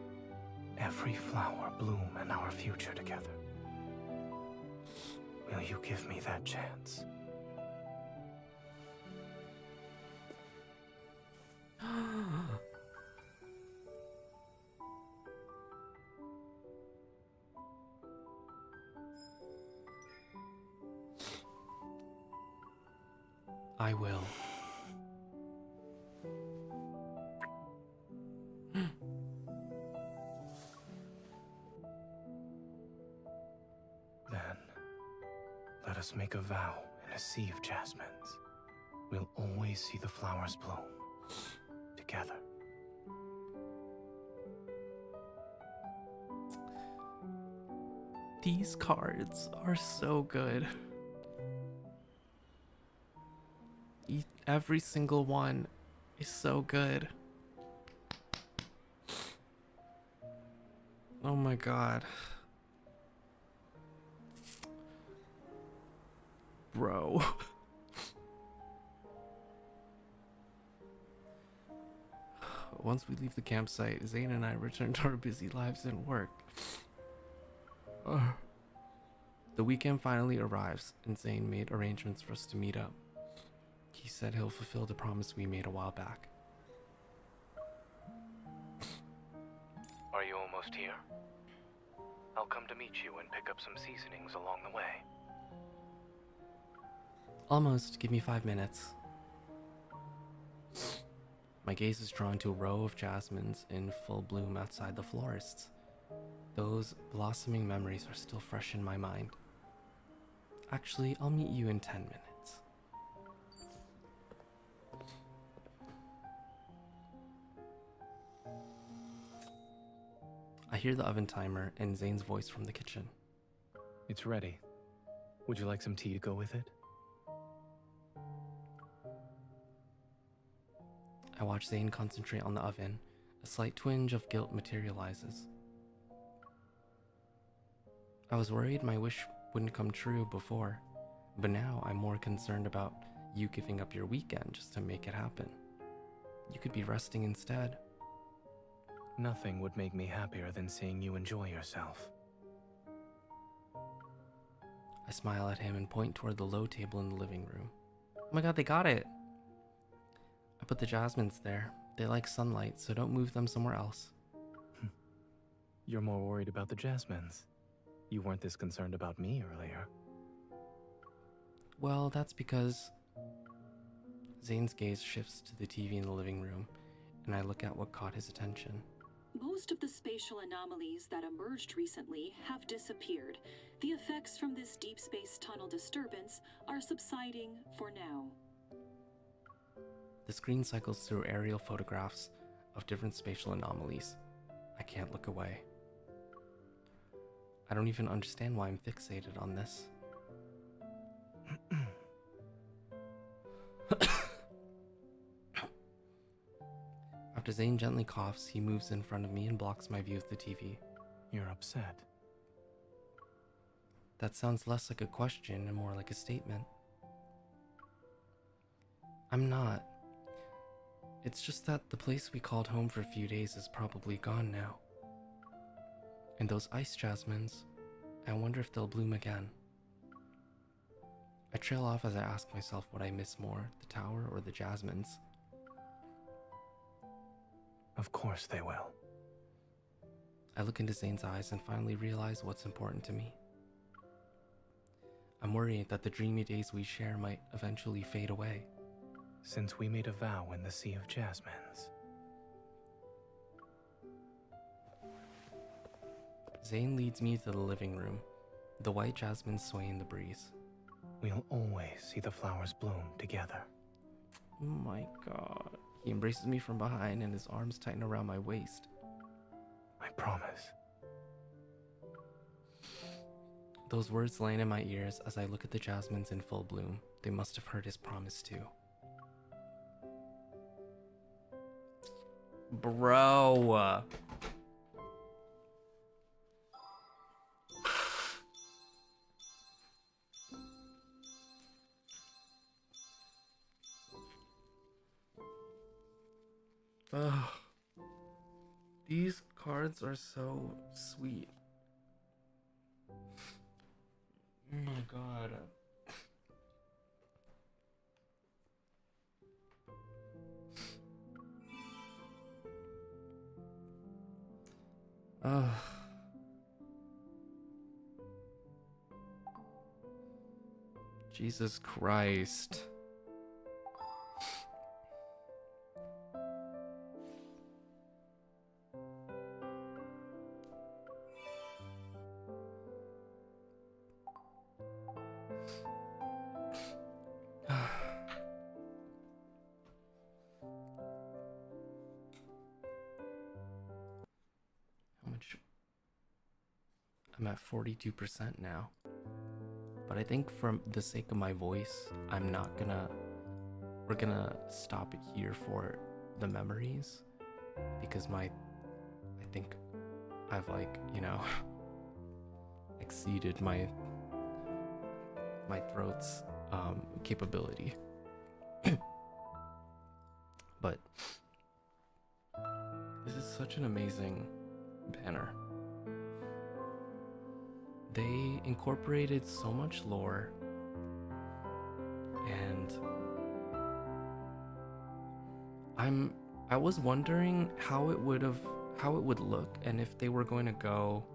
every flower bloom in our future together. Will you give me that chance? I will. Then, let us make a vow in a sea of jasmines. We'll always see the flowers bloom together. These cards are so good. Every single one is so good. Oh my god. Bro. Once we leave the campsite, Zayne and I return to our busy lives and work. Ugh. The weekend finally arrives, and Zayne made arrangements for us to meet up. He said he'll fulfill the promise we made a while back. Are you almost here? I'll come to meet you and pick up some seasonings along the way. Almost. Give me 5 minutes. My gaze is drawn to a row of jasmines in full bloom outside the florists. Those blossoming memories are still fresh in my mind. Actually, I'll meet you in 10 minutes. I hear the oven timer and Zayne's voice from the kitchen. It's ready. Would you like some tea to go with it? I watch Zayne concentrate on the oven. A slight twinge of guilt materializes. I was worried my wish wouldn't come true before, but now I'm more concerned about you giving up your weekend just to make it happen. You could be resting instead. Nothing would make me happier than seeing you enjoy yourself. I smile at him and point toward the low table in the living room. Oh my god, they got it! I put the jasmines there. They like sunlight, so don't move them somewhere else. You're more worried about the jasmines. You weren't this concerned about me earlier. Well, that's because Zayne's gaze shifts to the TV in the living room, and I look at what caught his attention. Most of the spatial anomalies that emerged recently have disappeared. The effects from this deep space tunnel disturbance are subsiding for now. The screen cycles through aerial photographs of different spatial anomalies. I can't look away. I don't even understand why I'm fixated on this. After Zayne gently coughs, he moves in front of me and blocks my view of the TV. You're upset. That sounds less like a question and more like a statement. I'm not. It's just that the place we called home for a few days is probably gone now. And those ice jasmines, I wonder if they'll bloom again. I trail off as I ask myself what I miss more, the tower or the jasmines. Of course they will. I look into Zayne's eyes and finally realize what's important to me. I'm worried that the dreamy days we share might eventually fade away. Since we made a vow in the Sea of Jasmines. Zayne leads me to the living room. The white jasmines sway in the breeze. We'll always see the flowers bloom together. Oh my god. He embraces me from behind and his arms tighten around my waist. I promise. Those words land in my ears as I look at the jasmines in full bloom. They must have heard his promise too. Bro. Ugh. These cards are so sweet. Oh my god. god. Ugh. Jesus Christ. How much? I'm at 42% now. But I think for the sake of my voice, we're gonna stop it here for the memories, because I think I've exceeded my throat's capability. But this is such an amazing banner. They incorporated so much lore, and I was wondering how it would look, and if they were going to go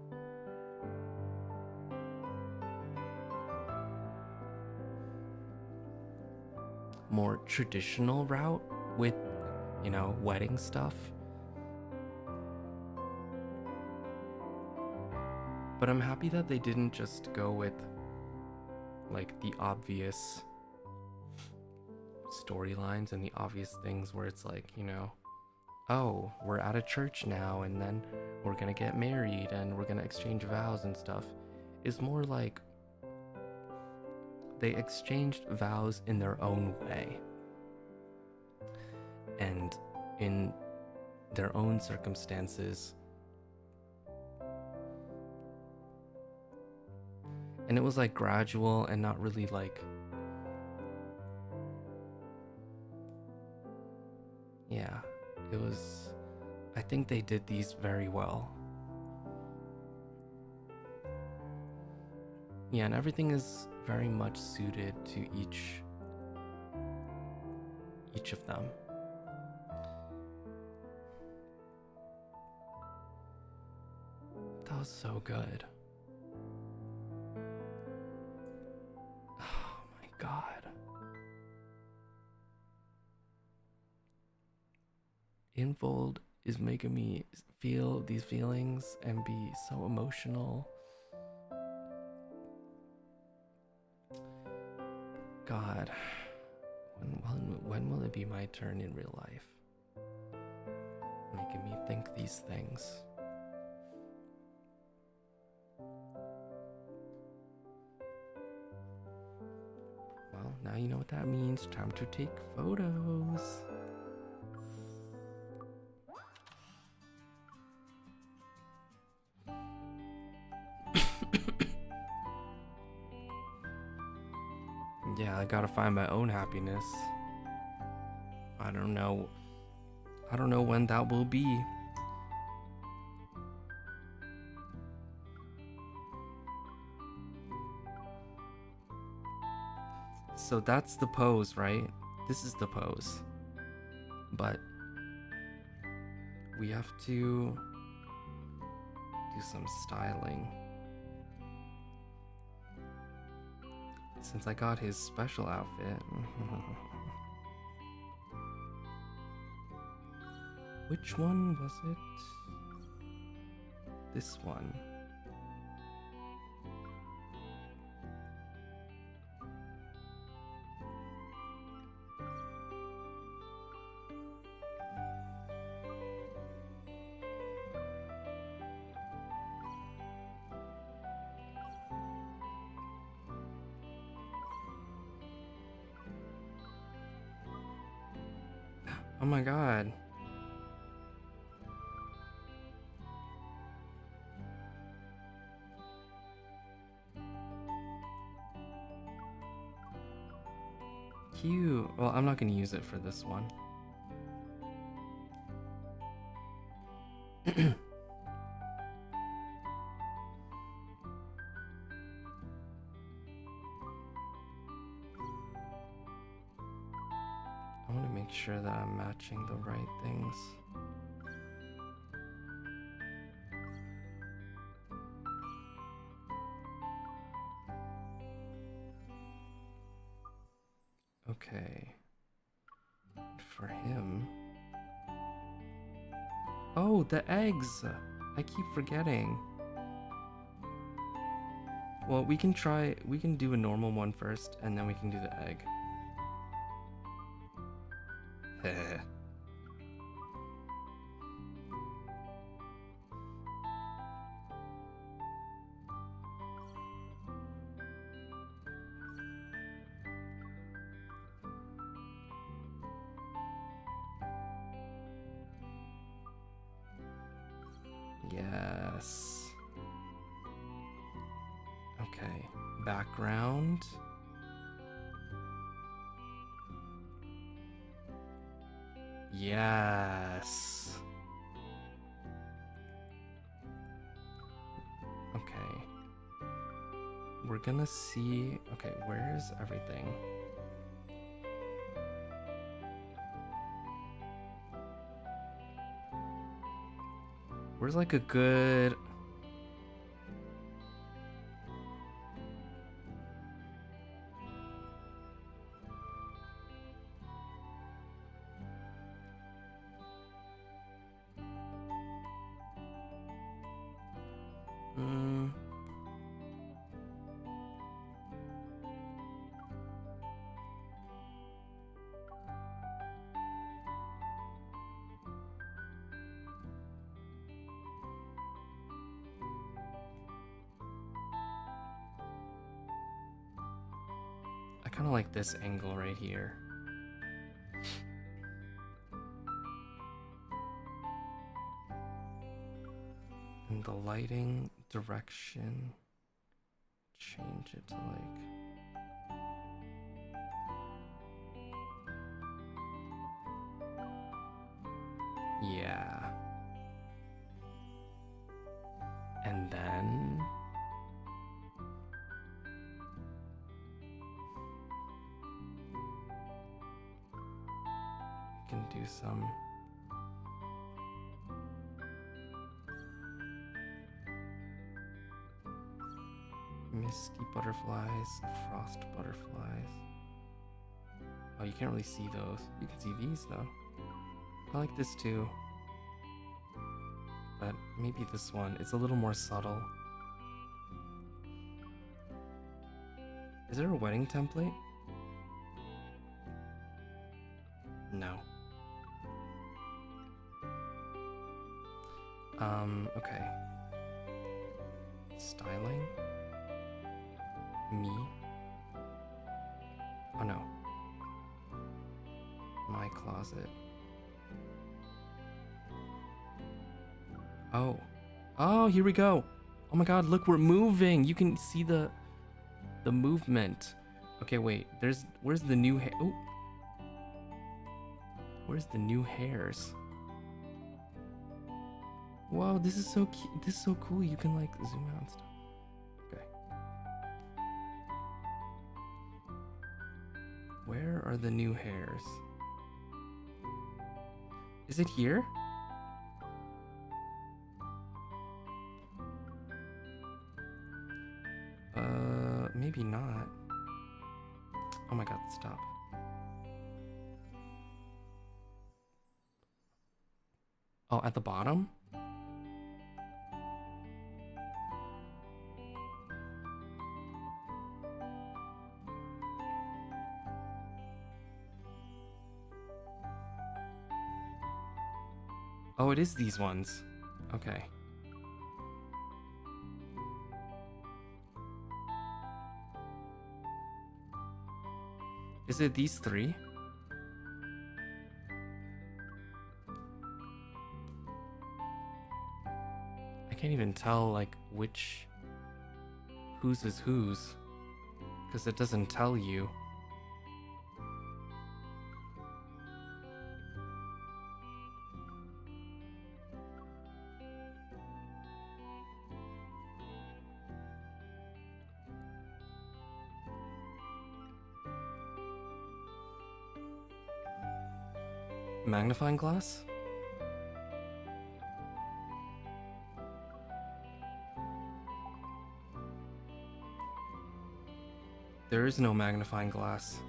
more traditional route with, wedding stuff. But I'm happy that they didn't just go with the obvious storylines and the obvious things where it's oh, we're at a church now and then we're gonna get married and we're gonna exchange vows and stuff. It's more like they exchanged vows in their own way and in their own circumstances. And it was gradual and not really yeah, it was, I think they did these very well. Yeah, and everything is very much suited to each of them. That was so good. Oh my god. Infold is making me feel these feelings and be so emotional. God, when will it be my turn in real life? Making me think these things. Well, now you know what that means. Time to take photos. Yeah, I gotta find my own happiness. I don't know when that will be. So that's the pose, right? This is the pose. But we have to do some styling. Since I got his special outfit. Which one was it? This one. Oh my god. Cute. Well, I'm not gonna use it for this one. Make sure that I'm matching the right things. Okay. For him. Oh, the eggs! I keep forgetting. Well, we can do a normal one first, and then we can do the egg. Heh. Yes. Okay. Background. Yes. Okay. We're gonna see. Okay, where's everything? Where's like a good... I kind of like this angle right here. And the lighting direction, change it to like... Yeah. And then... we can do some... misty butterflies, frost butterflies. Oh, you can't really see those. You can see these though. I like this too. But maybe this one, it's a little more subtle. Is there a wedding template? No. Okay. Styling? Me? Oh no. My closet. Oh. Oh, here we go. Oh my god, look, we're moving. You can see the movement. Okay, wait. Where's the new hair? Oh. Where's the new hairs? Whoa, this is so cute. This is so cool. You can like zoom out and stuff. Okay. Where are the new hairs? Is it here? Maybe not. Oh my god, stop. Oh, at the bottom? Oh, it is these ones. Okay. Is it these three? I can't even tell like whose is whose, because it doesn't tell you. Magnifying glass? There is no magnifying glass.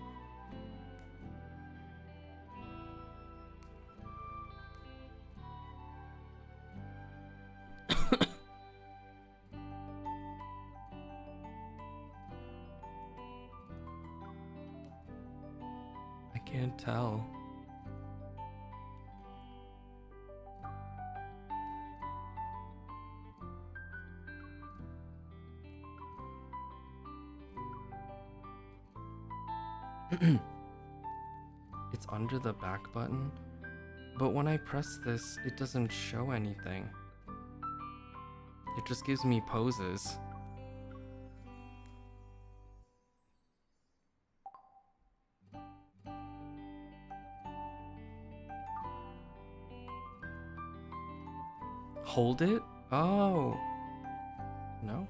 I can't tell. It's under the back button, but when I press this, it doesn't show anything. It just gives me poses. Hold it? Oh. No?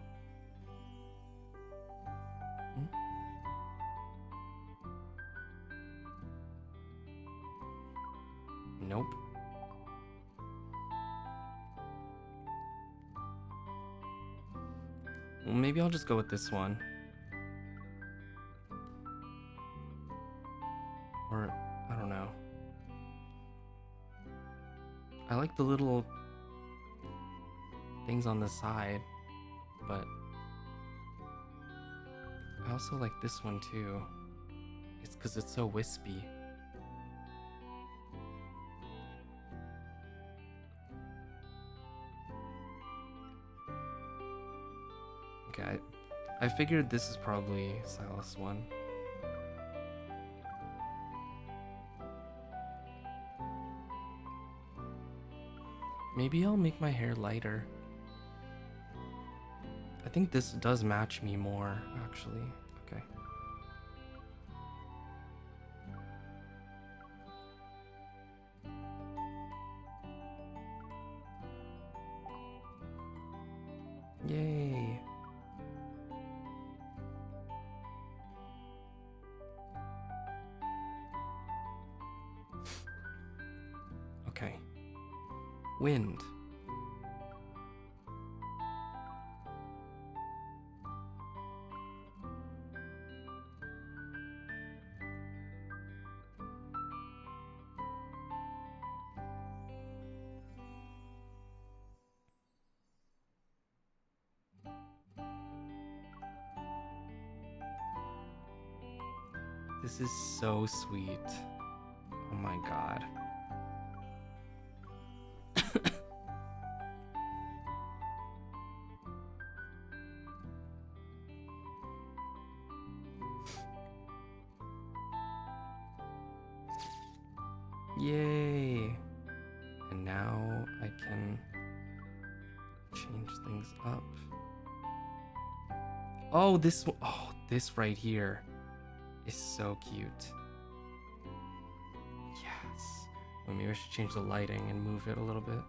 Nope. Well, maybe I'll just go with this one. Or, I don't know. I like the little things on the side, but I also like this one too. It's because it's so wispy. Okay, I figured this is probably Sylus one. Maybe I'll make my hair lighter. I think this does match me more, actually. Okay. Yay. Okay. Wind. This is so sweet. Oh my god. Yay! And now I can change things up. Oh, this right here is so cute. Yes. Well, maybe I should change the lighting and move it a little bit.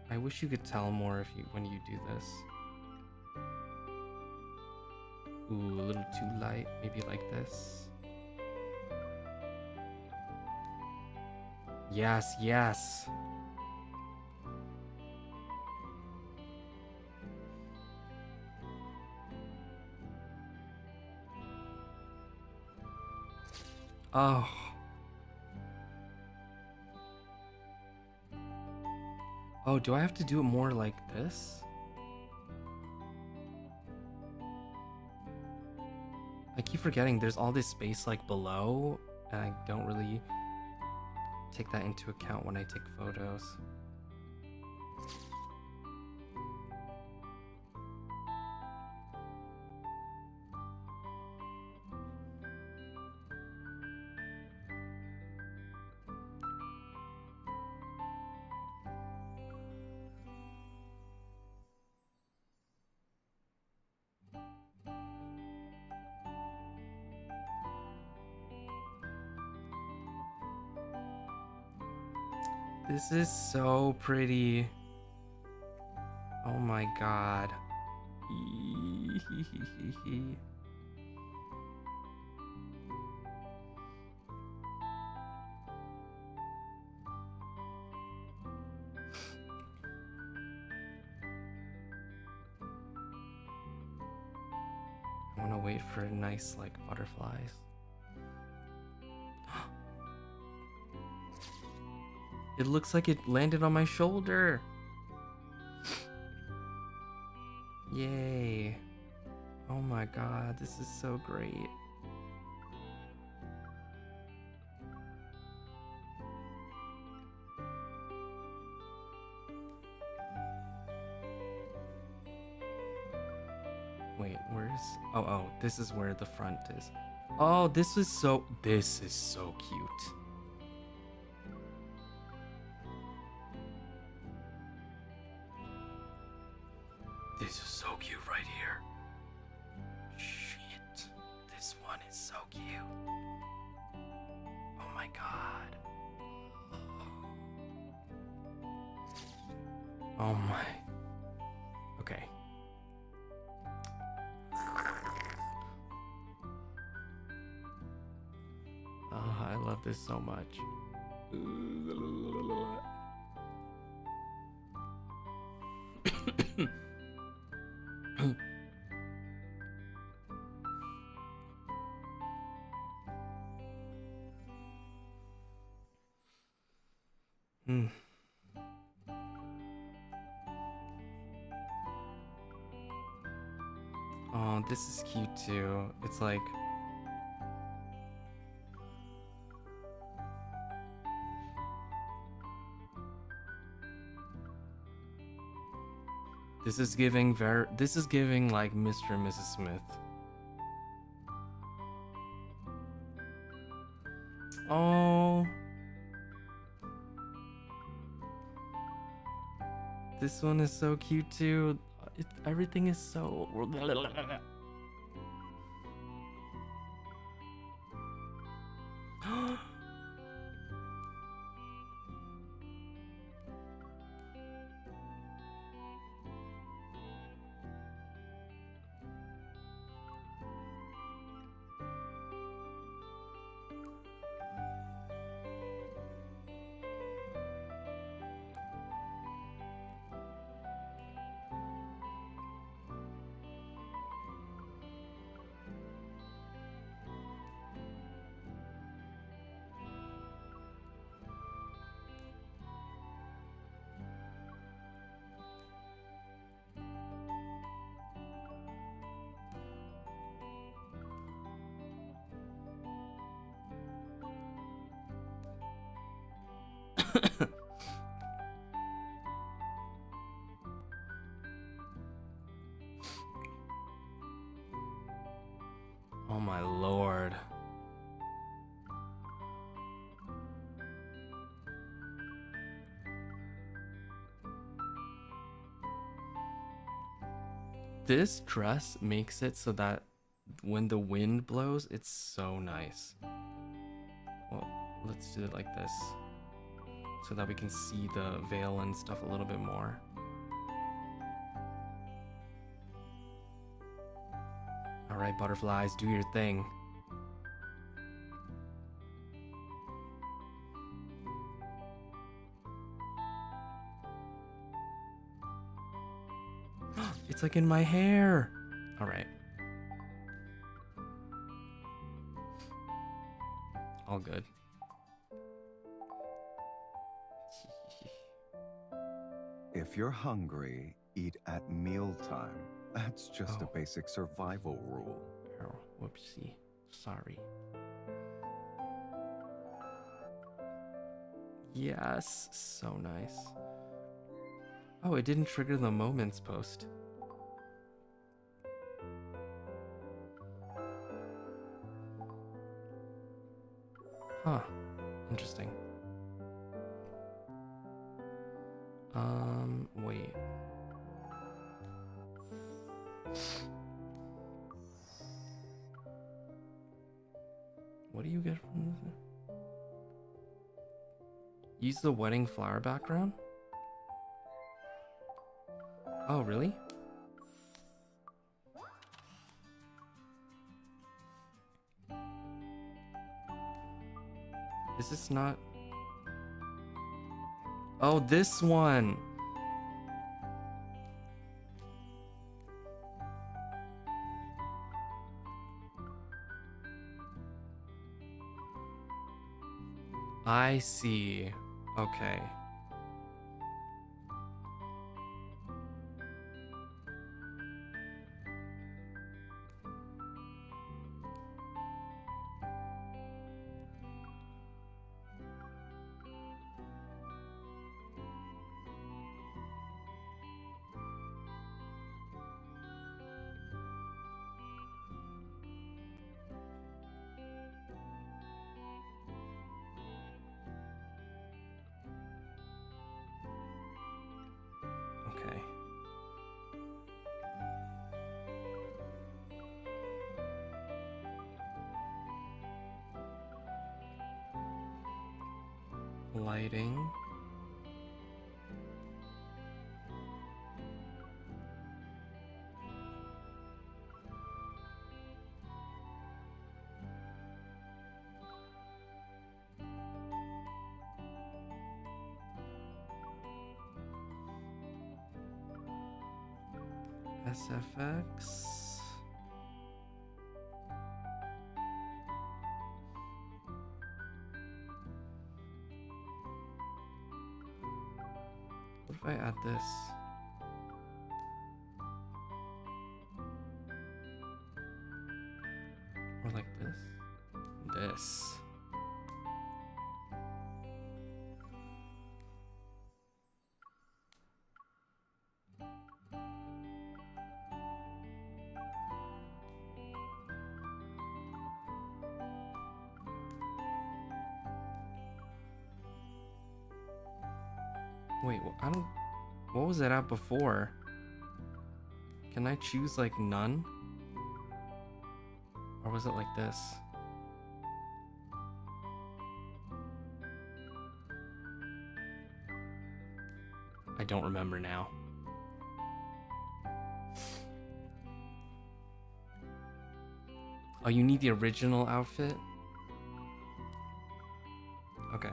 I wish you could tell more when you do this. Ooh, a little too light. Maybe like this. Yes, yes. Oh. Oh, do I have to do it more like this? I keep forgetting there's all this space like below, and I don't really take that into account when I take photos. This is so pretty. Oh my god. I want to wait for nice, like, butterflies. It looks like it landed on my shoulder. Yay. Oh my god, this is so great. Wait, where's... Oh, this is where the front is. Oh, this is so cute. This is so cute right here. Shit. This one is so cute. Oh my god. Oh my. Okay. Oh, I love this so much. Oh, this is cute too. It's like... This is giving like Mr. and Mrs. Smith. Oh. This one is so cute too. Everything is so... Oh my lord. This dress makes it so that when the wind blows, it's so nice. Well, let's do it like this so that we can see the veil and stuff a little bit more. All right, butterflies, do your thing. It's like in my hair. All right. All good. If you're hungry, eat at mealtime. That's just a basic survival rule. Oh, whoopsie. Sorry. Yes, so nice. Oh, it didn't trigger the moments post. Huh. Interesting. Wait. What do you get from this? Use the wedding flower background? Oh, really? Is this not? Oh, this one. I see. Okay. Okay. Lighting. SFX. What if I add this? Or like this? This. Wait, I don't. What was it at before? Can I choose like none? Or was it like this? I don't remember now. Oh, you need the original outfit? Okay.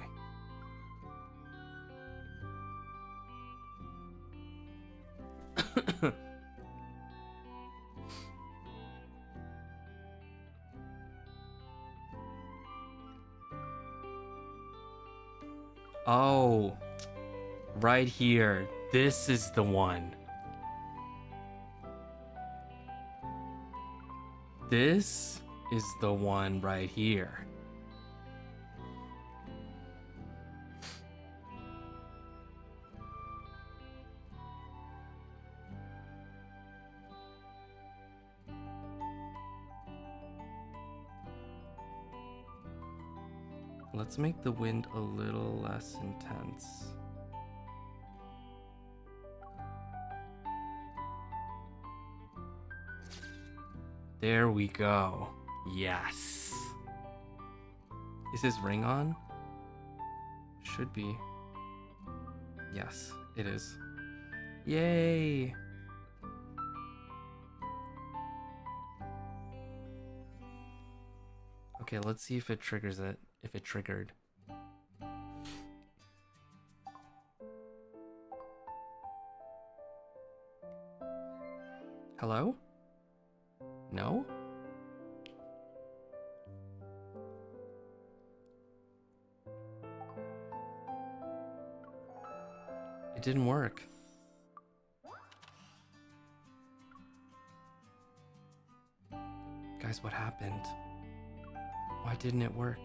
Oh, right here. This is the one. This is the one right here. Let's make the wind a little less intense. There we go. Yes. Is his ring on? Should be. Yes, it is. Yay! Okay, let's see if it triggers it. If it triggered. Hello? No? It didn't work. Guys, what happened? Why didn't it work?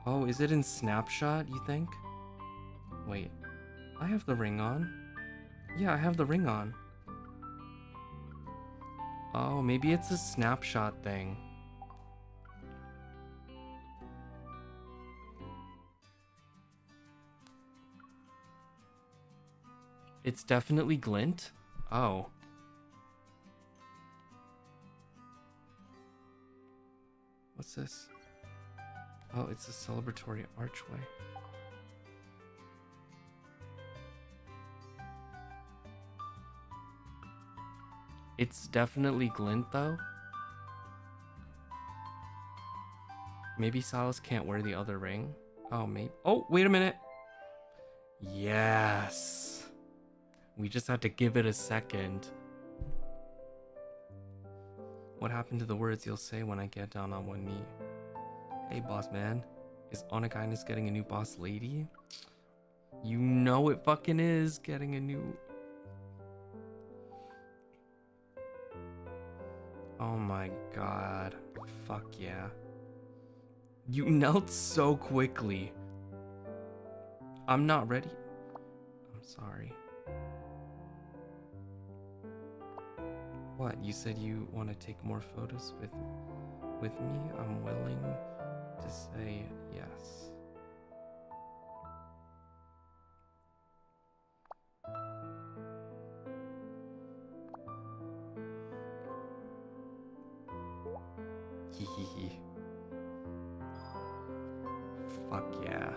Oh, is it in snapshot, you think? Wait, I have the ring on. Yeah, I have the ring on. Oh, maybe it's a snapshot thing. It's definitely glint? Oh. What's this? Oh, it's a celebratory archway. It's definitely glint though. Maybe Sylus can't wear the other ring. Oh, maybe. Oh, wait a minute. Yes. We just had to give it a second. What happened to the words you'll say when I get down on one knee? Hey, boss man. Is Onagyness getting a new boss lady? You know it fucking is getting a new... Oh my god. Fuck yeah. You knelt so quickly. I'm not ready. I'm sorry. What? You said you want to take more photos with me? I'm willing to say yes. Hehehe. Fuck yeah.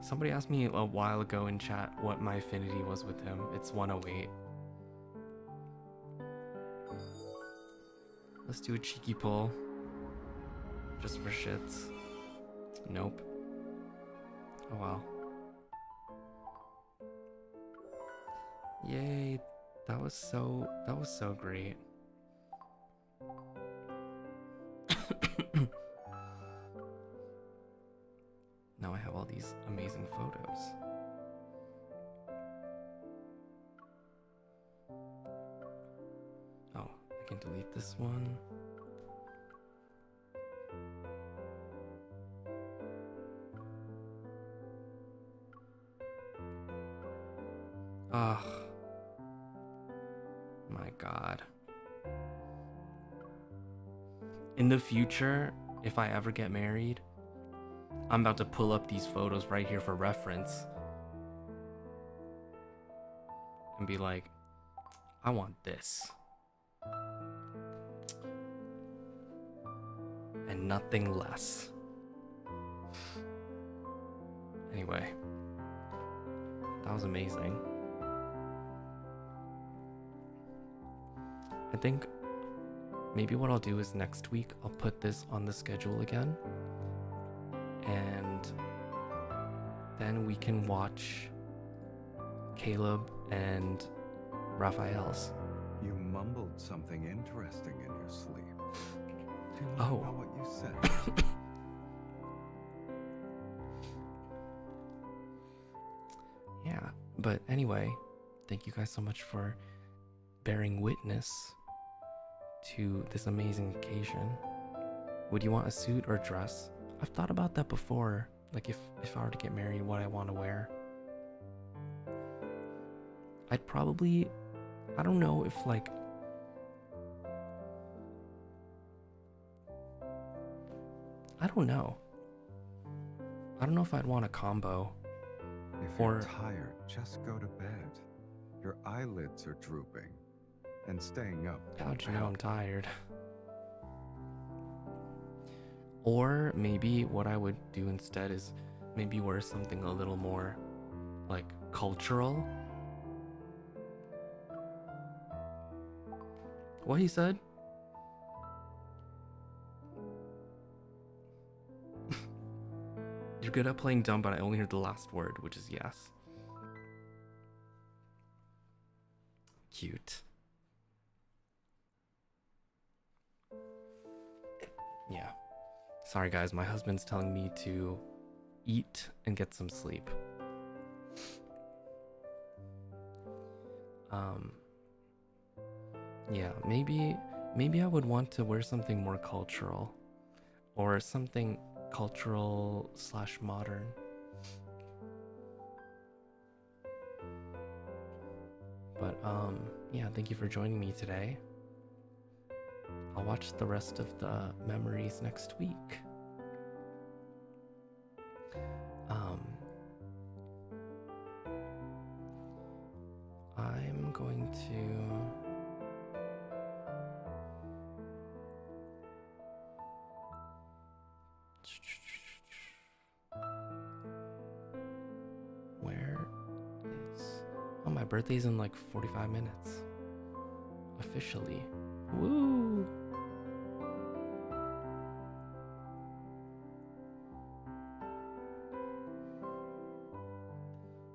Somebody asked me a while ago in chat what my affinity was with him. It's 108. Let's do a cheeky pull. Just for shits. Nope. Oh well. Yay. That was so great. Now I have all these amazing photos. Oh, I can delete this one. Ugh. My God. In the future, if I ever get married, I'm about to pull up these photos right here for reference and be like, I want this. And nothing less. Anyway, that was amazing. I think maybe what I'll do is next week I'll put this on the schedule again. And then we can watch Caleb and Raphael's. You mumbled something interesting in your sleep. Do you Oh. know what you said? Yeah, but anyway, thank you guys so much for bearing witness to this amazing occasion. Would you want a suit or dress? I've thought about that before, like if I were to get married, what I want to wear. I'd probably, I don't know if like, I don't know. I don't know if I'd want a combo. If you're tired, just go to bed. Your eyelids are drooping. And staying up. How'd you know I'm tired? Or maybe what I would do instead is maybe wear something a little more like cultural. What he said? You're good at playing dumb, but I only heard the last word, which is yes. Cute. Yeah. Sorry guys, my husband's telling me to eat and get some sleep. Yeah, maybe I would want to wear something more cultural or something cultural / modern. But yeah, thank you for joining me today. I'll watch the rest of the memories next week. I'm going to birthday's in like 45 minutes. Officially. Woo!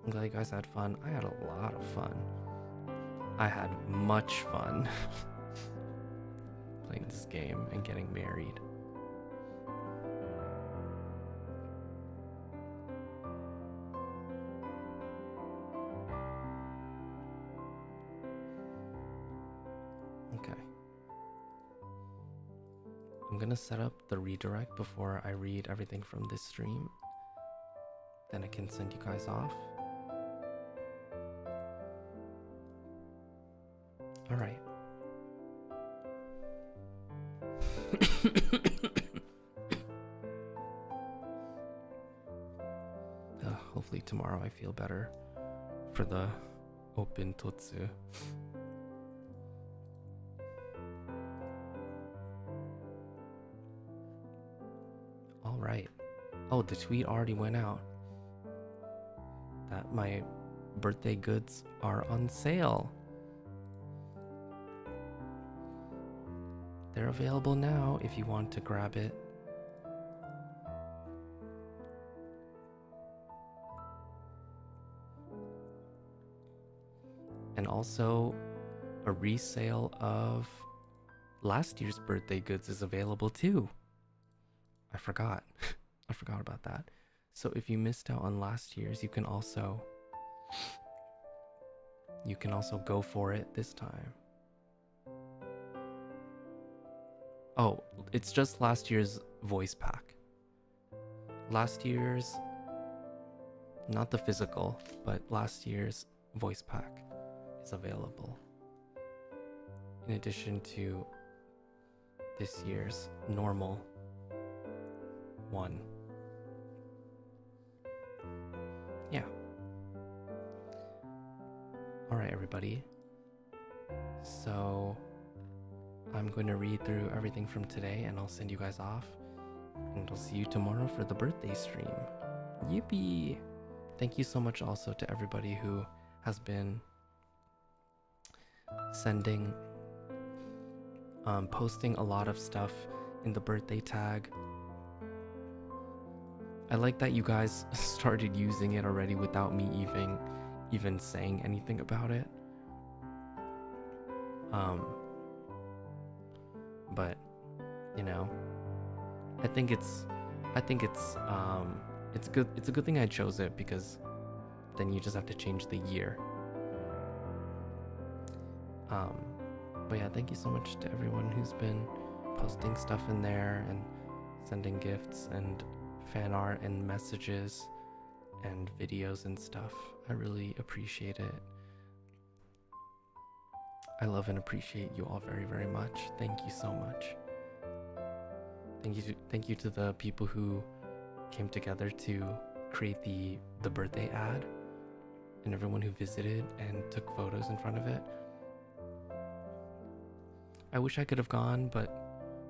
I'm glad you guys had fun. I had a lot of fun. I had much fun playing this game and getting married. Okay. I'm gonna set up the redirect before I read everything from this stream. Then I can send you guys off. All right. Hopefully tomorrow I feel better for the open totsu. All right. Oh, the tweet already went out that my birthday goods are on sale. They're available now if you want to grab it. And also, a resale of last year's birthday goods is available too. I forgot. I forgot about that. So if you missed out on last year's, you can also go for it this time. Oh, it's just last year's voice pack. Last year's, not the physical, but last year's voice pack is available. In addition to this year's normal one. Yeah. Alright, everybody. So I'm going to read through everything from today and I'll send you guys off. And I'll see you tomorrow for the birthday stream. Yippee! Thank you so much also to everybody who has been sending, posting a lot of stuff in the birthday tag. I like that you guys started using it already without me even saying anything about it. But you know, I think it's good. It's a good thing I chose it because then you just have to change the year. But yeah, thank you so much to everyone who's been posting stuff in there and sending gifts and fan art and messages and videos and stuff. I really appreciate it. I love and appreciate you all very, very much. Thank you so much. Thank you to the people who came together to create the birthday ad and everyone who visited and took photos in front of it. I wish I could have gone, but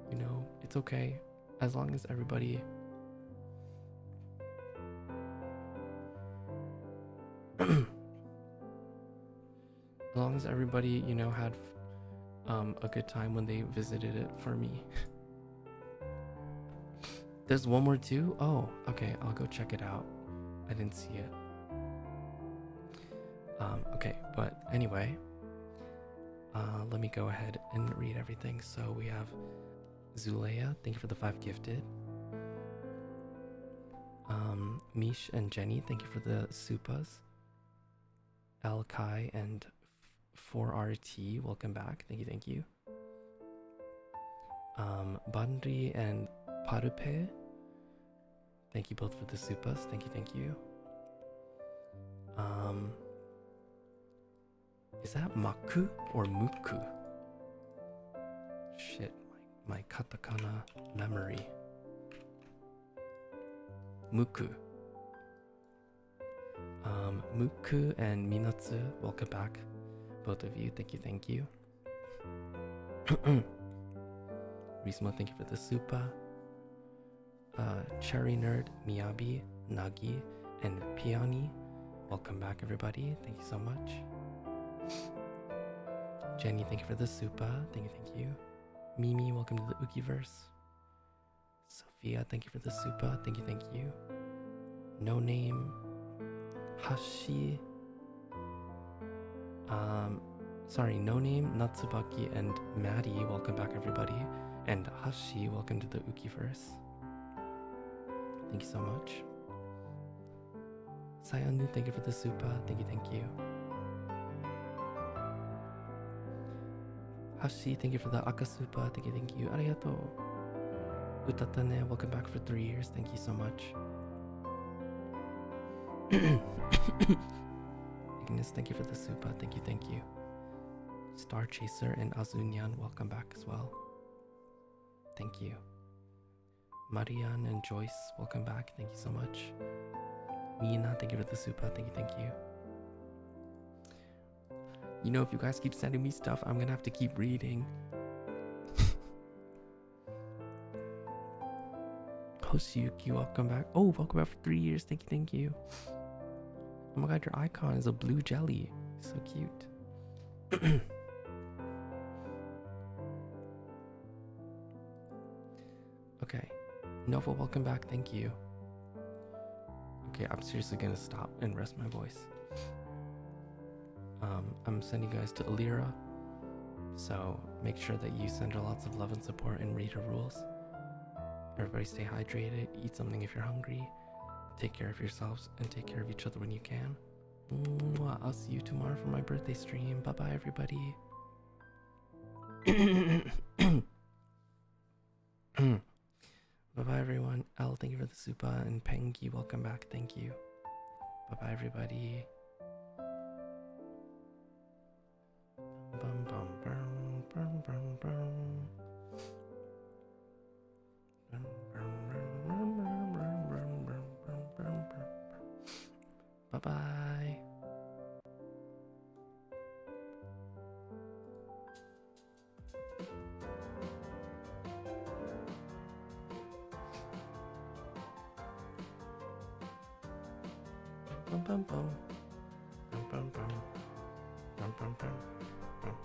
you know, it's okay. As long as everybody as long as everybody, you know, had a good time when they visited it for me. There's one more too? Oh, okay, I'll go check it out. I didn't see it. Okay, but anyway, let me go ahead and read everything. So we have Zulea, thank you for the 5 gifted. Mish and Jenny, thank you for the supas. Al Kai and 4RT, welcome back. Thank you. Bandri and Parupe, thank you both for the supas. Thank you. Is that Maku or Muku? Shit, my katakana memory. Muku. Muku and Minatsu, welcome back. Both of you, thank you. Rismo, thank you for the supa. Cherry Nerd, Miyabi, Nagi, and Piani, welcome back everybody. Thank you so much. Jenny, thank you for the supa. Thank you. Mimi, welcome to the Ukiverse. Sophia, thank you for the supa. Thank you. No name. Hashi. Sorry, no name, Natsubaki, and Maddie, welcome back everybody. And Hashi, welcome to the Ukiverse. Thank you so much. Sayanu, thank you for the supa. Thank you. Hashi, thank you for the akasupa. Thank you. Arigato. Utatane, welcome back for 3 years. Thank you so much. Ignis, thank you for the supa. Thank you. Star Chaser and Azunyan, welcome back as well. Thank you. Marian and Joyce, welcome back. Thank you so much. Mina, thank you for the supa. Thank you. You know, if you guys keep sending me stuff, I'm gonna have to keep reading. Hoshiyuki, welcome back. Oh, welcome back for 3 years. Thank you. Oh my god, your icon is a blue jelly. So cute. Okay. Nova, welcome back. Thank you. Okay, I'm seriously gonna stop and rest my voice. I'm sending you guys to Alira, so make sure that you send her lots of love and support and read her rules. Everybody stay hydrated, eat something if you're hungry, take care of yourselves, and take care of each other when you can. Mwah. I'll see you tomorrow for my birthday stream. Bye bye everybody. Bye bye everyone. Elle, thank you for the supa, and Pengi, welcome back. Thank you. Bye bye everybody. Bye bye. Bum bum bum. Bum bum bum. Bum bum bum. Bum.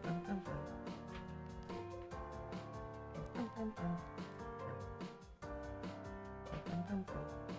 Bum bum bum. Bum bum bum. Bum bum bum.